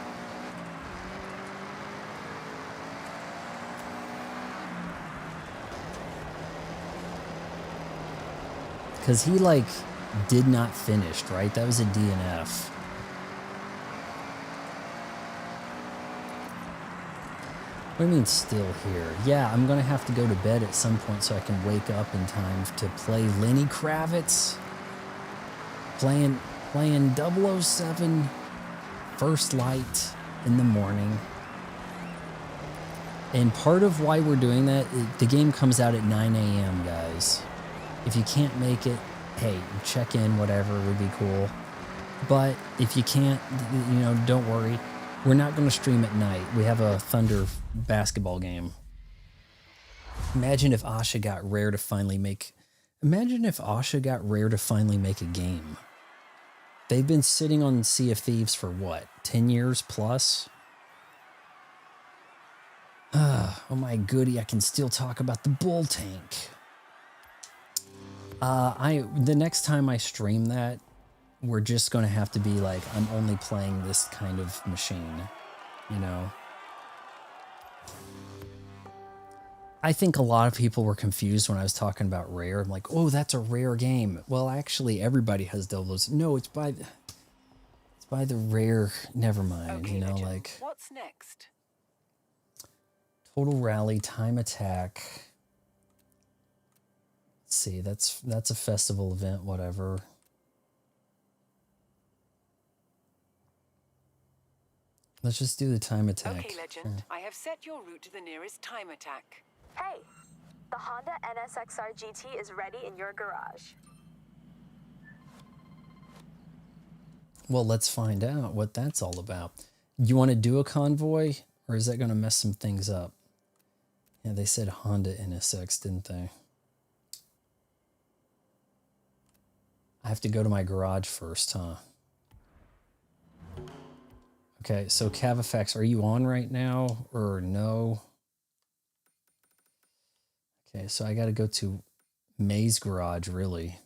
Because he, like, did not finish, right? That was a DNF. What do you mean still here? Yeah, I'm going to have to go to bed at some point so I can wake up in time to play Lenny Kravitz. Playing 007 First Light in the morning. And part of why we're doing that, the game comes out at 9 a.m., guys. If you can't make it, hey, check in, whatever, would be cool. But if you can't, you know, don't worry. We're not going to stream at night. We have a Thunder basketball game. Imagine if Asha got rare to finally make... Imagine if Asha got rare to finally make a game. They've been sitting on Sea of Thieves for what? 10 years plus? Oh my goody, I can still talk about the bull tank. The next time I stream that, we're just going to have to be like, I'm only playing this kind of machine, you know? I think a lot of people were confused when I was talking about rare. I'm like, oh, that's a rare game. Well, actually, everybody has those. No, it's by the rare. Never mind, Okay, you know, Legend. like What's next? Total Rally, Time Attack. Let's see, that's a festival event, whatever. Let's just do the Time Attack. Okay, Legend. I have set your route to the nearest time attack. Hey, the Honda NSXR GT is ready in your garage. Well, let's find out what that's all about. You want to do a convoy, or is that going to mess some things up? Yeah, they said Honda NSX, didn't they? I have to go to my garage first, huh? Okay, so Cavafax, are you on right now, or no? Okay, so I got to go to May's garage, really.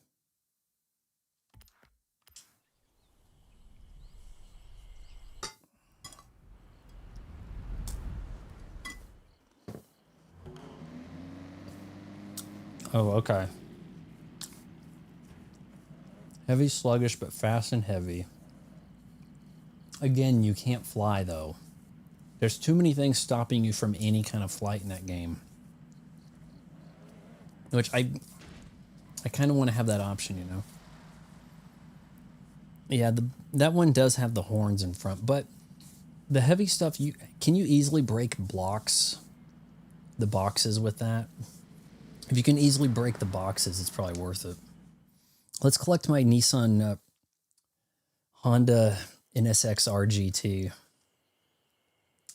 Oh, okay. Heavy, sluggish, but fast and heavy. Again, you can't fly, though. There's too many things stopping you from any kind of flight in that game. Which I kind of want to have that option, you know? Yeah, that one does have the horns in front, but the heavy stuff, can you easily break blocks? The boxes with that? If you can easily break the boxes, it's probably worth it. Let's collect my Nissan Honda NSX RGT.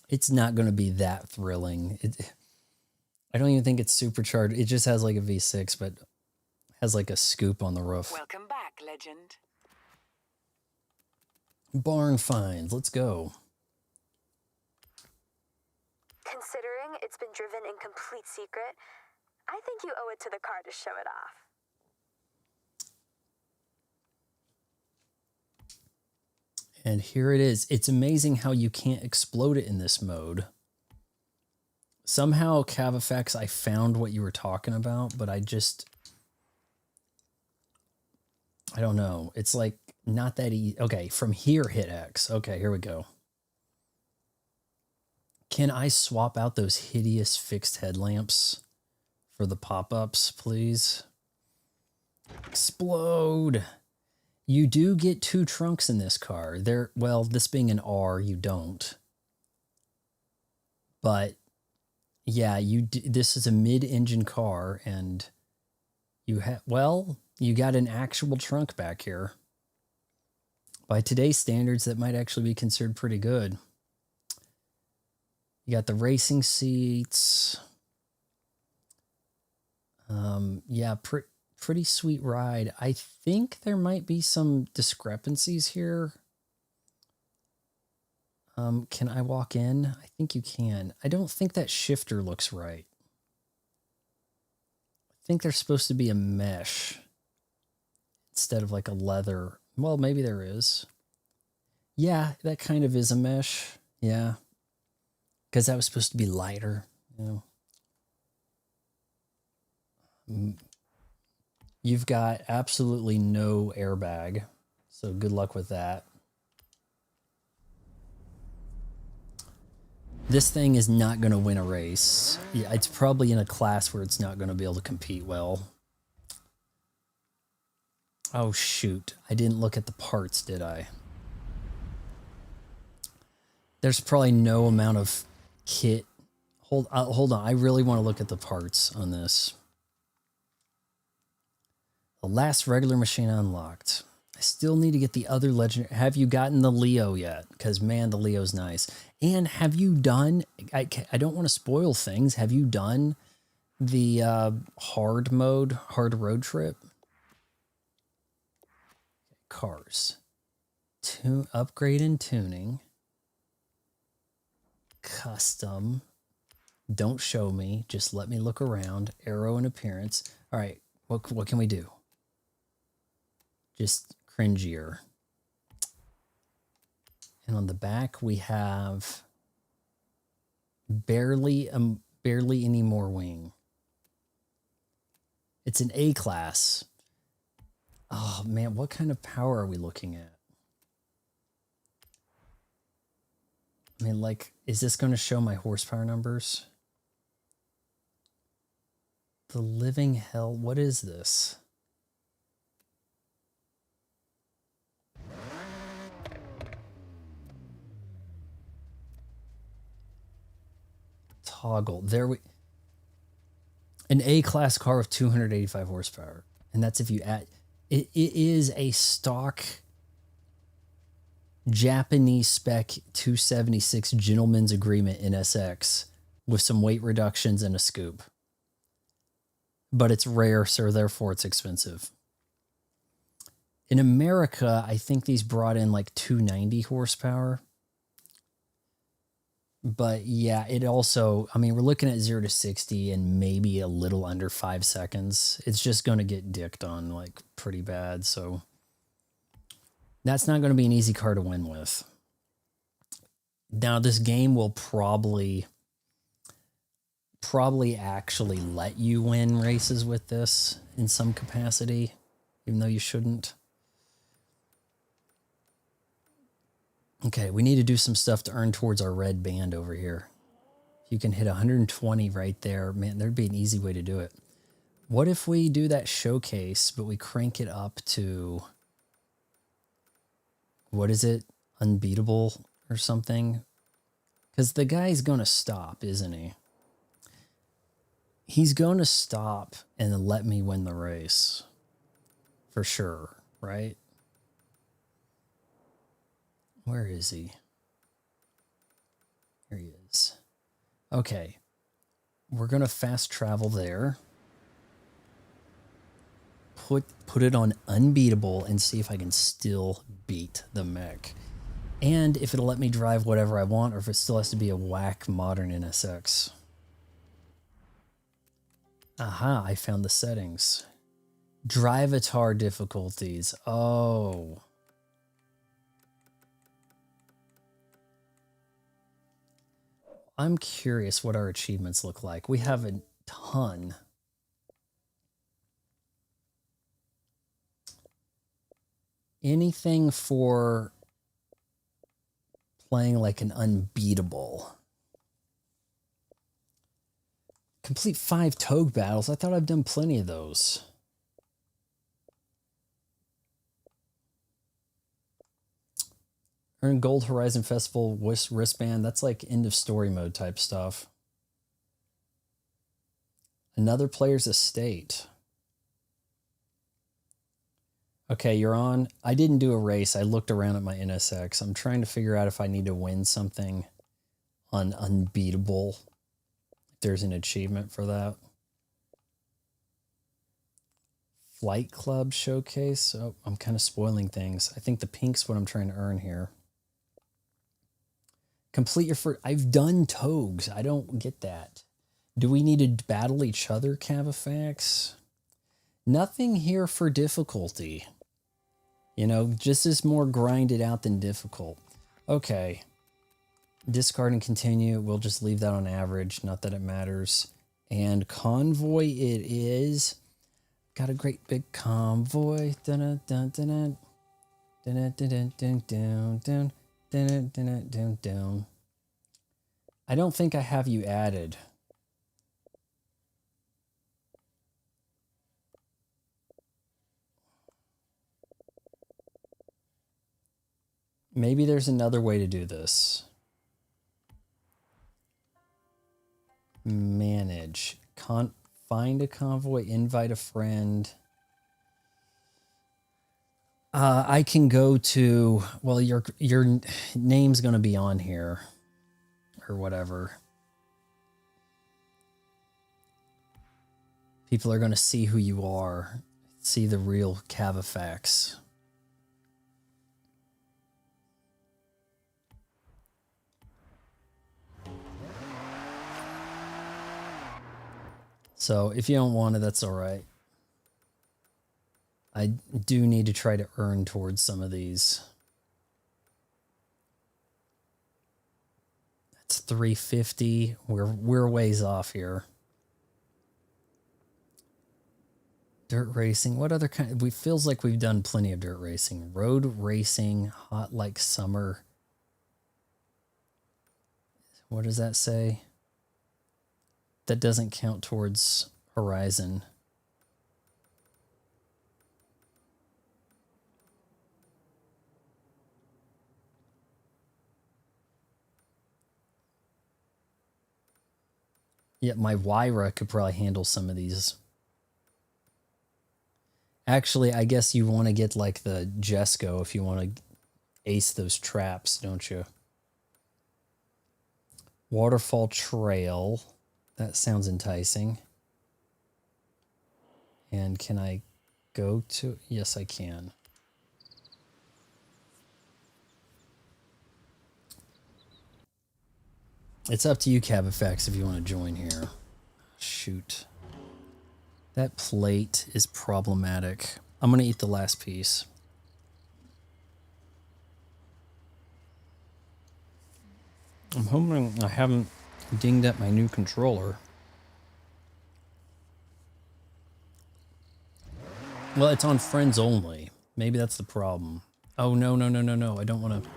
It's not going to be that thrilling. I don't even think it's supercharged. It just has like a V6, but has like a scoop on the roof. Welcome back, Legend. Barn finds. Let's go. Considering it's been driven in complete secret, I think you owe it to the car to show it off. And here it is. It's amazing how you can't explode it in this mode. Somehow, Cavafax, I found what you were talking about, but I don't know. It's like not that easy. Okay, from here, hit X. Okay, here we go. Can I swap out those hideous fixed headlamps for the pop-ups, please? Explode. You do get 2 trunks in this car. Well, this being an R, you don't. But yeah, this is a mid-engine car, and you got an actual trunk back here. By today's standards, that might actually be considered pretty good. You got the racing seats. Yeah, Pretty sweet ride. I think there might be some discrepancies here. Can I walk in? I think you can. I don't think that shifter looks right. I think there's supposed to be a mesh instead of like a leather. Well, maybe there is. Yeah, that kind of is a mesh. Yeah. Because that was supposed to be lighter. You know. You've got absolutely no airbag. So good luck with that. This thing is not going to win a race. Yeah, it's probably in a class where it's not going to be able to compete well. Oh, shoot. I didn't look at the parts, did I? There's probably no amount of kit. Hold on. I really want to look at the parts on this. The last regular machine unlocked. I still need to get the other legendary. Have you gotten the Leo yet? Because, man, the Leo's nice. And have you done... I don't want to spoil things. Have you done the hard mode, hard road trip? Cars. Upgrade and tuning. Custom. Don't show me. Just let me look around. Aero and appearance. All right. What can we do? Just cringier. And on the back, we have barely any more wing. It's an A class. Oh, man, what kind of power are we looking at? I mean, like, is this going to show my horsepower numbers? The living hell, what is this? Toggle. An A-class car with 285 horsepower. And that's if you add... It is a stock Japanese spec 276 Gentleman's Agreement NSX with some weight reductions and a scoop. But it's rare, so therefore it's expensive. In America, I think these brought in like 290 horsepower. But yeah, it also, I mean, we're looking at 0 to 60 and maybe a little under 5 seconds. It's just going to get dicked on like pretty bad. So that's not going to be an easy car to win with. Now, this game will probably actually let you win races with this in some capacity, even though you shouldn't. Okay, we need to do some stuff to earn towards our red band over here. If you can hit 120 right there, man, there'd be an easy way to do it. What if we do that showcase, but we crank it up to, what is it, unbeatable or something? Because the guy's going to stop, isn't he? He's going to stop and then let me win the race. For sure, right? Where is he? Here he is. Okay. We're going to fast travel there. Put it on unbeatable and see if I can still beat the mech. And if it'll let me drive whatever I want or if it still has to be a whack modern NSX. Aha, I found the settings. Drivatar difficulties. Oh. I'm curious what our achievements look like. We have a ton. Anything for playing like an unbeatable. Complete 5 Togue battles. I thought I've done plenty of those. Earn Gold Horizon Festival wristband. That's like end of story mode type stuff. Another player's estate. Okay, you're on. I didn't do a race. I looked around at my NSX. I'm trying to figure out if I need to win something on unbeatable. If there's an achievement for that. Flight Club showcase. Oh, I'm kind of spoiling things. I think the pink's what I'm trying to earn here. Complete your first. I've done Togs. I don't get that. Do we need to battle each other, Cavafax? Nothing here for difficulty. You know, just is more grinded out than difficult. Okay. Discard and continue. We'll just leave that on average. Not that it matters. And convoy it is. Got a great big convoy. Dun dun dun dun dun dun dun dun dun dun dun dun dun. I don't think I have you added. Maybe there's another way to do this. Manage. Find a convoy, invite a friend. I can go to, well, your name's going to be on here or whatever. People are going to see who you are, see the real Cavafax. So if you don't want it, that's all right. I do need to try to earn towards some of these. That's 350. We're ways off here. Dirt racing. What other kind? We feels like we've done plenty of dirt racing. Road racing. Hot like summer. What does that say? That doesn't count towards Horizon. Yeah, my Wyra could probably handle some of these. Actually, I guess you want to get like the Jesco if you want to ace those traps, don't you? Waterfall Trail. That sounds enticing. And can I go to... Yes, I can. It's up to you, Cavafax, if you want to join here. Shoot. That plate is problematic. I'm going to eat the last piece. I'm hoping I haven't dinged up my new controller. Well, it's on friends only. Maybe that's the problem. Oh, no. I don't want to...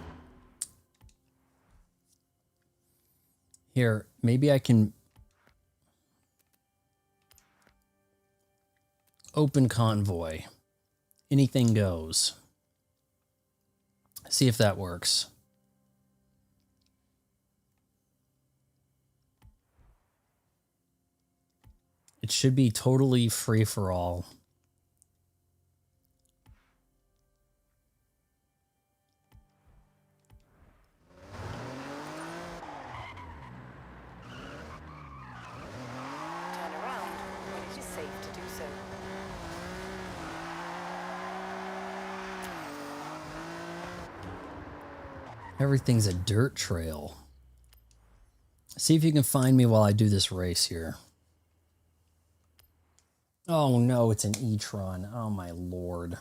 Here, maybe I can... Open convoy. Anything goes. See if that works. It should be totally free for all. Turn around when it is safe to do so. Everything's a dirt trail. See if you can find me while I do this race here. Oh no, it's an e-tron. Oh my lord.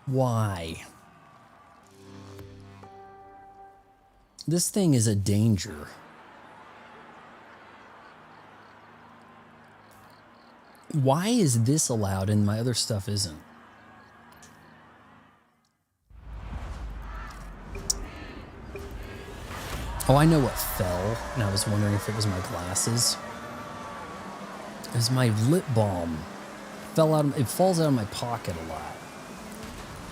Why? This thing is a danger. Why is this allowed and my other stuff isn't? Oh, I know what fell, and I was wondering if it was my glasses. It was my lip balm. It falls out of my pocket a lot.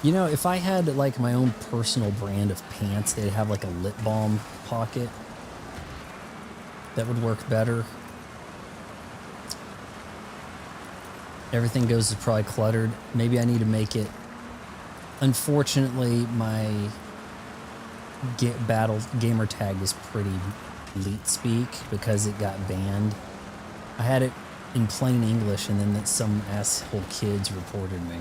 You know, if I had like my own personal brand of pants, they'd have like a lip balm pocket. That would work better. Everything goes is probably cluttered. Maybe I need to make it. Unfortunately, my gamer tag is pretty elite speak because it got banned. I had it in plain English, and then that some asshole kids reported me.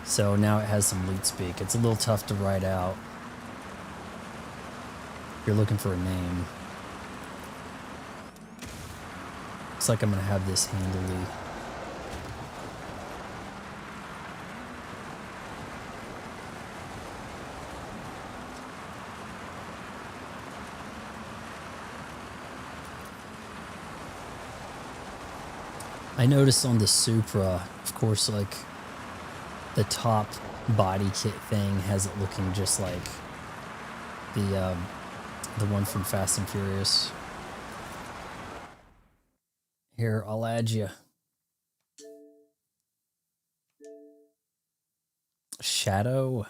So now it has some leet speak. It's a little tough to write out. If you're looking for a name. Looks like I'm gonna have this handily. I noticed on the Supra, of course, like the top body kit thing has it looking just like the one from Fast and Furious. Here, I'll add you. Shadow.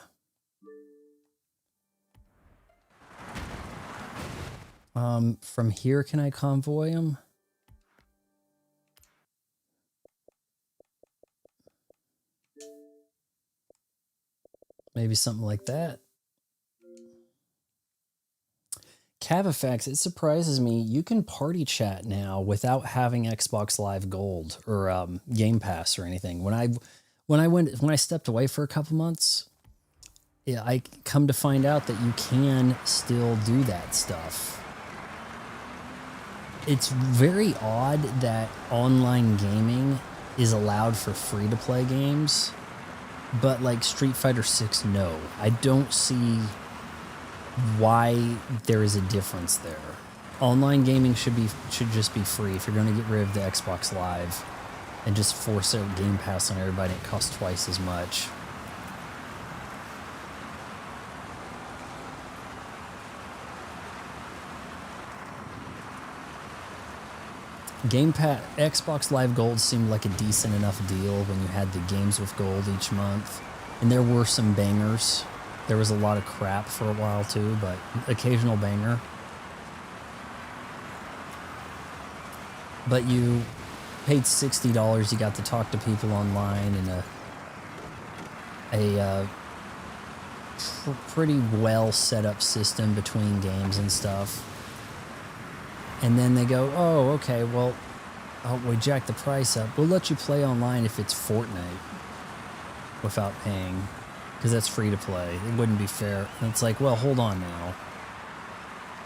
From here, can I convoy him? Maybe something like that. Cavafax, it surprises me. You can party chat now without having Xbox Live Gold or Game Pass or anything. When I stepped away for a couple months, yeah, I come to find out that you can still do that stuff. It's very odd that online gaming is allowed for free-to-play games, but like Street Fighter 6, no. I don't see why there is a difference there. Online gaming should just be free. If you're going to get rid of the Xbox Live and just force out Game Pass on everybody, it costs twice as much. Game Pass, Xbox Live Gold seemed like a decent enough deal when you had the games with gold each month, and there were some bangers. There was a lot of crap for a while too, but occasional banger. But you paid $60, you got to talk to people online in a pretty well set up system between games and stuff. And then they go, oh, okay, well, we jacked the price up. We'll let you play online if it's Fortnite without paying, because that's free to play. It wouldn't be fair. And it's like, well, hold on now.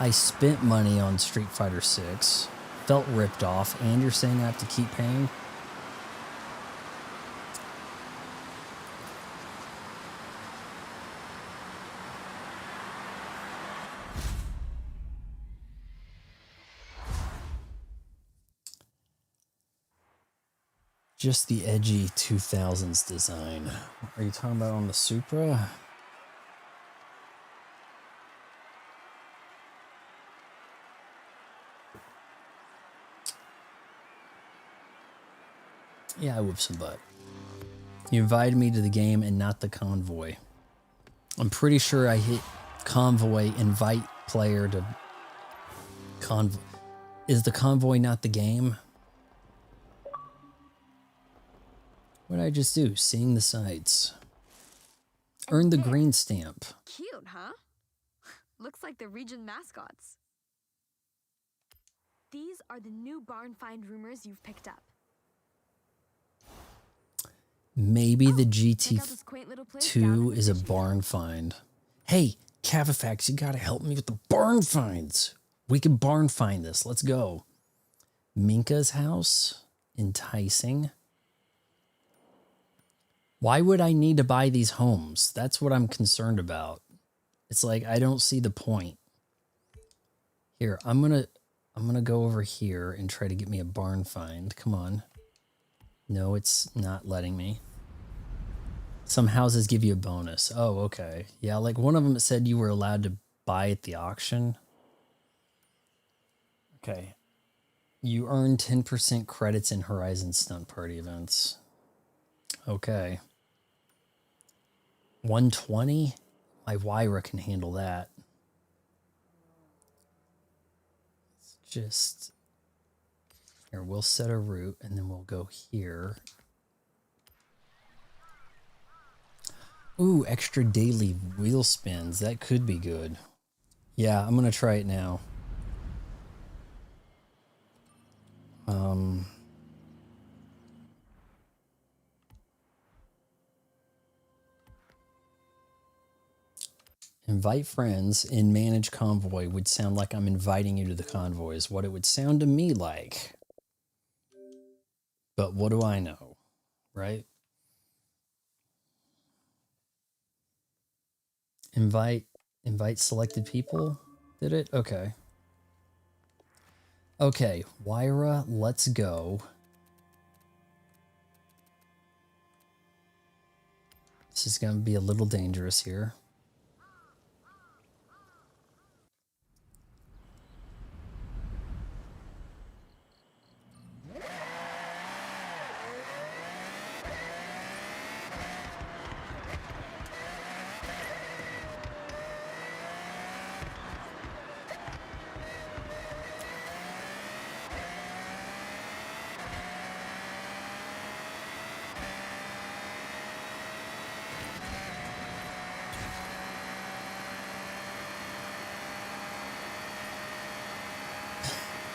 I spent money on Street Fighter 6, felt ripped off, and you're saying I have to keep paying? Just the edgy 2000s design. Are you talking about on the Supra? Yeah, I whooped some butt. You invited me to the game and not the convoy. I'm pretty sure I hit convoy, invite player to convoy. Is the convoy not the game? What did I just do? Seeing the sights. Earn the green stamp. Cute, huh? Looks like the region mascots. These are the new barn find rumors you've picked up. Maybe the check out this quaint little place down in GT2 the is a fishing barn find. Hey, Cavafax, you gotta help me with the barn finds. We can barn find this. Let's go. Minka's house. Enticing. Why would I need to buy these homes? That's what I'm concerned about. It's like, I don't see the point. Here, I'm gonna go over here and try to get me a barn find. Come on. No, it's not letting me. Some houses give you a bonus. Oh, okay. Yeah, like one of them said you were allowed to buy at the auction. Okay. You earn 10% credits in Horizon Stunt Party events. Okay. 120? My Wyra can handle that. It's just... Here, we'll set a route, and then we'll go here. Ooh, extra daily wheel spins. That could be good. Yeah, I'm going to try it now. Invite friends and manage convoy would sound like I'm inviting you to the convoy is what it would sound to me like. But what do I know, right? Invite selected people? Did it? Okay. Okay, Wyra, let's go. This is going to be a little dangerous here.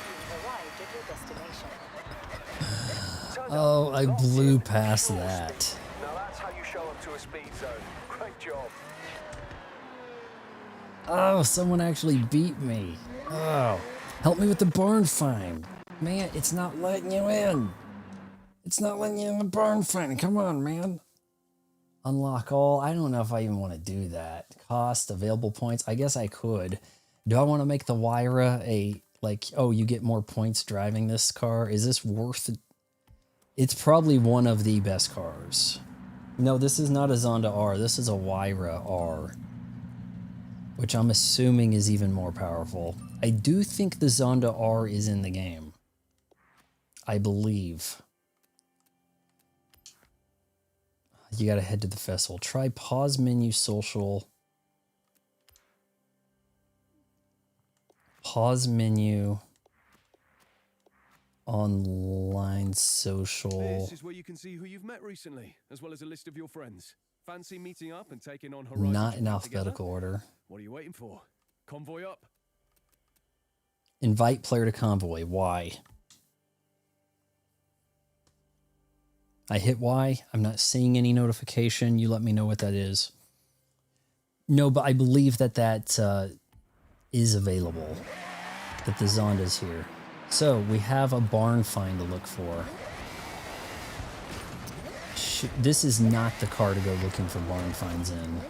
You've arrived at your destination. Oh, I blew past that. Now that's how you show up to a speed zone. Great job. Oh, someone actually beat me. Oh, help me with the barn find. Man, it's not letting you in. It's not letting you in the barn find. Come on, man. Unlock all. I don't know if I even want to do that. Cost, available points. I guess I could. Do I want to make the Wyra a, like, oh, you get more points driving this car? Is this worth it? It's probably one of the best cars. No, this is not a Zonda R. This is a Wyra R, which I'm assuming is even more powerful. I do think the Zonda R is in the game. I believe. You gotta head to the festival. Try pause menu social. Pause menu. Online social. This is where you can see who you've met recently, as well as a list of your friends. Fancy meeting up and taking on Horizon Not in Japan alphabetical together? order. What are you waiting for? Convoy up. Invite player to convoy. Why? I hit Y. I'm not seeing any notification. You let me know what that is. No, but I believe that is available. That the Zonda's here. So we have a barn find to look for. This is not the car to go looking for barn finds in.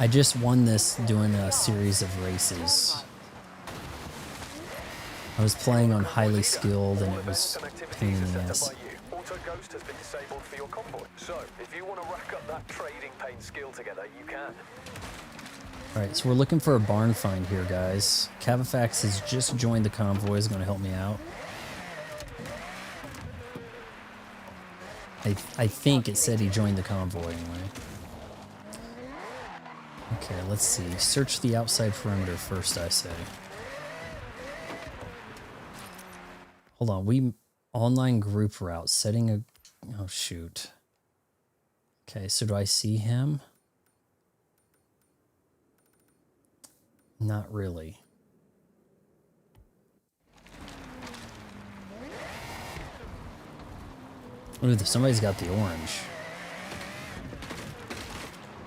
I just won this doing a series of races. I was playing on highly skilled and it was pain in the ass. Auto Ghost has been disabled for your convoy. So, if you want to rack up that trading pain skill together, you can. Alright, so we're looking for a barn find here, guys. Cavafax has just joined the convoy, is going to help me out. I think it said he joined the convoy anyway. Okay, let's see. Search the outside perimeter first, I say. Hold on, online group route, setting a, oh shoot. Okay, so do I see him? Not really. Ooh, somebody's got the orange.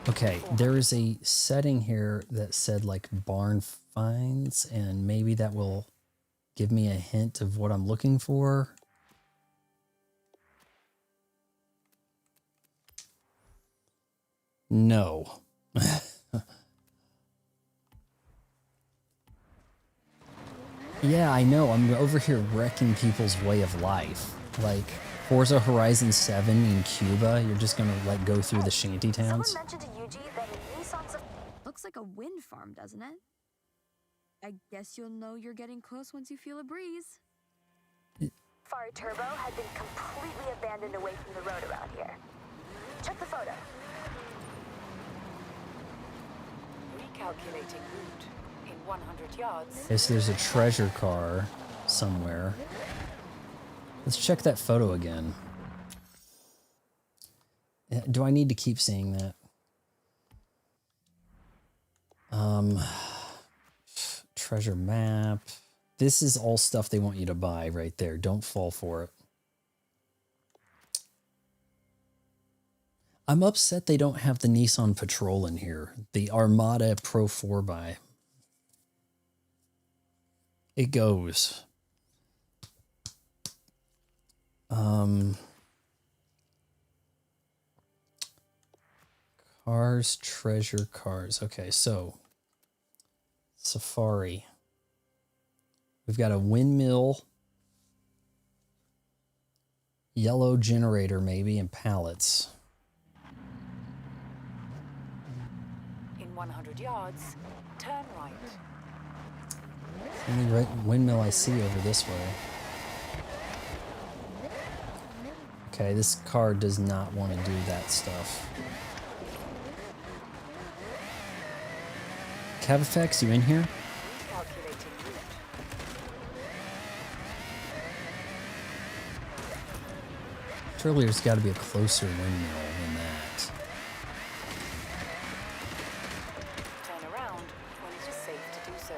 Okay, there is a setting here that said like barn finds, and maybe that will give me a hint of what I'm looking for. No. Yeah, I know. I'm over here wrecking people's way of life. Like Forza Horizon 7 in Cuba, you're just gonna like go through the shanty towns. Someone mentioned to Yuji that a Nissan Looks like a wind farm, doesn't it? I guess you'll know you're getting close once you feel a breeze. Safari Turbo had been completely abandoned away from the road around here. Check the photo. Recalculating route. In 100 yards. Okay, so there's a treasure car somewhere. Let's check that photo again. Do I need to keep seeing that? Treasure map. This is all stuff they want you to buy right there. Don't fall for it. I'm upset they don't have the Nissan Patrol in here. The Armada Pro 4x. It goes. Cars, treasure, cars. Okay, so Safari. We've got a windmill, yellow generator maybe, and pallets. In 100 yards, turn right. Only windmill I see over this way. Okay, this car does not want to do that stuff. Cavafex, you in here? Calculating route. Surely there's got to be a closer windmill than that. Turn around when it is safe to do so.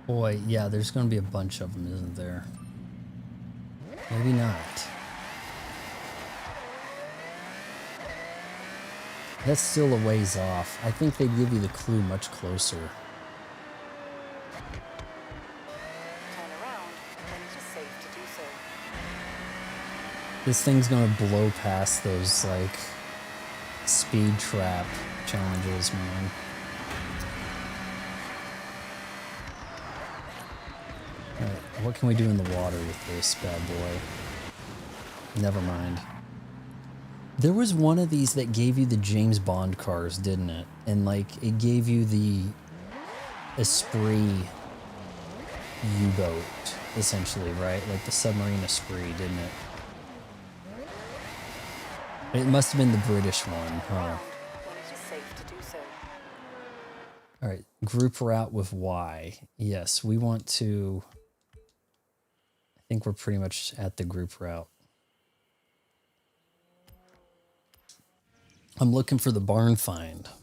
Boy, yeah, there's going to be a bunch of them, isn't there? Maybe not. That's still a ways off. I think they'd give you the clue much closer. Turn around when it is safe to do so. This thing's going to blow past those, like, speed trap challenges, man. Alright, what can we do in the water with this bad boy? Never mind. There was one of these that gave you the James Bond cars, didn't it? And, like, it gave you the Esprit U-boat, essentially, right? Like the submarine Esprit, didn't it? It must have been the British one, huh? When it is safe to do so. Alright, group route with Y. Yes, we want to... I think we're pretty much at the group route. I'm looking for the barn find. In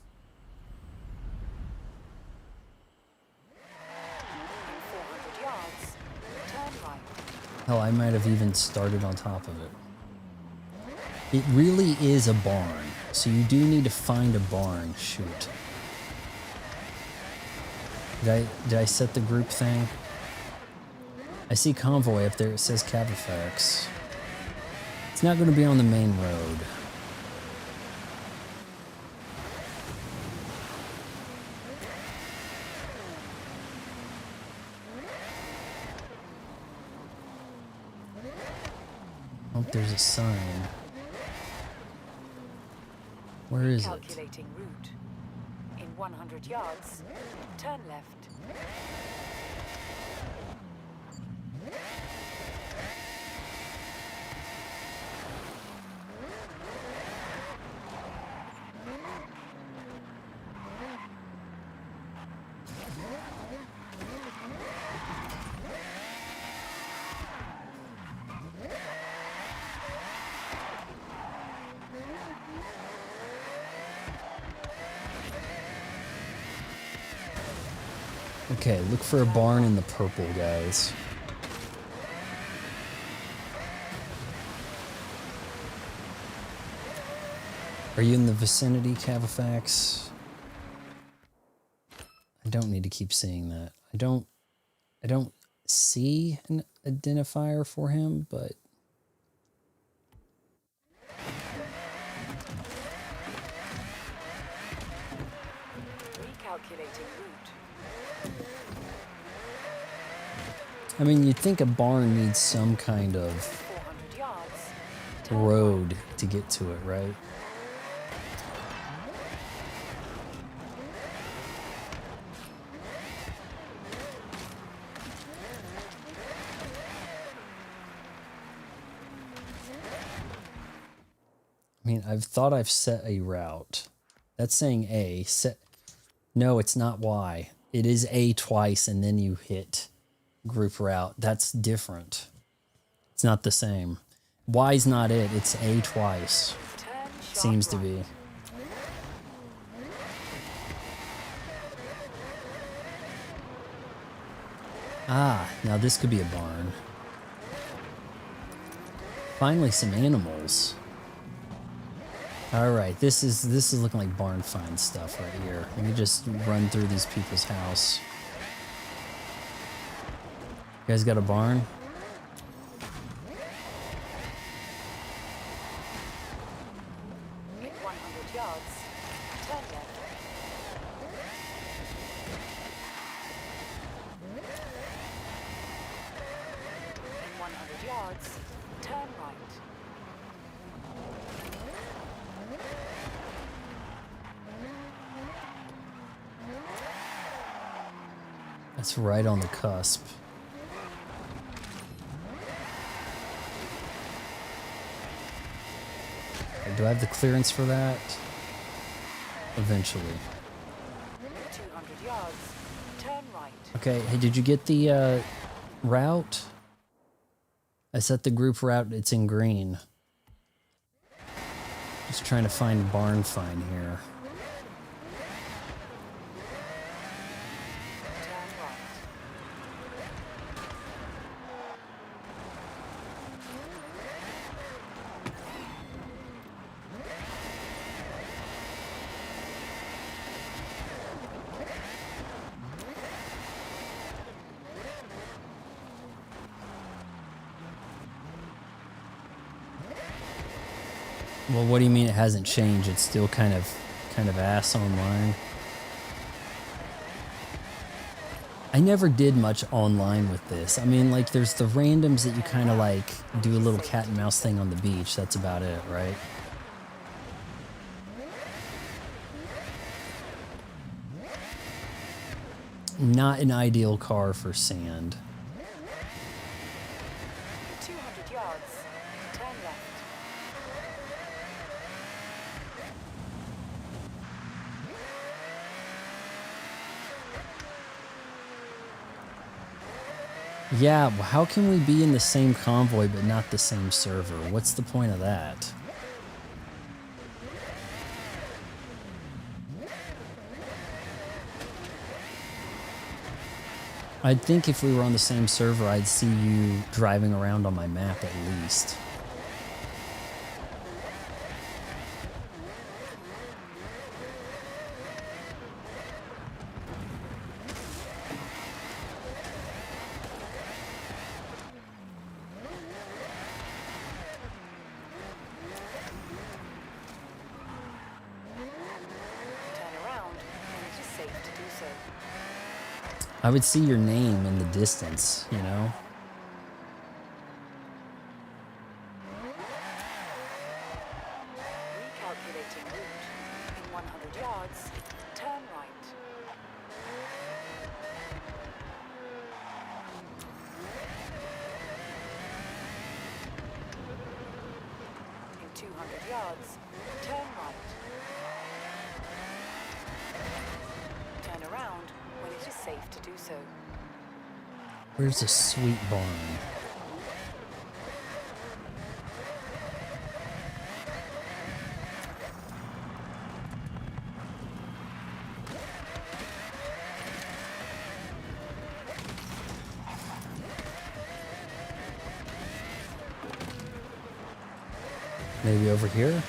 400 yards, turn right. Hell, I might have even started on top of it. It really is a barn, so you do need to find a barn. Shoot. Did I set the group thing? I see convoy up there. It says Cavafex. It's not going to be on the main road. Oh, there's a sign. Where is it? Calculating route. In 100 yards, turn left. Okay, look for a barn in the purple, guys. Are you in the vicinity, Cavafex? I don't need to keep seeing that. I don't see an identifier for him, but Recalculating route. I mean, you'd think a barn needs some kind of 400 yards, road to get to it, right? I mean, I've thought I've set a route. That's saying A. No, it's not Y. It is A twice, and then you hit group route. That's different. It's not the same. Y's not it. It's A twice. turn sharp Seems to right. be. Ah, now this could be a barn. Finally, some animals. All right, this is looking like barn find stuff right here. Let me just run through these people's house. You guys got a barn? In 100 yards, turn left. In 100 yards, turn right. That's right on the cusp. Do I have the clearance for that? Eventually. 200 yards, turn right. Okay, hey, did you get the route? I set the group route, it's in green. Just trying to find barn find here. Turn right. Well, what do you mean it hasn't changed? It's still kind of ass online. I never did much online with this. I mean, like, there's the randoms that you kind of like do a little cat and mouse thing on the beach. That's about it, right? Not an ideal car for sand. 200 yards, turn left. Yeah, well, how can we be in the same convoy but not the same server? What's the point of that? I'd think if we were on the same server, I'd see you driving around on my map at least. Turn around when it is safe to do so. I would see your name in the distance, you know? Recalculating route. In 100 yards, turn right. In 200 yards, turn right. Turn around when it is safe to do so. Where's a sweet barn? Maybe over here?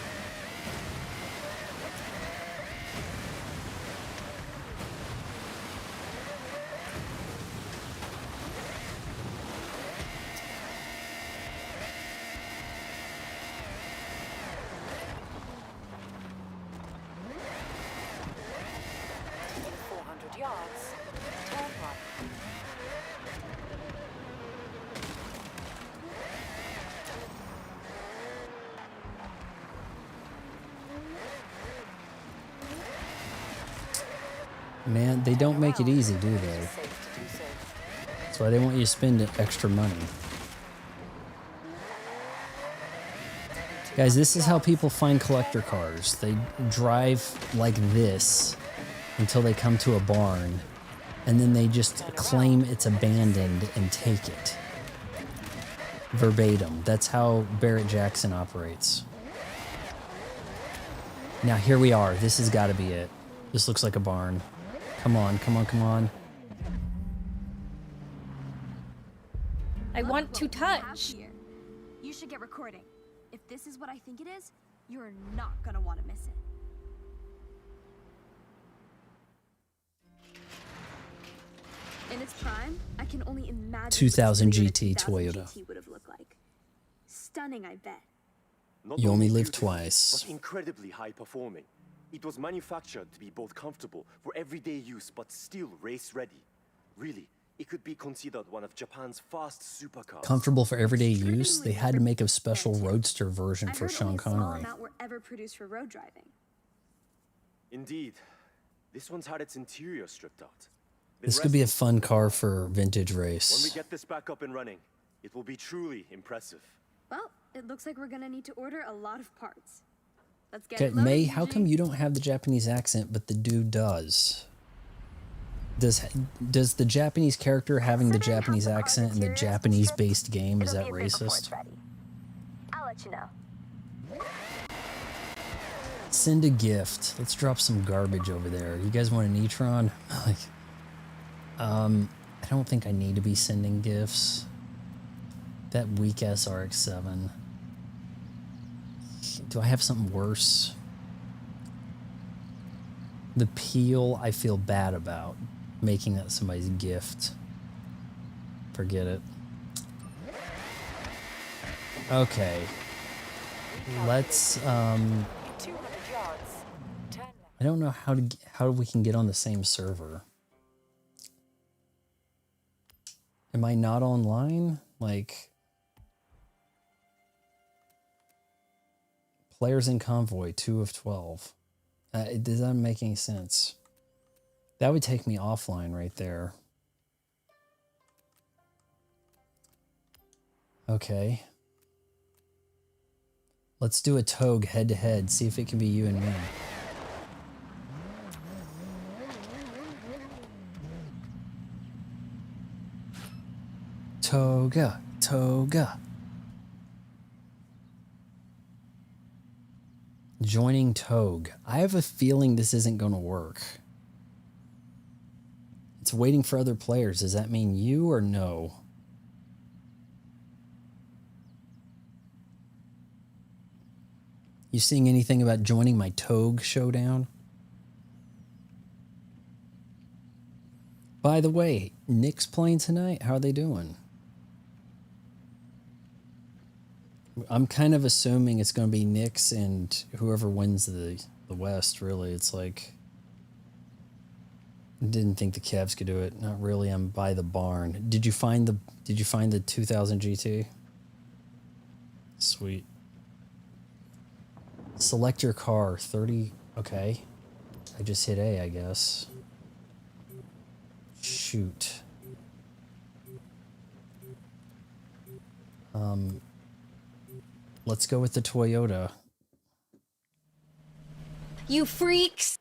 In 400 yards, turn right. Man, they don't make it easy, do they? Safe to do so. That's why they want you to spend extra money. Guys, this is how people find collector cars. They drive like this until they come to a barn, and then they just claim it's abandoned and take it. Verbatim. That's how Barrett Jackson operates. Now here we are. This has got to be it. This looks like a barn. Come on, come on, come on. I want to touch. You should get recording. If this is what I think it is, you're not gonna want to miss it. In its prime, I can only imagine 2000 what a GT 2000 Toyota. GT would have looked like. Stunning, I bet. Not You only live beautiful, twice. But incredibly high performing. It was manufactured to be both comfortable for everyday use but still race ready. Really, it could be considered one of Japan's fast supercars. Comfortable for everyday use. They had to make a special Extremely roadster version I for heard Sean only a small Connery. amount were ever produced for road driving. Indeed. This one's had its interior stripped out. Been This could be a resting fun for car while. for vintage When we race. get this back up and running, it will be truly impressive. Well, it looks like we're gonna need to order a lot of parts. Let's get Okay, it loaded, May, how Eugene. come you don't have the Japanese accent, but the dude does? Does the Japanese character having the Considering how Japanese the car's accent in the interior is Japanese-based game, is It'll that be a bit before it's racist? ready. I'll let you know. Send a gift. Let's drop some garbage over there. You guys want a Neutron? Like, I don't think I need to be sending gifts. That weak ass RX-7. Do I have something worse? The Peel, I feel bad about making that somebody's gift. Forget it. Okay. Let's 200 yards. Turn left. I don't know how we can get on the same server. Am I not online? Like, players in convoy, 2 of 12. It doesn't make any sense. That would take me offline right there. Okay. Let's do a Togue head to head. See if it can be you and me. Toga, Toga. Joining Togue. I have a feeling this isn't going to work. It's waiting for other players. Does that mean you or no? You seeing anything about joining my Togue showdown? By the way, Nick's playing tonight. How are they doing? I'm kind of assuming it's going to be Nick's and whoever wins the West, really. It's like, I didn't think the Cavs could do it. Not really. I'm by the barn. Did you find the 2000 GT? Sweet. Select your car. 30. Okay. I just hit A, I guess. Shoot. Let's go with the Toyota. You freaks!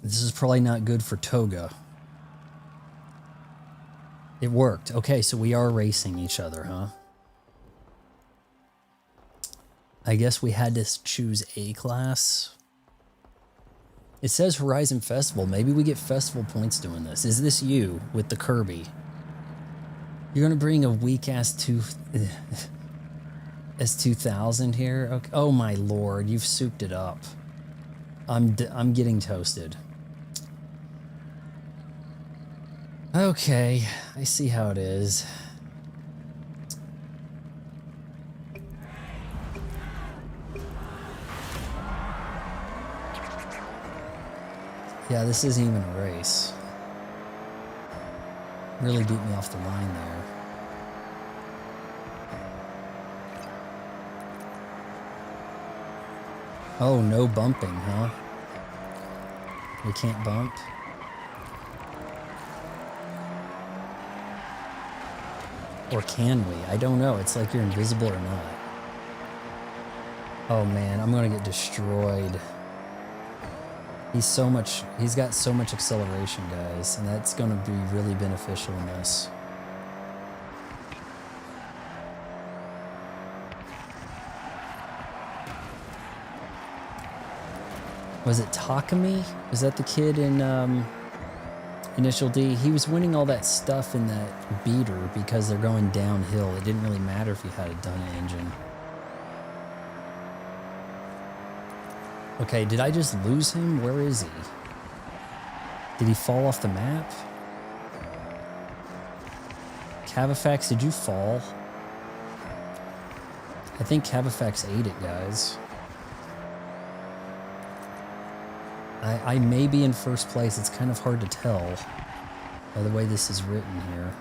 This is probably not good for Toga. It worked. Okay, so we are racing each other, huh? I guess we had to choose A class. It says Horizon Festival. Maybe we get festival points doing this. Is this you with the Kirby? You're gonna bring a weak ass S2000 here? Okay. Oh my lord, you've souped it up. I'm getting toasted. Okay, I see how it is. Yeah, this isn't even a race. Really beat me off the line there. Oh, no bumping, huh? We can't bump? Or can we? I don't know. It's like you're invisible or not. Oh man, I'm gonna get destroyed. He's got so much acceleration, guys, and that's gonna be really beneficial in this. Was it Takumi? Was that the kid in Initial D, he was winning all that stuff in that beater because they're going downhill. It didn't really matter if he had a done engine. Okay, did I just lose him? Where is he? Did he fall off the map? Cavafax, did you fall? I think Cavafax ate it, guys. I may be in first place. It's kind of hard to tell by the way this is written here.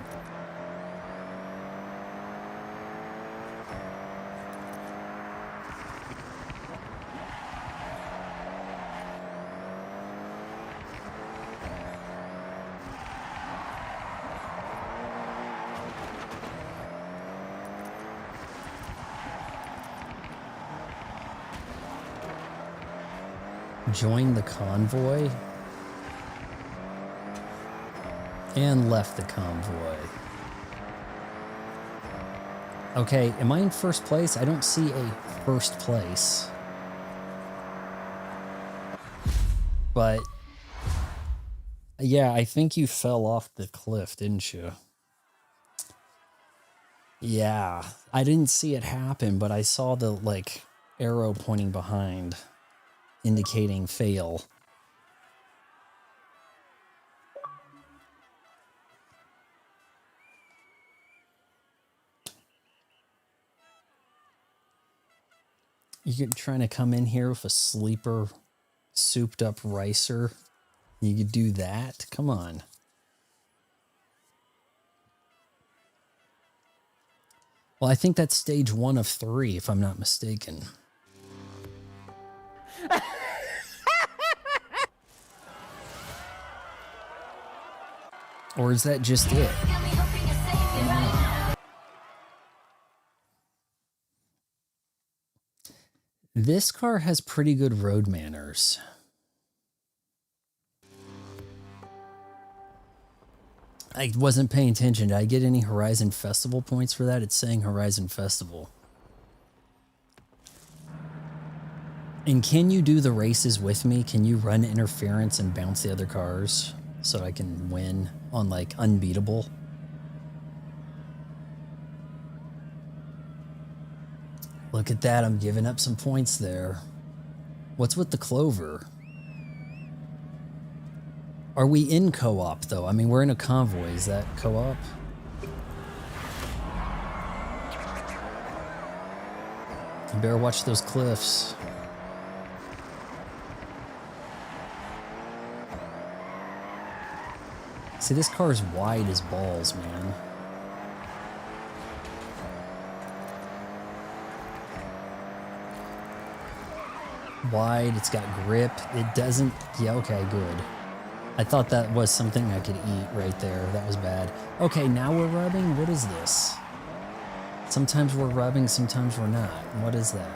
Joined the convoy and left the convoy. Okay, am I in first place? I don't see a first place. But yeah, I think you fell off the cliff, didn't you? Yeah, I didn't see it happen, but I saw the like arrow pointing behind, indicating fail. You're trying to come in here with a sleeper, souped up ricer. You could do that? Come on. Well, I think that's stage 1 of 3, if I'm not mistaken. Or is that just it? This car has pretty good road manners. I wasn't paying attention. Did I get any Horizon Festival points for that? It's saying Horizon Festival. And can you do the races with me? Can you run interference and bounce the other cars so I can win on like unbeatable? Look at that, I'm giving up some points there. What's with the clover? Are we in co-op though? I mean, we're in a convoy. Is that co-op? You better watch those cliffs. See, this car is wide as balls, man. Wide, it's got grip. It doesn't... Yeah, okay, good. I thought that was something I could eat right there. That was bad. Okay, now we're rubbing? What is this? Sometimes we're rubbing, sometimes we're not. What is that?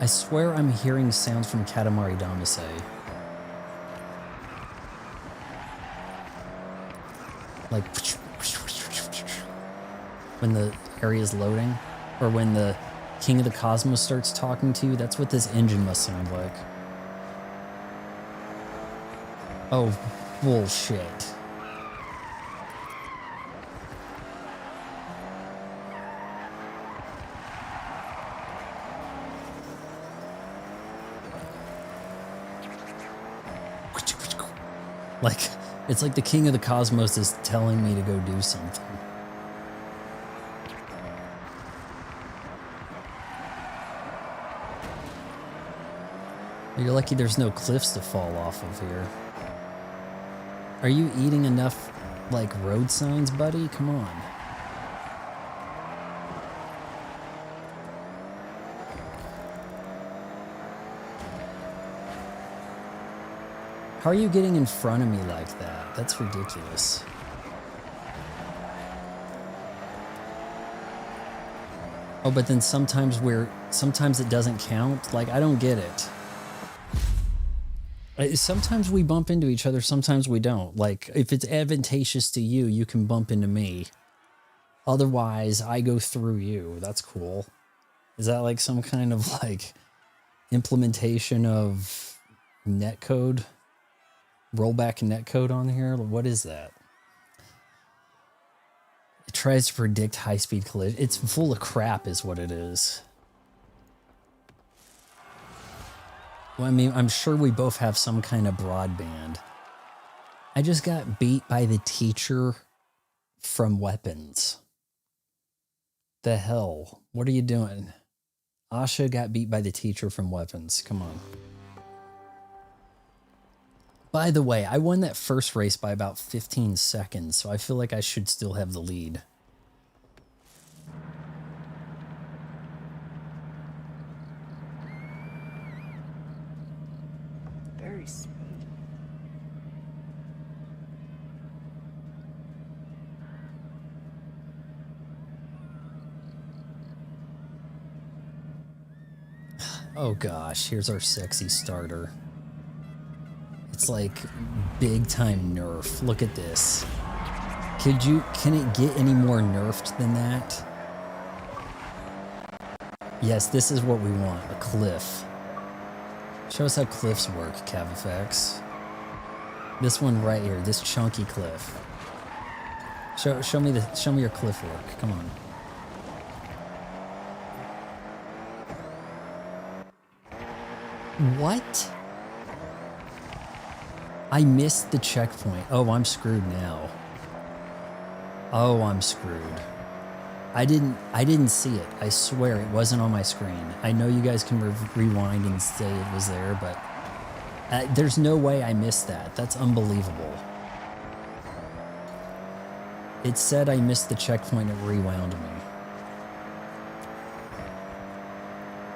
I swear I'm hearing sounds from Katamari Damacy. Like... when the area is loading, or when the King of the Cosmos starts talking to you. That's what this engine must sound like. Oh, bullshit. Like, it's like the King of the Cosmos is telling me to go do something. You're lucky there's no cliffs to fall off of here. Are you eating enough, like, road signs, buddy? Come on. How are you getting in front of me like that? That's ridiculous. Oh, but then sometimes it doesn't count? Like, I don't get it. Sometimes we bump into each other, sometimes we don't. Like, if it's advantageous to you, you can bump into me. Otherwise, I go through you. That's cool. Is that like some kind of, like, implementation of netcode, rollback netcode on here. What is that? It tries to predict high-speed collision. It's full of crap is what it is. Well, I mean, I'm sure we both have some kind of broadband. I just got beat by the teacher from Weapons. The hell? What are you doing? Asha got beat by the teacher from Weapons. Come on. By the way, I won that first race by about 15 seconds, so I feel like I should still have the lead. Very smooth. Oh gosh, here's our sexy starter. It's like big time nerf. Look at this. Can it get any more nerfed than that? Yes, this is what we want, a cliff. Show us how cliffs work, CavFX. This one right here, this chunky cliff. Show me your cliff work. Come on. What? I missed the checkpoint. Oh, I'm screwed now. Oh, I'm screwed. I didn't see it. I swear it wasn't on my screen. I know you guys can rewind and say it was there, but there's no way I missed that. That's unbelievable. It said I missed the checkpoint. It rewound me.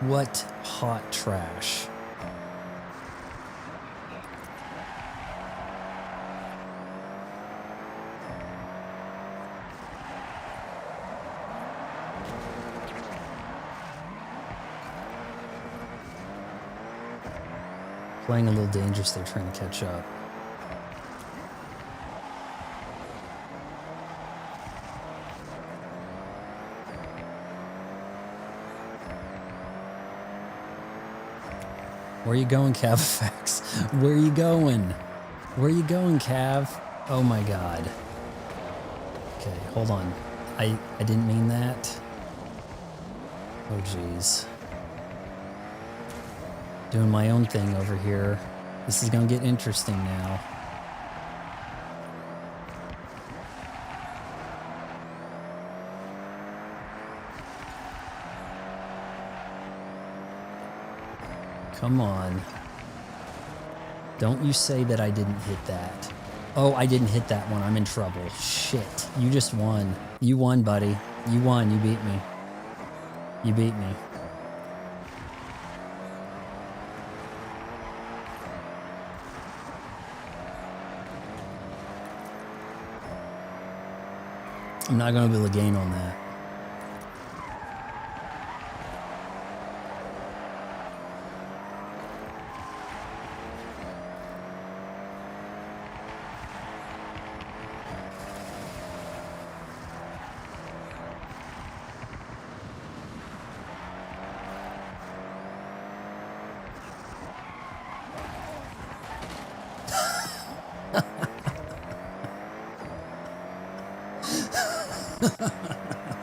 What hot trash. Playing a little dangerous, they're trying to catch up. Where are you going, CavFX? Where are you going? Where are you going, Cav? Oh my god. Okay, hold on. I didn't mean that. Oh jeez. Doing my own thing over here. This is gonna get interesting now. Come on. Don't you say that I didn't hit that. Oh, I didn't hit that one. I'm in trouble. Shit. You just won. You won, buddy. You won. You beat me. You beat me. I'm not going to be able to gain on that.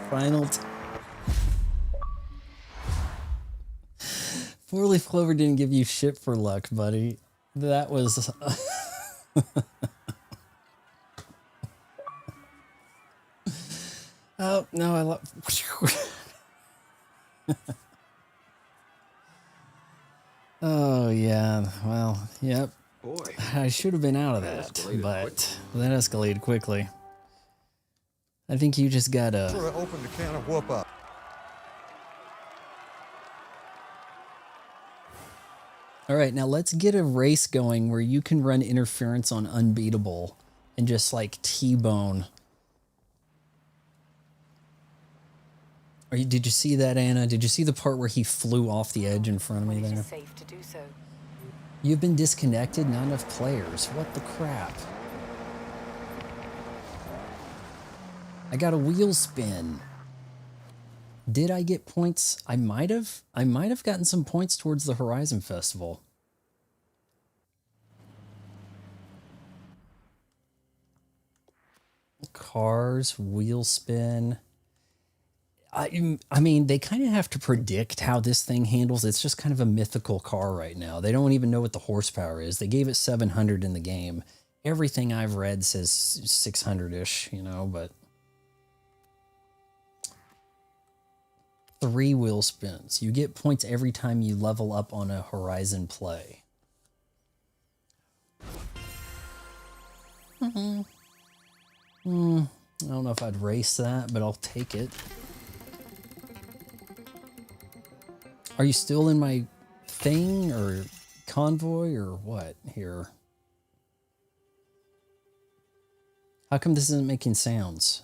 Final. Four-leaf clover didn't give you shit for luck, buddy. That was. Oh no! I love. Oh yeah. Well, yep. Boy, I should have been out of that, but that escalated quickly. I think you just gotta. sort of opened a can of whoop up. All right, now let's get a race going where you can run interference on unbeatable and just like T-bone. Did you see that, Anna? Did you see the part where he flew off the edge in front of me It there? is safe to do so. You've been disconnected, not enough players. What the crap? I got a wheel spin. Did I get points? I might have gotten some points towards the Horizon Festival. Cars, wheel spin. I mean, they kind of have to predict how this thing handles. It's just kind of a mythical car right now. They don't even know what the horsepower is. They gave it 700 in the game. Everything I've read says 600-ish, you know, but 3 wheel spins. You get points every time you level up on a Horizon play. I don't know if I'd race that, but I'll take it. Are you still in my thing or convoy or what here? How come this isn't making sounds?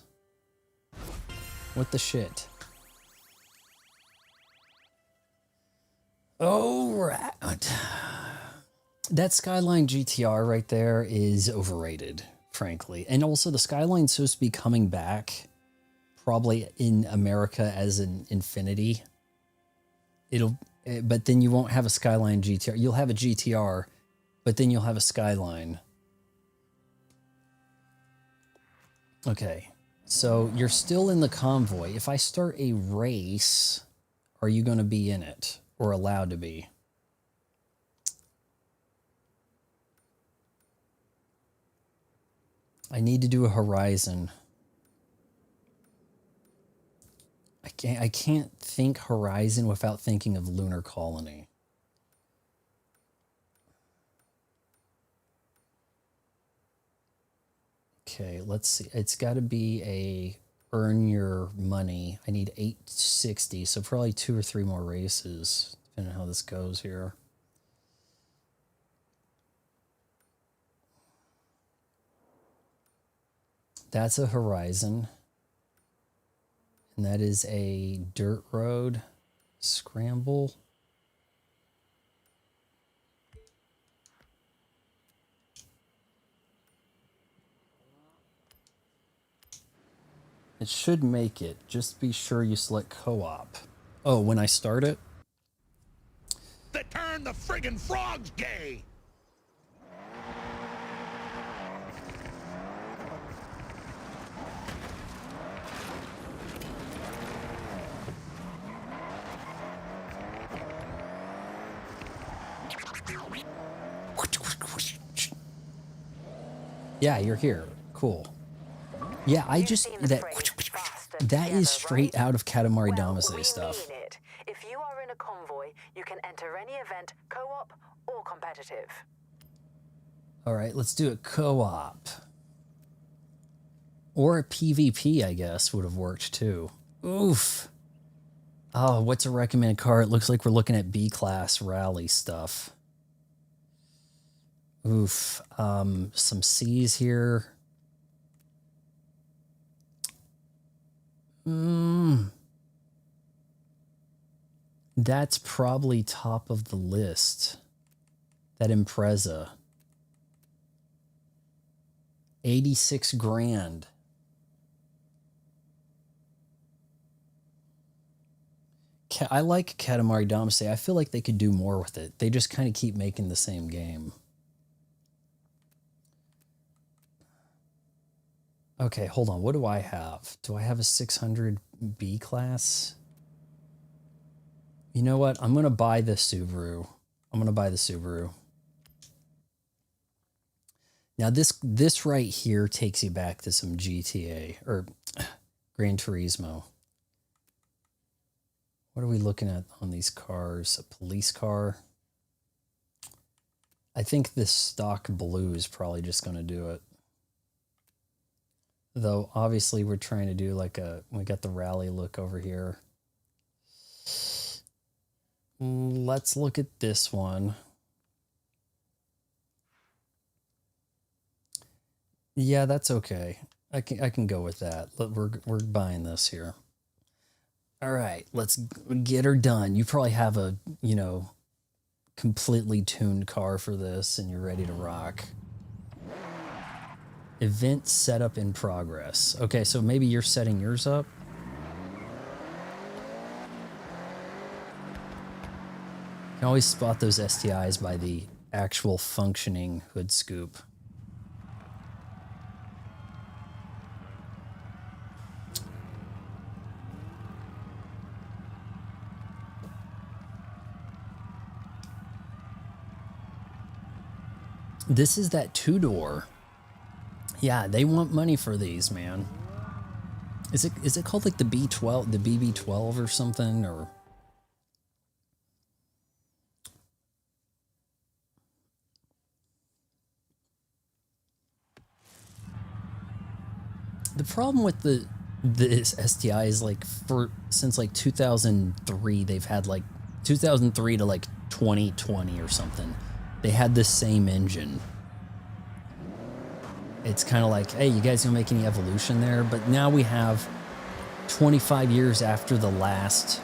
What the shit? Oh, right. That Skyline GTR right there is overrated, frankly. And also the Skyline's supposed to be coming back probably in America as an Infinity. But then you won't have a Skyline GTR. You'll have a GTR, but then you'll have a Skyline. Okay, so you're still in the convoy. If I start a race, are you going to be in it or allowed to be? I need to do a Horizon. I can't think Horizon without thinking of Lunar Colony. Okay, let's see. It's got to be a earn your money. I need 860, so probably 2 or 3 more races, depending on how this goes here. That's a Horizon. And that is a dirt road scramble. It should make it. Just be sure you select co-op. Oh, when I start it? They turn the friggin' frogs gay! Yeah, you're here. Cool. Yeah, I just that is straight out of Katamari Damacy stuff. Mean it. If you are in a convoy, you can enter any event, co-op or competitive. All right, let's do it co-op. Or a PvP, I guess, would have worked too. Oof. Oh, what's a recommended car? It looks like we're looking at B-class rally stuff. Oof. Some C's here. That's probably top of the list. That Impreza. 86 grand. I like Katamari Damacy. I feel like they could do more with it. They just kind of keep making the same game. Okay, hold on. What do I have? Do I have a 600 B class? You know what? I'm going to buy the Subaru. Now this right here takes you back to some GTA or Gran Turismo. What are we looking at on these cars? A police car. I think this stock blue is probably just going to do it. Though, obviously, we're trying to do like we got the rally look over here. Let's look at this one. Yeah, that's okay. I can go with that. We're buying this here. All right, let's get her done. You probably have a, completely tuned car for this and you're ready to rock. Event setup in progress. Okay, so maybe you're setting yours up. can always spot those STIs by the actual functioning hood scoop. This is that two-door. Yeah, they want money for these, man. Is it called like the B12, the BB12 or something, or? The problem with this STI is like since like 2003, they've had like 2003 to like 2020 or something. They had the same engine. It's kind of like, hey, you guys don't make any evolution there? But now we have 25 years after the last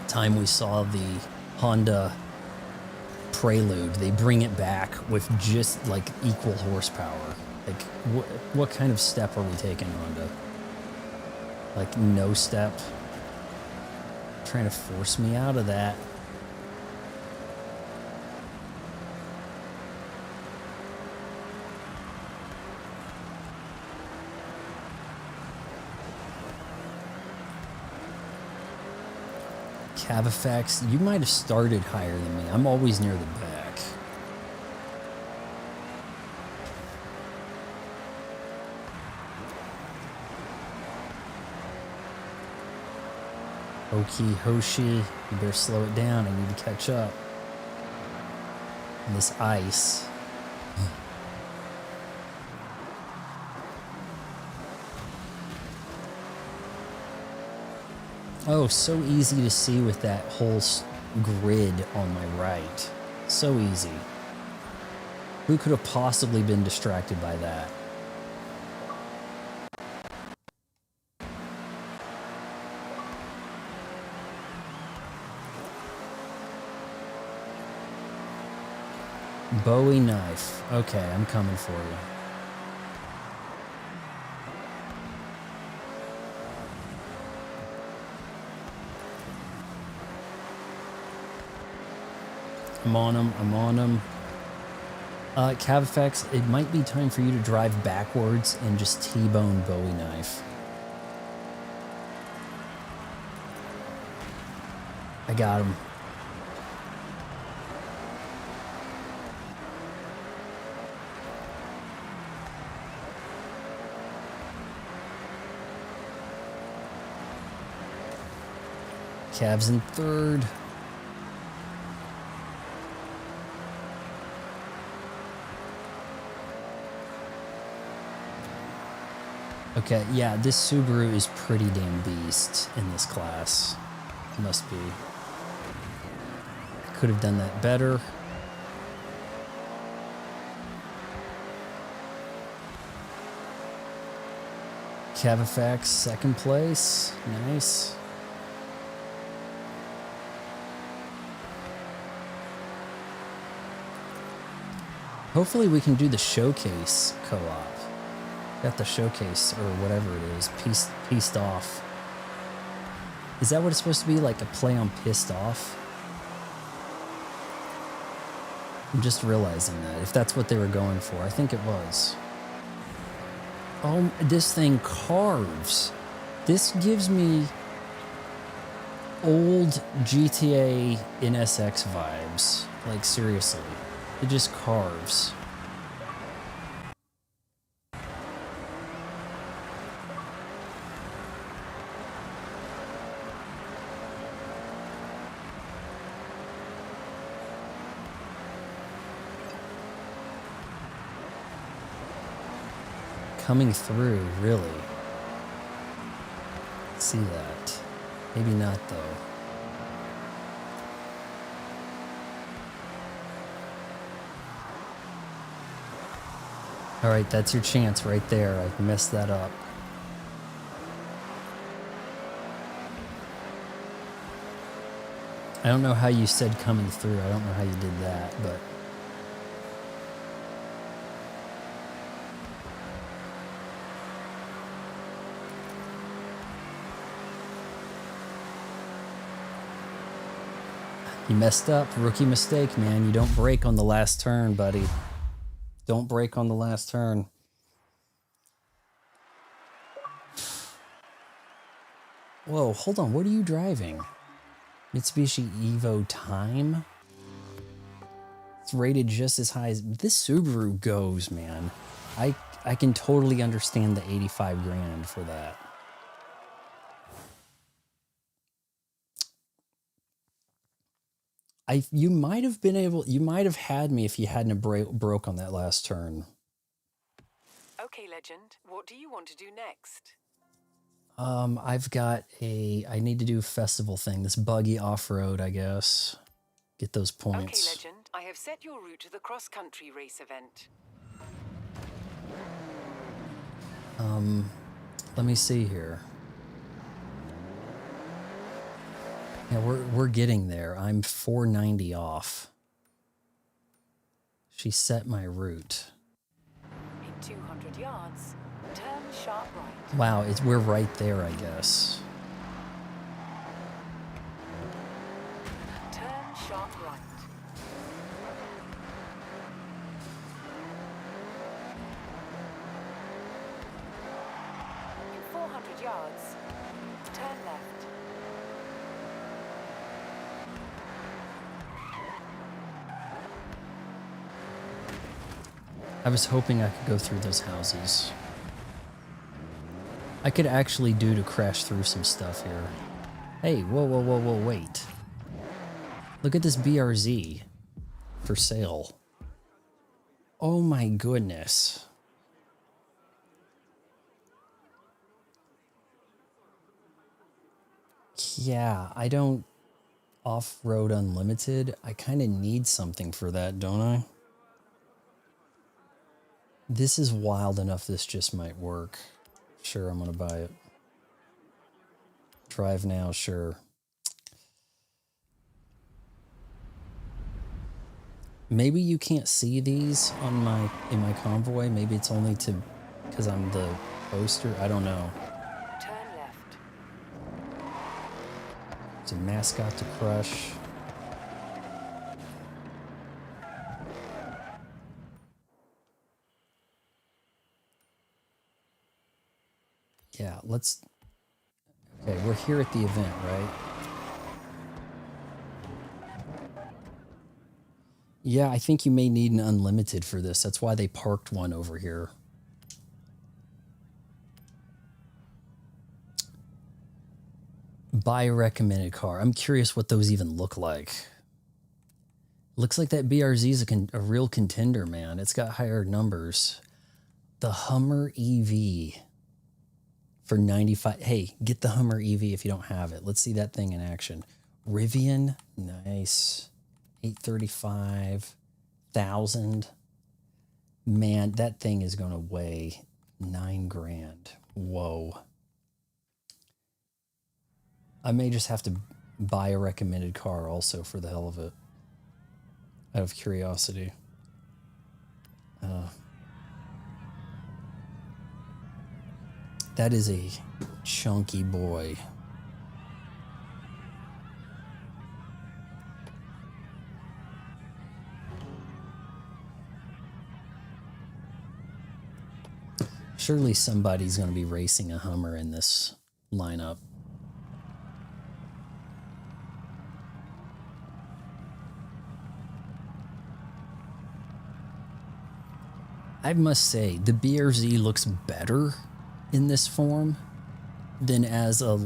time we saw the Honda Prelude. They bring it back with just like equal horsepower. Like, what kind of step are we taking, Honda? Like, no step? Trying to force me out of that. Cavafax, you might have started higher than me. I'm always near the back. Oki, Hoshi, you better slow it down. I need to catch up. And this ice. Oh, so easy to see with that whole grid on my right. So easy. Who could have possibly been distracted by that? Bowie knife. Okay, I'm coming for you. I'm on him. I'm on him. Cavafax, it might be time for you to drive backwards and just T-bone Bowie knife. I got him. Cavs in third. Okay, yeah, this Subaru is pretty damn beast in this class. Must be. I could have done that better. Cavafax, second place. Nice. Hopefully we can do the showcase co-op. Got the showcase, or whatever it is, Piste off. Is that what it's supposed to be, like a play on pissed off? I'm just realizing that, if that's what they were going for. I think it was. Oh, this thing carves. This gives me old GTA NSX vibes. Like, seriously. It just carves. Coming through, really. See that. Maybe not, though. All right, that's your chance right there. I messed that up. I don't know how you said coming through. I don't know how you did that, but... You messed up. Rookie mistake, man. You don't brake on the last turn, buddy. Don't brake on the last turn. Whoa, hold on. What are you driving? Mitsubishi Evo Time? It's rated just as high as... This Subaru goes, man. I can totally understand the 85 grand for that. You might have had me if you hadn't broke on that last turn. Okay, Legend, what do you want to do next? I need to do a festival thing, this buggy off-road, I guess. Get those points. Okay, Legend, I have set your route to the cross-country race event. Let me see here. Yeah, we're getting there. I'm 490 off. She set my route. In 200 yards, turn sharp right. Wow, we're right there, I guess. Turn sharp right. In 400 yards, turn left. I was hoping I could go through those houses. I could actually do to crash through some stuff here. Hey, whoa, wait. Look at this BRZ for sale. Oh my goodness. Yeah, I don't off-road unlimited. I kind of need something for that, don't I? This is wild enough this just might work. Sure, I'm gonna buy it. Drive now, sure. Maybe you can't see these on in my convoy. Maybe it's only because I'm the poster. I don't know. Turn left. It's a mascot to crush. Yeah, let's... Okay, we're here at the event, right? Yeah, I think you may need an unlimited for this. That's why they parked one over here. Buy a recommended car. I'm curious what those even look like. Looks like that BRZ is a real contender, man. It's got higher numbers. The Hummer EV for 95. Hey, get the Hummer EV if you don't have it. Let's see that thing in action. Rivian, nice. 835,000. Man, that thing is going to weigh 9 grand. Whoa. I may just have to buy a recommended car also for the hell of it. Out of curiosity. That is a chunky boy. Surely somebody's going to be racing a Hummer in this lineup. I must say, the BRZ looks better in this form than as a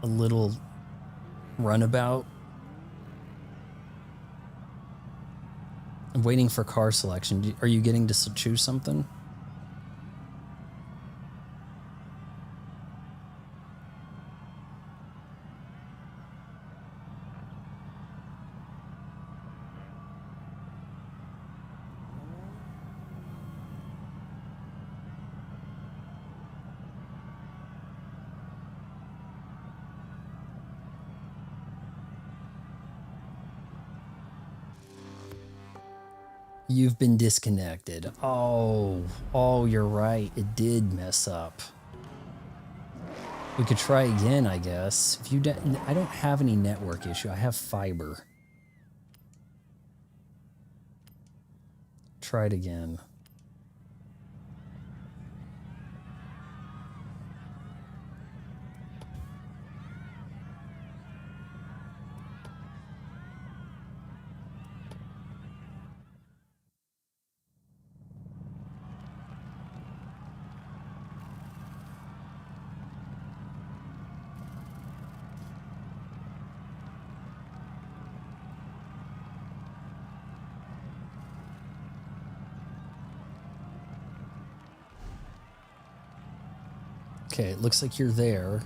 little runabout. I'm waiting for car selection. Are you getting to choose something? You've been disconnected. Oh, you're right. It did mess up. We could try again, I guess. If you, I don't have any network issue. I have fiber. try it again. Okay, it looks like you're there.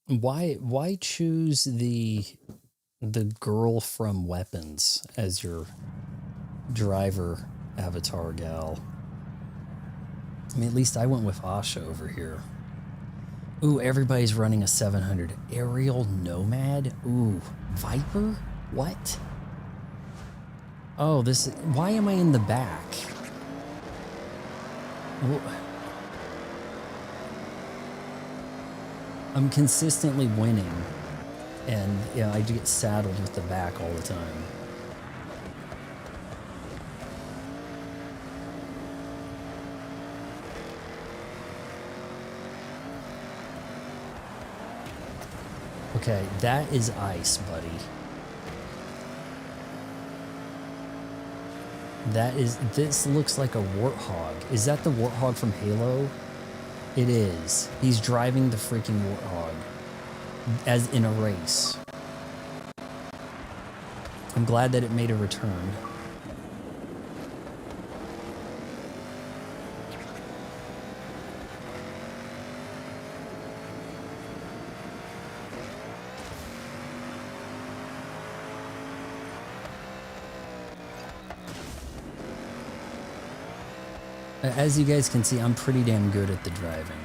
Why choose the girl from Weapons as your driver avatar gal? I mean, at least I went with Asha over here. Ooh, everybody's running a 700 aerial nomad. Ooh, Viper? What? Oh, this. Why am I in the back? Well, I'm consistently winning, and yeah, I get saddled with the back all the time. Okay, that is ice, buddy. This looks like a warthog. Is that the warthog from Halo? It is. He's driving the freaking warthog as in a race. I'm glad that it made a return. As you guys can see, I'm pretty damn good at the driving.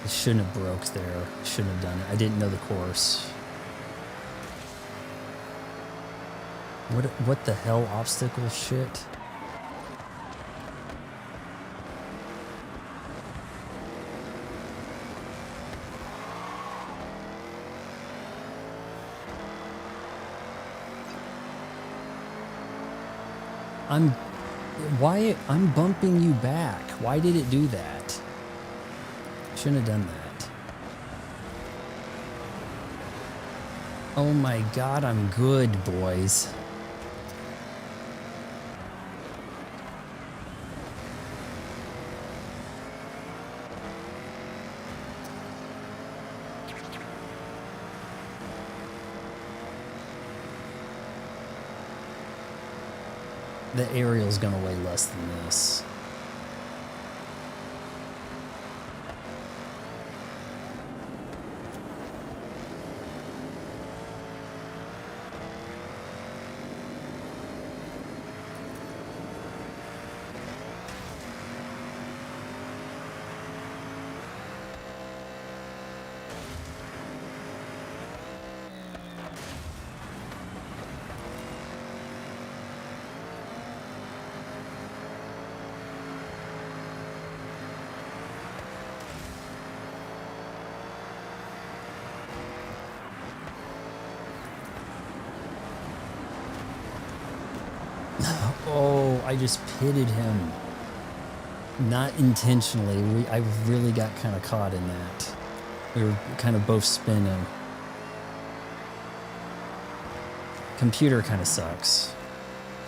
I shouldn't have broke there. I shouldn't have done it. I didn't know the course. What the hell obstacle shit? I'm bumping you back. Why did it do that? Shouldn't have done that. Oh my god, I'm good, boys. The aerial's gonna weigh less than this. Oh, I just pitted him. Not intentionally. I really got kind of caught in that. We were kind of both spinning. Computer kind of sucks.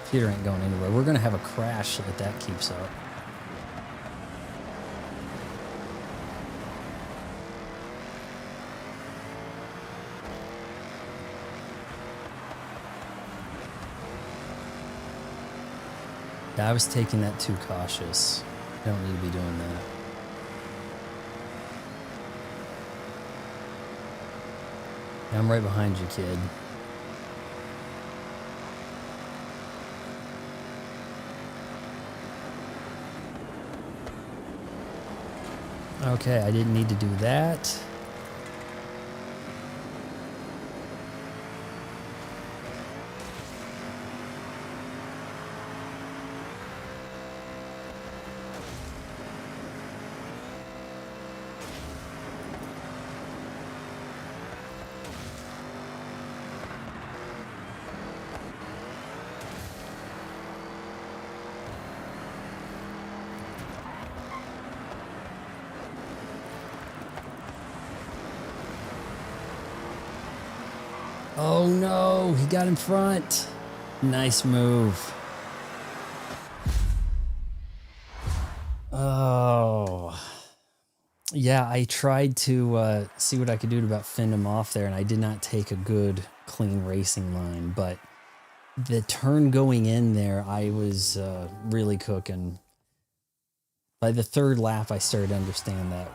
Computer ain't going anywhere. We're going to have a crash if that keeps up. I was taking that too cautious. I don't need to be doing that. I'm right behind you, kid. Okay, I didn't need to do that. Oh no, he got in front. Nice move. Oh. Yeah, I tried to see what I could do to about fend him off there, and I did not take a good, clean racing line, but the turn going in there, I was really cooking. By the third lap, I started to understand that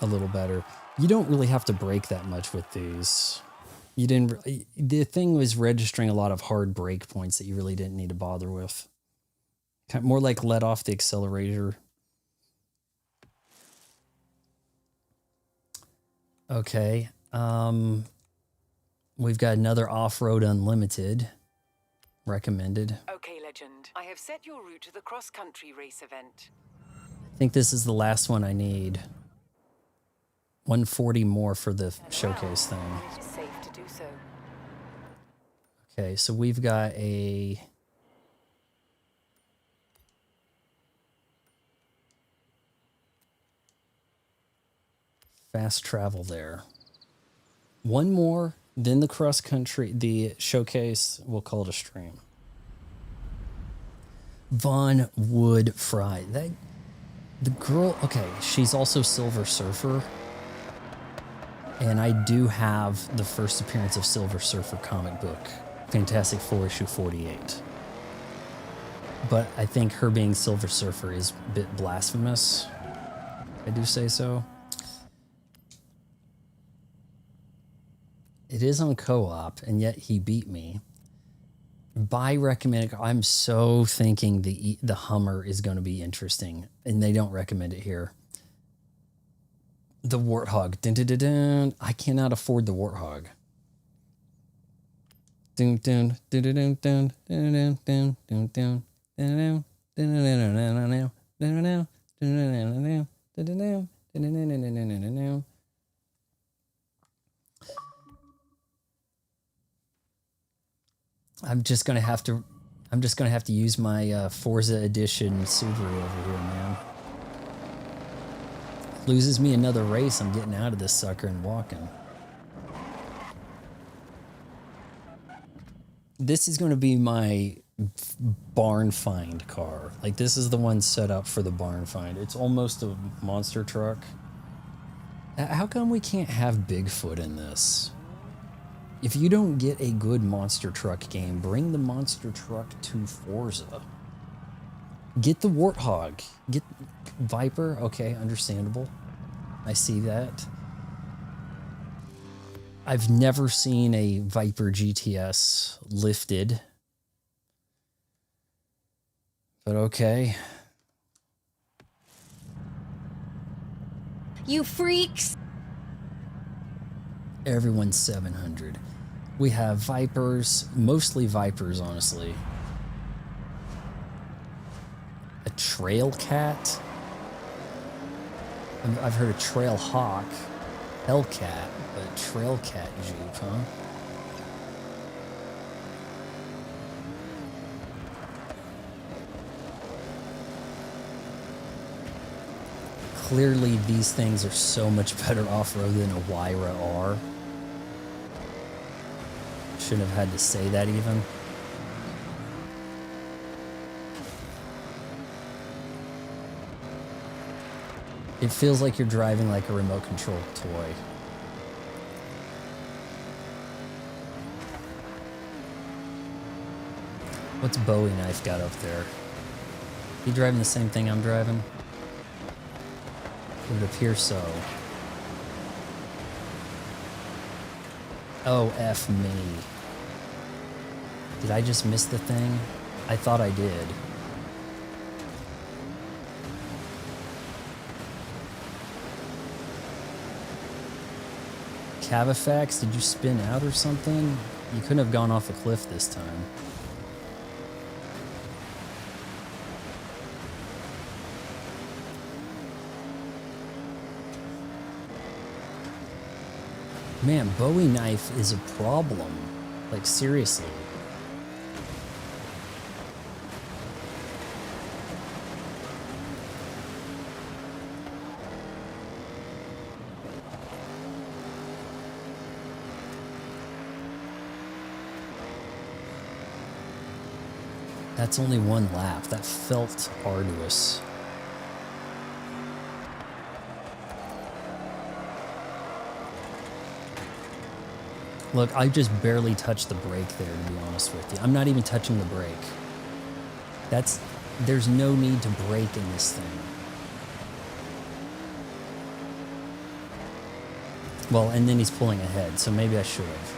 a little better. You don't really have to brake that much with these. You didn't. The thing was registering a lot of hard brake points that you really didn't need to bother with. More like let off the accelerator. Okay. We've got another Off-Road Unlimited. Recommended. Okay, Legend. I have set your route to the cross-country race event. I think this is the last one I need. 140 more for the showcase thing. It is safe to do so. Okay, so we've got a... fast travel there. One more, then the cross country, the showcase, we'll call it a stream. Von Wood Fry. That, the girl, okay, she's also Silver Surfer. And I do have the first appearance of Silver Surfer comic book, Fantastic Four issue 48. But I think her being Silver Surfer is a bit blasphemous. I do say so. It is on co-op, and yet he beat me. By recommended, I'm so thinking the Hummer is going to be interesting, and they don't recommend it here. The Warthog. Dun, dun, dun, dun. I cannot afford the Warthog. Dun, dun, dun, dun, dun, dun, dun, dun, dun, dun, dun, dun. I'm just gonna have to use my Forza edition Subaru over here, man. Loses me another race, I'm getting out of this sucker and walking. This is going to be my barn find car. Like, this is the one set up for the barn find. It's almost a monster truck. How come we can't have Bigfoot in this? If you don't get a good monster truck game, bring the monster truck to Forza. Get the Warthog. Get Viper. Okay, understandable. I see that. I've never seen a Viper GTS lifted. But okay. You freaks! Everyone's 700. We have Vipers, mostly Vipers, honestly. A Trail Cat. I've heard a Trail Hawk, Hellcat, but Trail Cat Jeep, huh? Clearly, these things are so much better off-road than a Wyra R. Shouldn't have had to say that even. It feels like you're driving like a remote control toy. What's Bowie Knife got up there? He driving the same thing I'm driving? It would appear so. Oh, F me. Did I just miss the thing? I thought I did. Cavafax, did you spin out or something? You couldn't have gone off a cliff this time. Man, Bowie Knife is a problem. Like, seriously. That's only one lap. That felt arduous. Look, I just barely touched the brake there, to be honest with you. I'm not even touching the brake. There's no need to brake in this thing. Well, and then he's pulling ahead, so maybe I should have.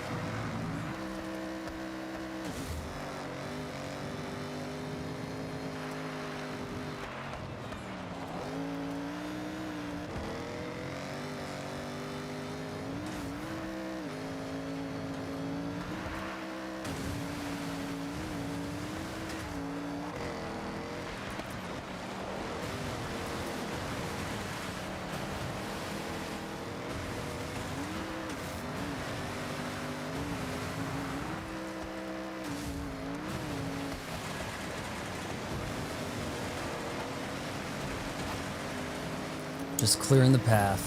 Just clearing the path.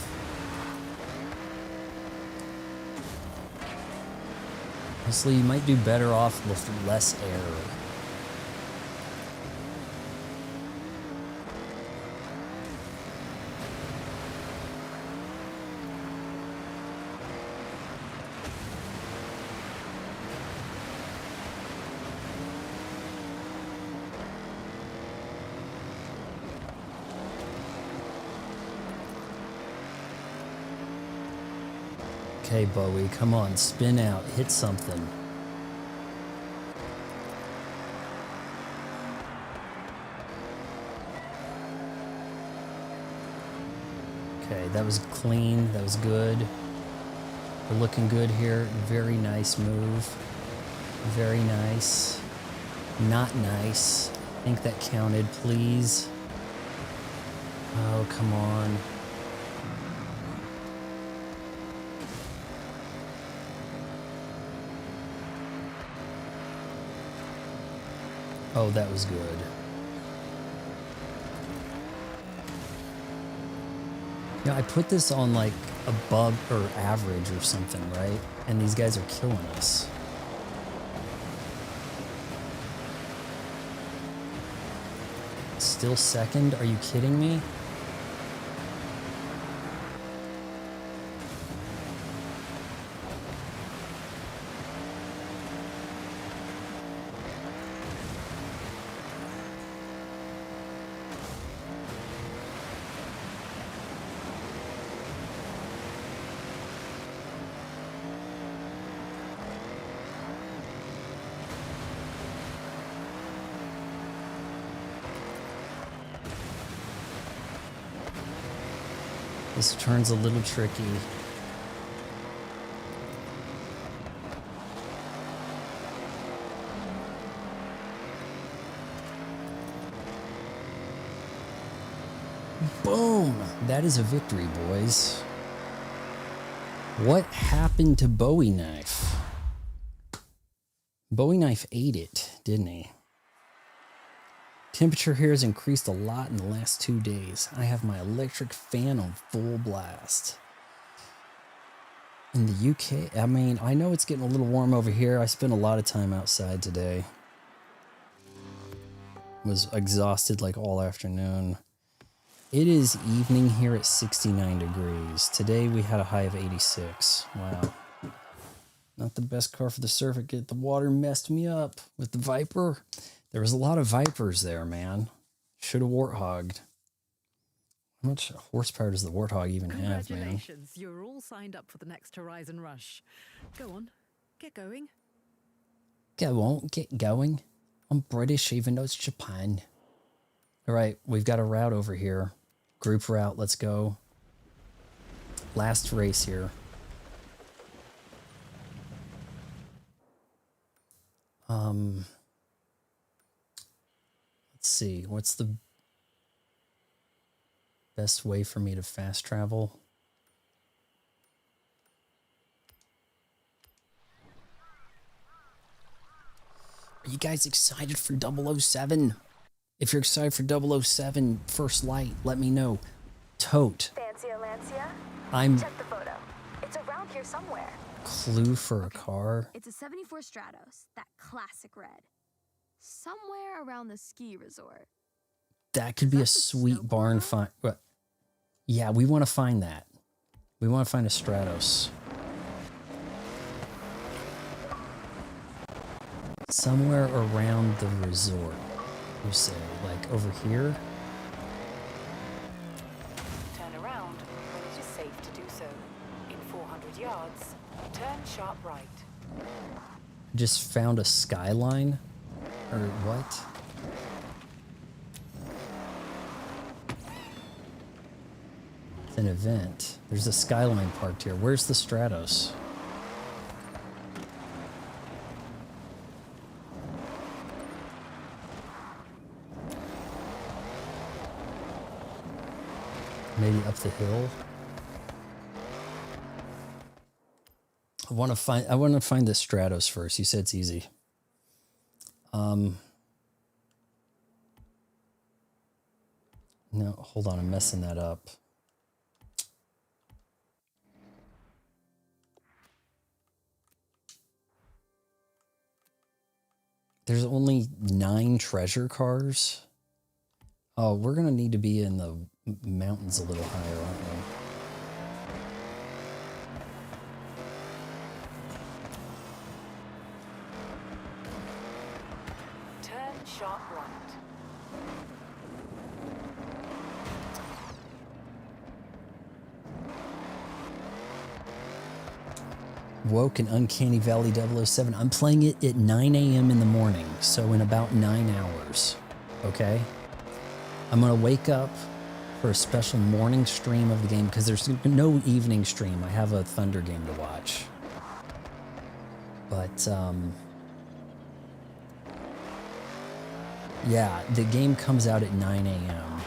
Honestly, you might do better off with less air. Okay, Bowie, come on, spin out, hit something. Okay, that was clean, that was good. We're looking good here. Very nice move. Very nice. Not nice. I think that counted, please. Oh, come on. Oh, that was good. Yeah, I put this on like above or average or something, right? And these guys are killing us. Still second? Are you kidding me? This turn's a little tricky. Boom! That is a victory, boys. What happened to Bowie Knife? Bowie Knife ate it, didn't he? Temperature here has increased a lot in the last 2 days. I have my electric fan on full blast. In the UK, I mean, I know it's getting a little warm over here. I spent a lot of time outside today. Was exhausted like all afternoon. It is evening here at 69 degrees. Today we had a high of 86. Wow. Not the best car for the circuit. The water messed me up with the Viper. There was a lot of Vipers there, man. Should have Warthogged. How much horsepower does the Warthog even have, man? Congratulations, you're all signed up for the next Horizon Rush. Go on, get going. Go on, get going. I'm British, even though it's Japan. All right, we've got a route over here. Group route, let's go. Last race here. Let's see, what's the best way for me to fast travel? Are you guys excited for 007? If you're excited for 007 First Light, let me know. Tote. Fancy a Lancia? I'm Check the photo. It's around here somewhere. clue for a car. It's a 74 Stratos, that classic red. somewhere around the ski resort. That could be a sweet barn find. Yeah, we want to find that. We want to find a Stratos. Somewhere around the resort, you say, like over here? Turn around when it is safe to do so. In 400 yards, turn sharp right. Just found a skyline? Or what? It's an event. There's a skyline parked here. Where's the Stratos? Maybe up the hill. I want to find the Stratos first. You said it's easy. No, hold on, I'm messing that up. There's only 9 treasure cars. Oh, we're gonna need to be in the mountains a little higher, aren't we? Turn sharp right. Woke in Uncanny Valley 007. I'm playing it at 9 a.m. in the morning, so in about 9 hours. Okay? I'm gonna wake up for a special morning stream of the game because there's no evening stream. I have a Thunder game to watch. But, yeah, the game comes out at 9 a.m.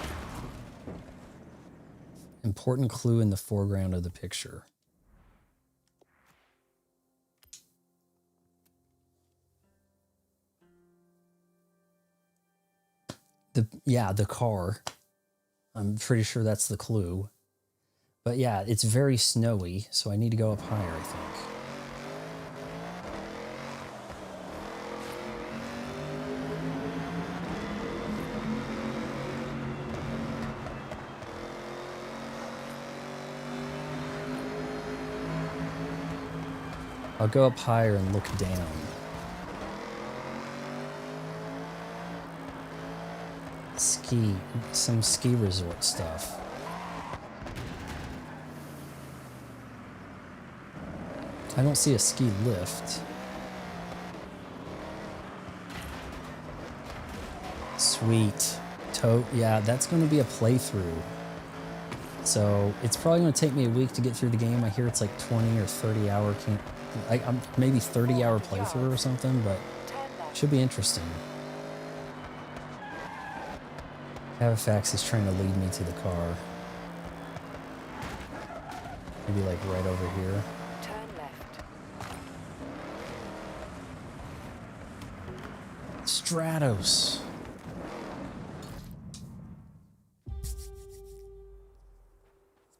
Important clue in the foreground of the picture. The car. I'm pretty sure that's the clue. But yeah, it's very snowy, so I need to go up higher, I think. I'll go up higher and look down. Some ski resort stuff. I don't see a ski lift. Sweet. Yeah, that's going to be a playthrough. So it's probably going to take me a week to get through the game. I hear it's like 20 or 30 hour, maybe 30 hour playthrough or something, but it should be interesting. Halifax is trying to lead me to the car. Maybe like right over here. Turn left. Stratos.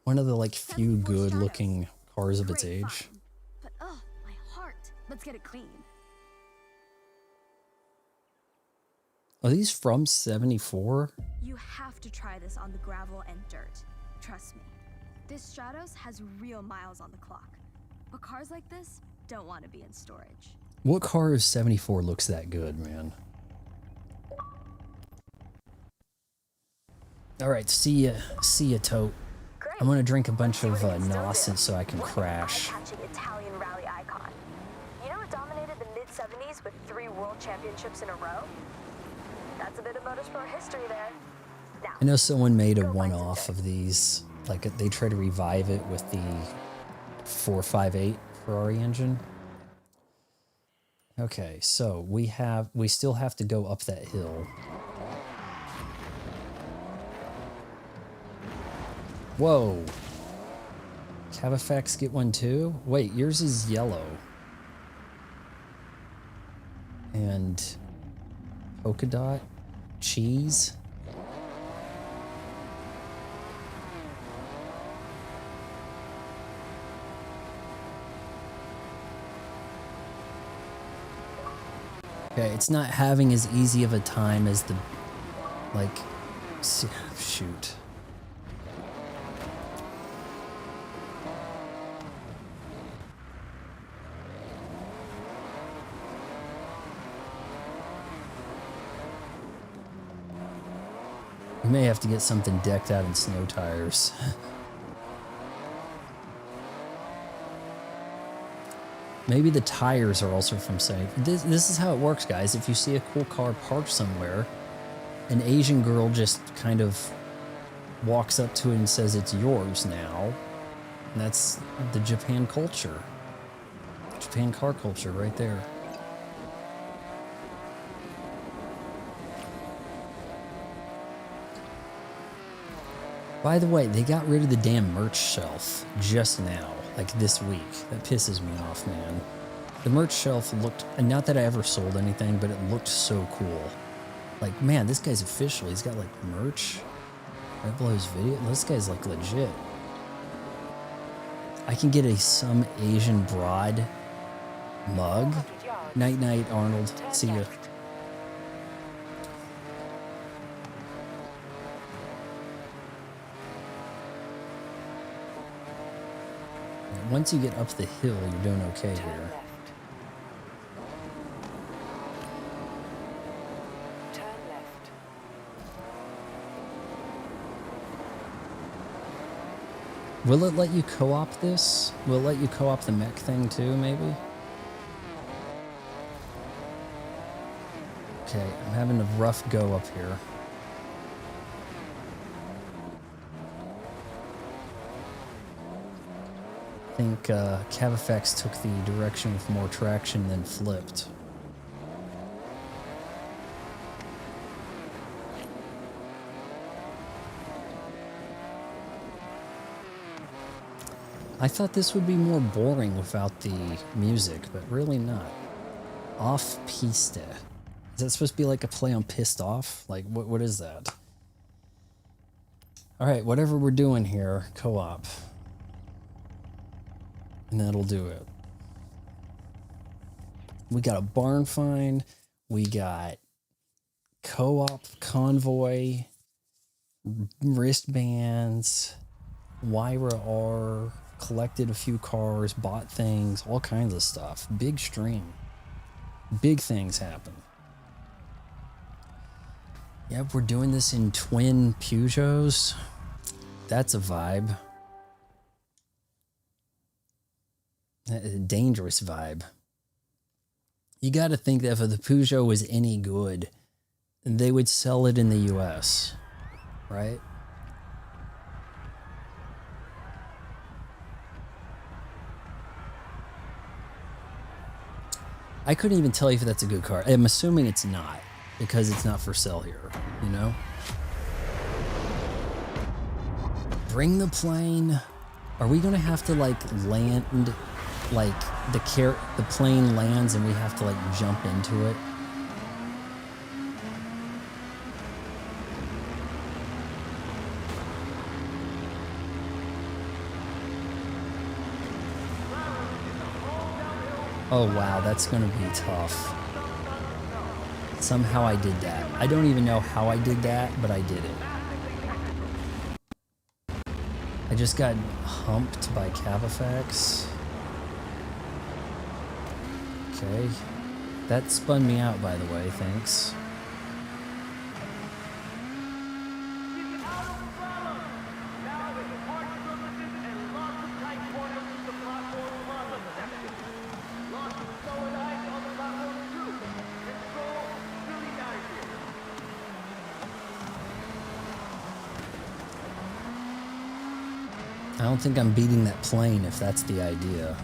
One of the like few good looking cars of its age. But my heart. Let's get it clean. Are these from 74? You have to try this on the gravel and dirt. Trust me. This Stratos has real miles on the clock. But cars like this don't want to be in storage. What car of 74 looks that good, man? All right, see ya, Tote. I'm gonna drink a bunch of Nos so I can crash. Italian rally icon. You know it dominated the mid-70s with 3 world championships in a row? That's a bit of motorsport history there. Now, I know someone made a one-off of these. Like they try to revive it with the 458 Ferrari engine. Okay, so we still have to go up that hill. Whoa. Cavafax get one too? Wait, yours is yellow. And polka dot? Cheese? Okay, it's not having as easy of a time as the, like, shoot. We may have to get something decked out in snow tires. Maybe the tires are also from saying this is how it works, guys. If you see a cool car parked somewhere, an Asian girl just kind of walks up to it and says it's yours now. And that's the Japan culture. Japan car culture right there. By the way, they got rid of the damn merch shelf just now, like this week. That pisses me off, man. The merch shelf looked, and not that I ever sold anything, but it looked so cool. Like, man, this guy's official. He's got like merch right below his video. This guy's like legit. I can get some Asian broad mug. Night night, Arnold. See ya. Once you get up the hill, you're doing okay here. Turn left. Will it let you co-op this? Will it let you co-op the mech thing too, maybe? Okay, I'm having a rough go up here. I think Cavafex took the direction with more traction than flipped. I thought this would be more boring without the music, but really not. Off Piste. Is that supposed to be like a play on pissed off? Like, what is that? Alright, whatever we're doing here, co-op. And that'll do it. We got a barn find. We got co-op convoy, wristbands, Wyra R, collected a few cars, bought things, all kinds of stuff. Big stream. Big things happen. Yep, we're doing this in twin Peugeots. That's a vibe. A dangerous vibe. You got to think that if the Peugeot was any good, they would sell it in the US, right? I couldn't even tell you if that's a good car. I'm assuming it's not, because it's not for sale here, you know? Bring the plane. Are we gonna have to like land, like the plane lands and we have to like jump into it? Oh wow, that's gonna be tough. Somehow I did that. I don't even know how I did that, but I did it. I just got humped by Cavafex. Okay. That spun me out, by the way, thanks. I don't think I'm beating that plane if that's the idea.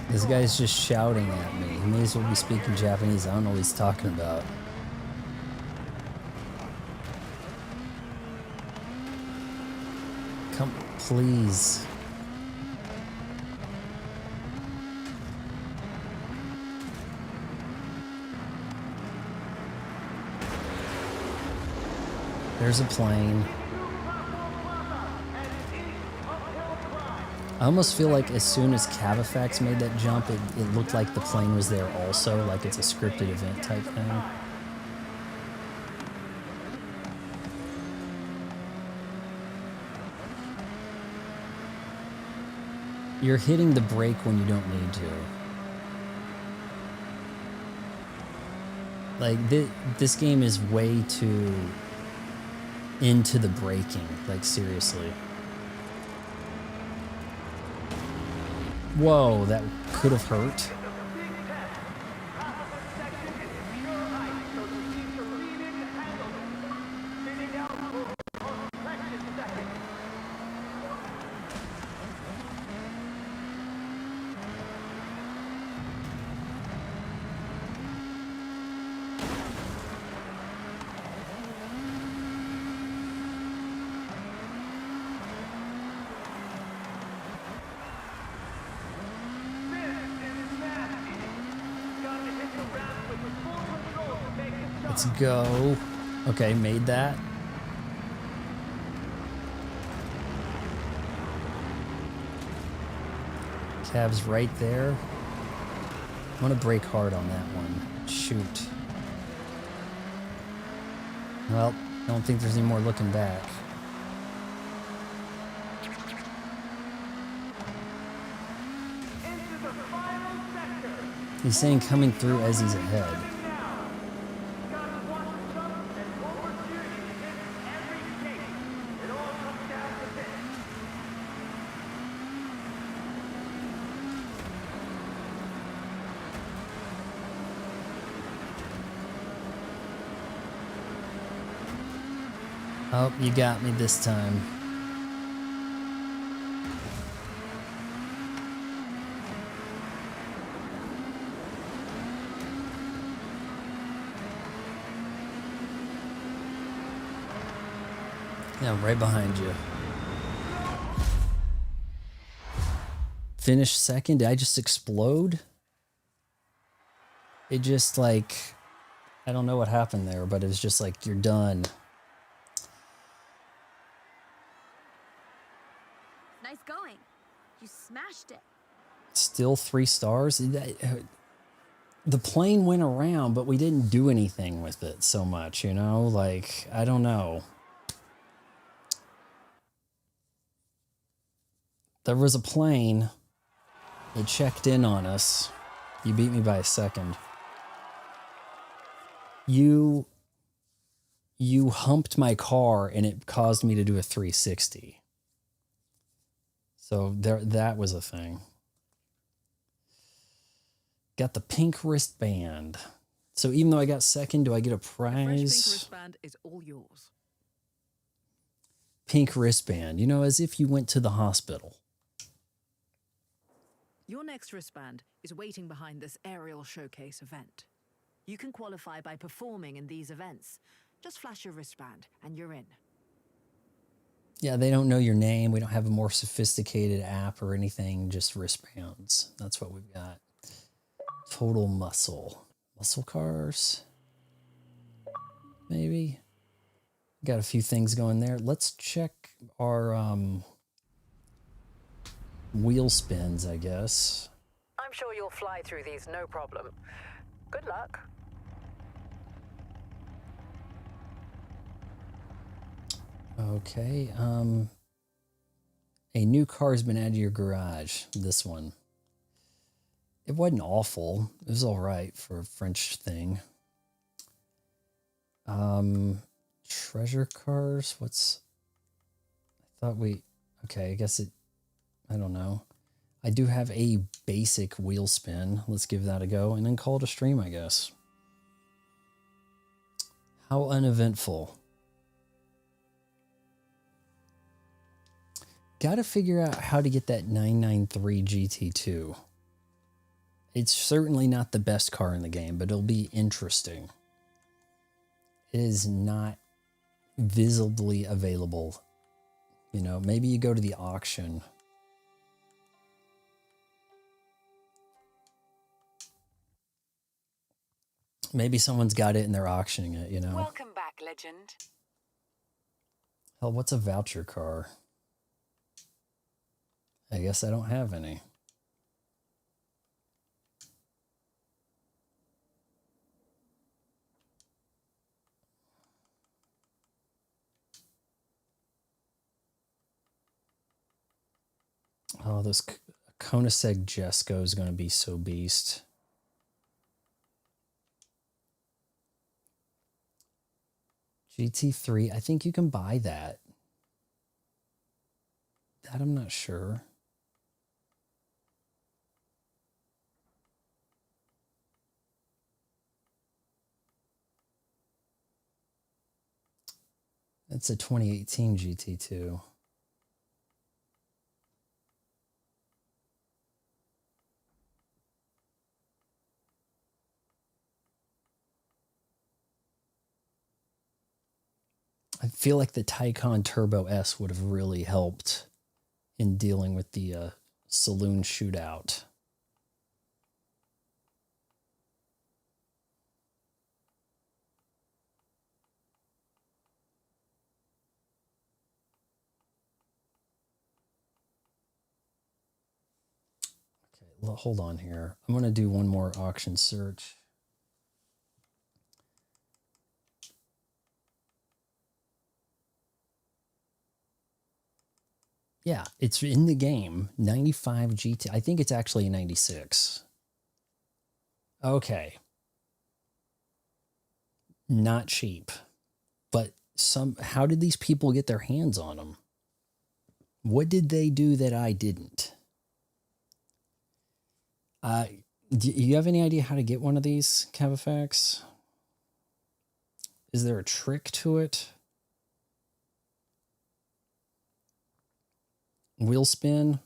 This guy's just shouting at me. He may as well be speaking Japanese. I don't know what he's talking about. Come, Please. There's a plane. I almost feel like as soon as Cavafax made that jump, it looked like the plane was there also, like it's a scripted event type thing. You're hitting the brake when you don't need to. Like, this game is way too into the braking, like seriously. Whoa, that could have hurt. Let's go. Okay, made that. Cav's right there. I want to brake hard on that one. Shoot. Well, I don't think there's any more looking back. He's saying coming through as he's ahead. Oh, you got me this time. Yeah, right behind you. Finish second. Did I just explode? It just like, I don't know what happened there, but it was just like, you're done. Nice going. You smashed it. Still 3 stars? The plane went around, but we didn't do anything with it so much, you know? Like, I don't know. There was a plane. It checked in on us. You beat me by a second. You humped my car and it caused me to do a 360. So that was a thing. Got the pink wristband. So even though I got second, do I get a prize? Fresh pink wristband is all yours. Pink wristband, you know, as if you went to the hospital. Your next wristband is waiting behind this aerial showcase event. You can qualify by performing in these events. Just flash your wristband and you're in. Yeah, they don't know your name. We don't have a more sophisticated app or anything, just wristbands. That's what we've got. Total muscle. Muscle cars? Maybe? Got a few things going there. Let's check our wheel spins, I guess. I'm sure you'll fly through these no problem. Good luck. Okay, a new car has been added to your garage. This one. It wasn't awful. It was all right for a French thing. Treasure cars. I thought okay, I guess I don't know. I do have a basic wheel spin. Let's give that a go and then call it a stream, I guess. How uneventful. Got to figure out how to get that 993 GT2. It's certainly not the best car in the game, but it'll be interesting. It is not visibly available You know, maybe you go to the auction. Maybe someone's got it and they're auctioning it, you know? Welcome back, legend. Hell, what's a voucher car? I guess I don't have any. Oh, this Koenigsegg Jesko is going to be so beast. GT3, I think you can buy that. That I'm not sure. It's a 2018 GT2. I feel like the Taycan Turbo S would have really helped in dealing with the saloon shootout. Okay, well, hold on here. I'm going to do one more auction search. Yeah, it's in the game. 95 GT. I think it's actually a 96. Okay. Not cheap. But how did these people get their hands on them? What did they do that I didn't? Do you have any idea how to get one of these, Cavafax? Is there a trick to it? Wheel spin?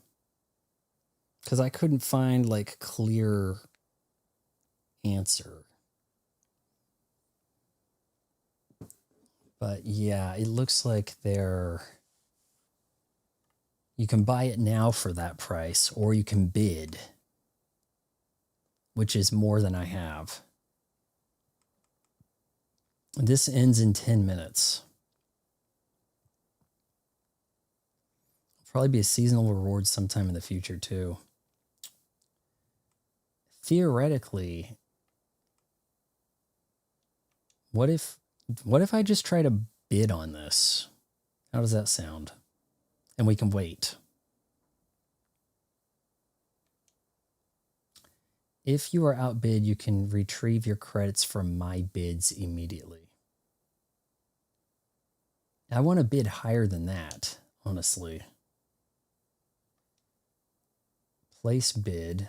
Because I couldn't find like clear answer. But yeah, it looks like you can buy it now for that price, or you can bid, which is more than I have. This ends in 10 minutes. Probably be a seasonal reward sometime in the future too. Theoretically, what if I just try to bid on this? How does that sound? And we can wait. If you are outbid, you can retrieve your credits from my bids immediately. I want to bid higher than that, honestly. Place bid.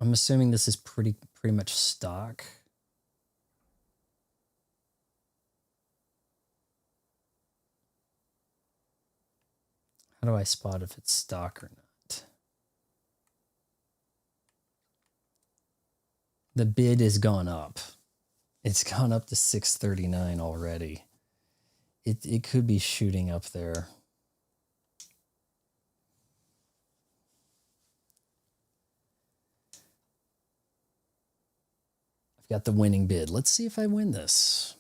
I'm assuming this is pretty much stock. How do I spot if it's stock or not? The bid has gone up. It's gone up to 639 already. It could be shooting up there. I've got the winning bid. Let's see if I win this.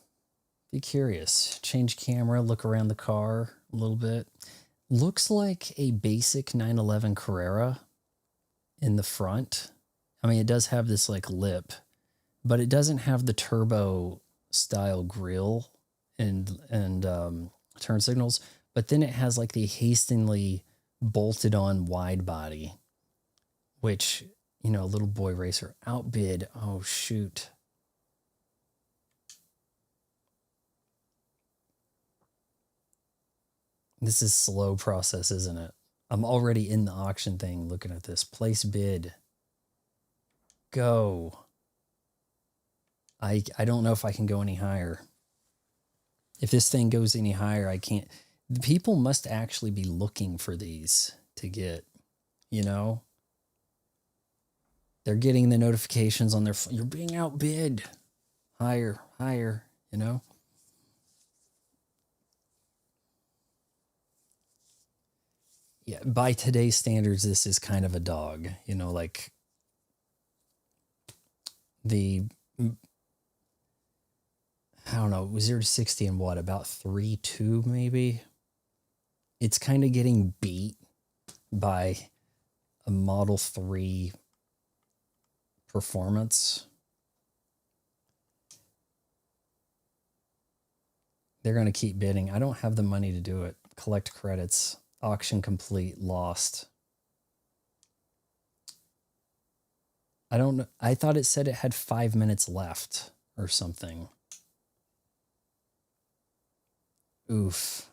Be curious. Change camera, look around the car a little bit. Looks like a basic 911 Carrera in the front. I mean, it does have this like lip, but it doesn't have the turbo style grille and turn signals. But then it has like the hastily bolted on wide body, which, you know, little boy racer outbid. Oh, shoot. This is slow process, isn't it? I'm already in the auction thing looking at this. Place bid. Go. I don't know if I can go any higher. If this thing goes any higher, I can't. People must actually be looking for these to get, you know? They're getting the notifications on their phone. You're being outbid. Higher, higher, you know? yeah, by today's standards, this is kind of a dog, you know, like the, I don't know, 0 to 60 in what, about 3.2 maybe? It's kind of getting beat by a Model 3 performance. They're going to keep bidding. I don't have the money to do it. Collect credits. Auction complete. Lost. I don't know. I thought it said it had 5 minutes left or something. Oof.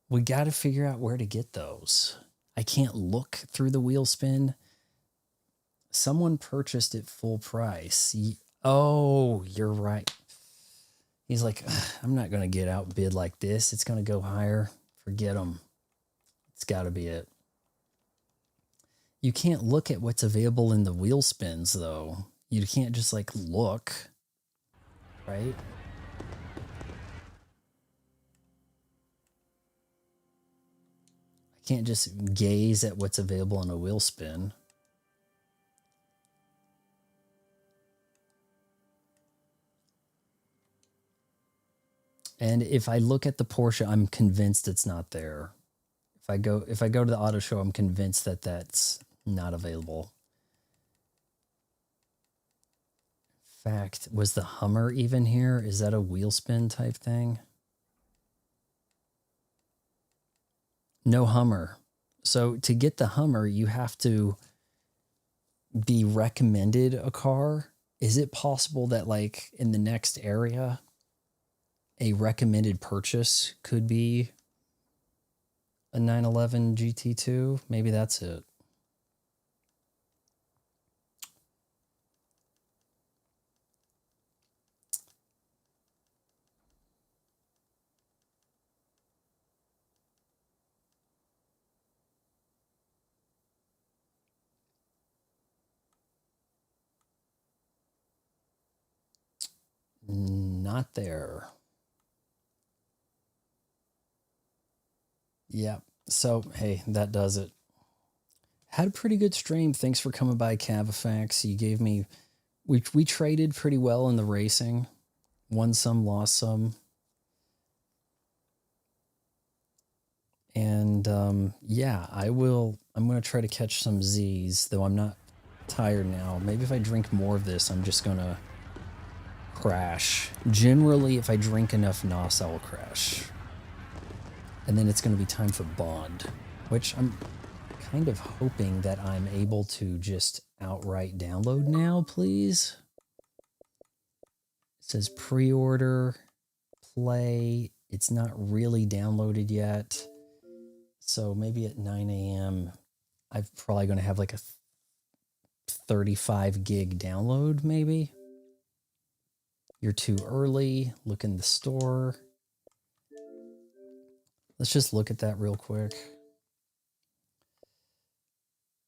We got to figure out where to get those. I can't look through the wheel spin. Someone purchased it full price. Oh, you're right. He's like, I'm not going to get outbid like this. It's going to go higher. Forget them. It's got to be it. You can't look at what's available in the wheel spins, though. You can't just like look, right? I can't just gaze at what's available in a wheel spin. And if I look at the Porsche, I'm convinced it's not there. If I go to the auto show, I'm convinced that that's not available. In fact, was the Hummer even here? Is that a wheel spin type thing? No Hummer. So to get the Hummer, you have to be recommended a car. Is it possible that like in the next area, a recommended purchase could be a 911 GT2? Maybe that's it. Not there. Yeah. So, hey, that does it. Had a pretty good stream. Thanks for coming by, Cavafax. You gave me... We traded pretty well in the racing. Won some, lost some. And, yeah, I'm going to try to catch some Z's, though I'm not tired now. Maybe if I drink more of this, I'm just going to crash. Generally, if I drink enough NOS, I will crash. And then it's going to be time for Bond, which I'm kind of hoping that I'm able to just outright download now, please. It says pre-order, play. It's not really downloaded yet. So maybe at 9 a.m., I'm probably going to have like a 35 gig download, maybe. You're too early. Look in the store. Let's just look at that real quick.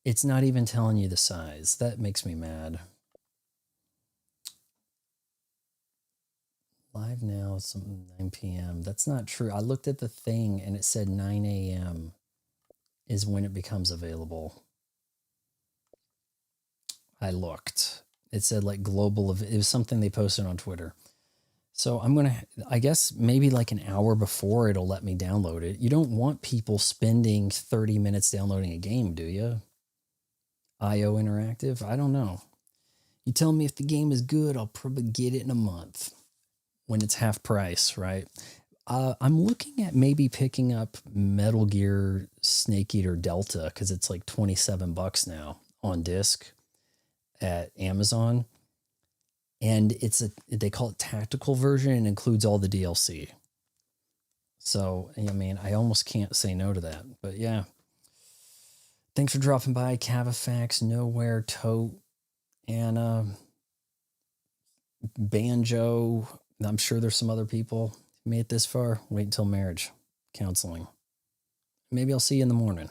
It's not even telling you the size. That makes me mad. Live now, some 9 p.m. That's not true. I looked at the thing and it said 9 a.m. is when it becomes available. I looked. It said like global. It was something they posted on Twitter. So I'm going to, I guess maybe like an hour before it'll let me download it. You don't want people spending 30 minutes downloading a game, do you? IO Interactive? I don't know. You tell me if the game is good, I'll probably get it in a month when it's half price, right? I'm looking at maybe picking up Metal Gear Snake Eater Delta because it's like $27 now on disc at Amazon. And they call it tactical version and includes all the DLC. So, I mean, I almost can't say no to that. But yeah. Thanks for dropping by, Cavafax, Nowhere, Tote, Anna, Banjo. I'm sure there's some other people who made it this far. Wait until marriage counseling. Maybe I'll see you in the morning.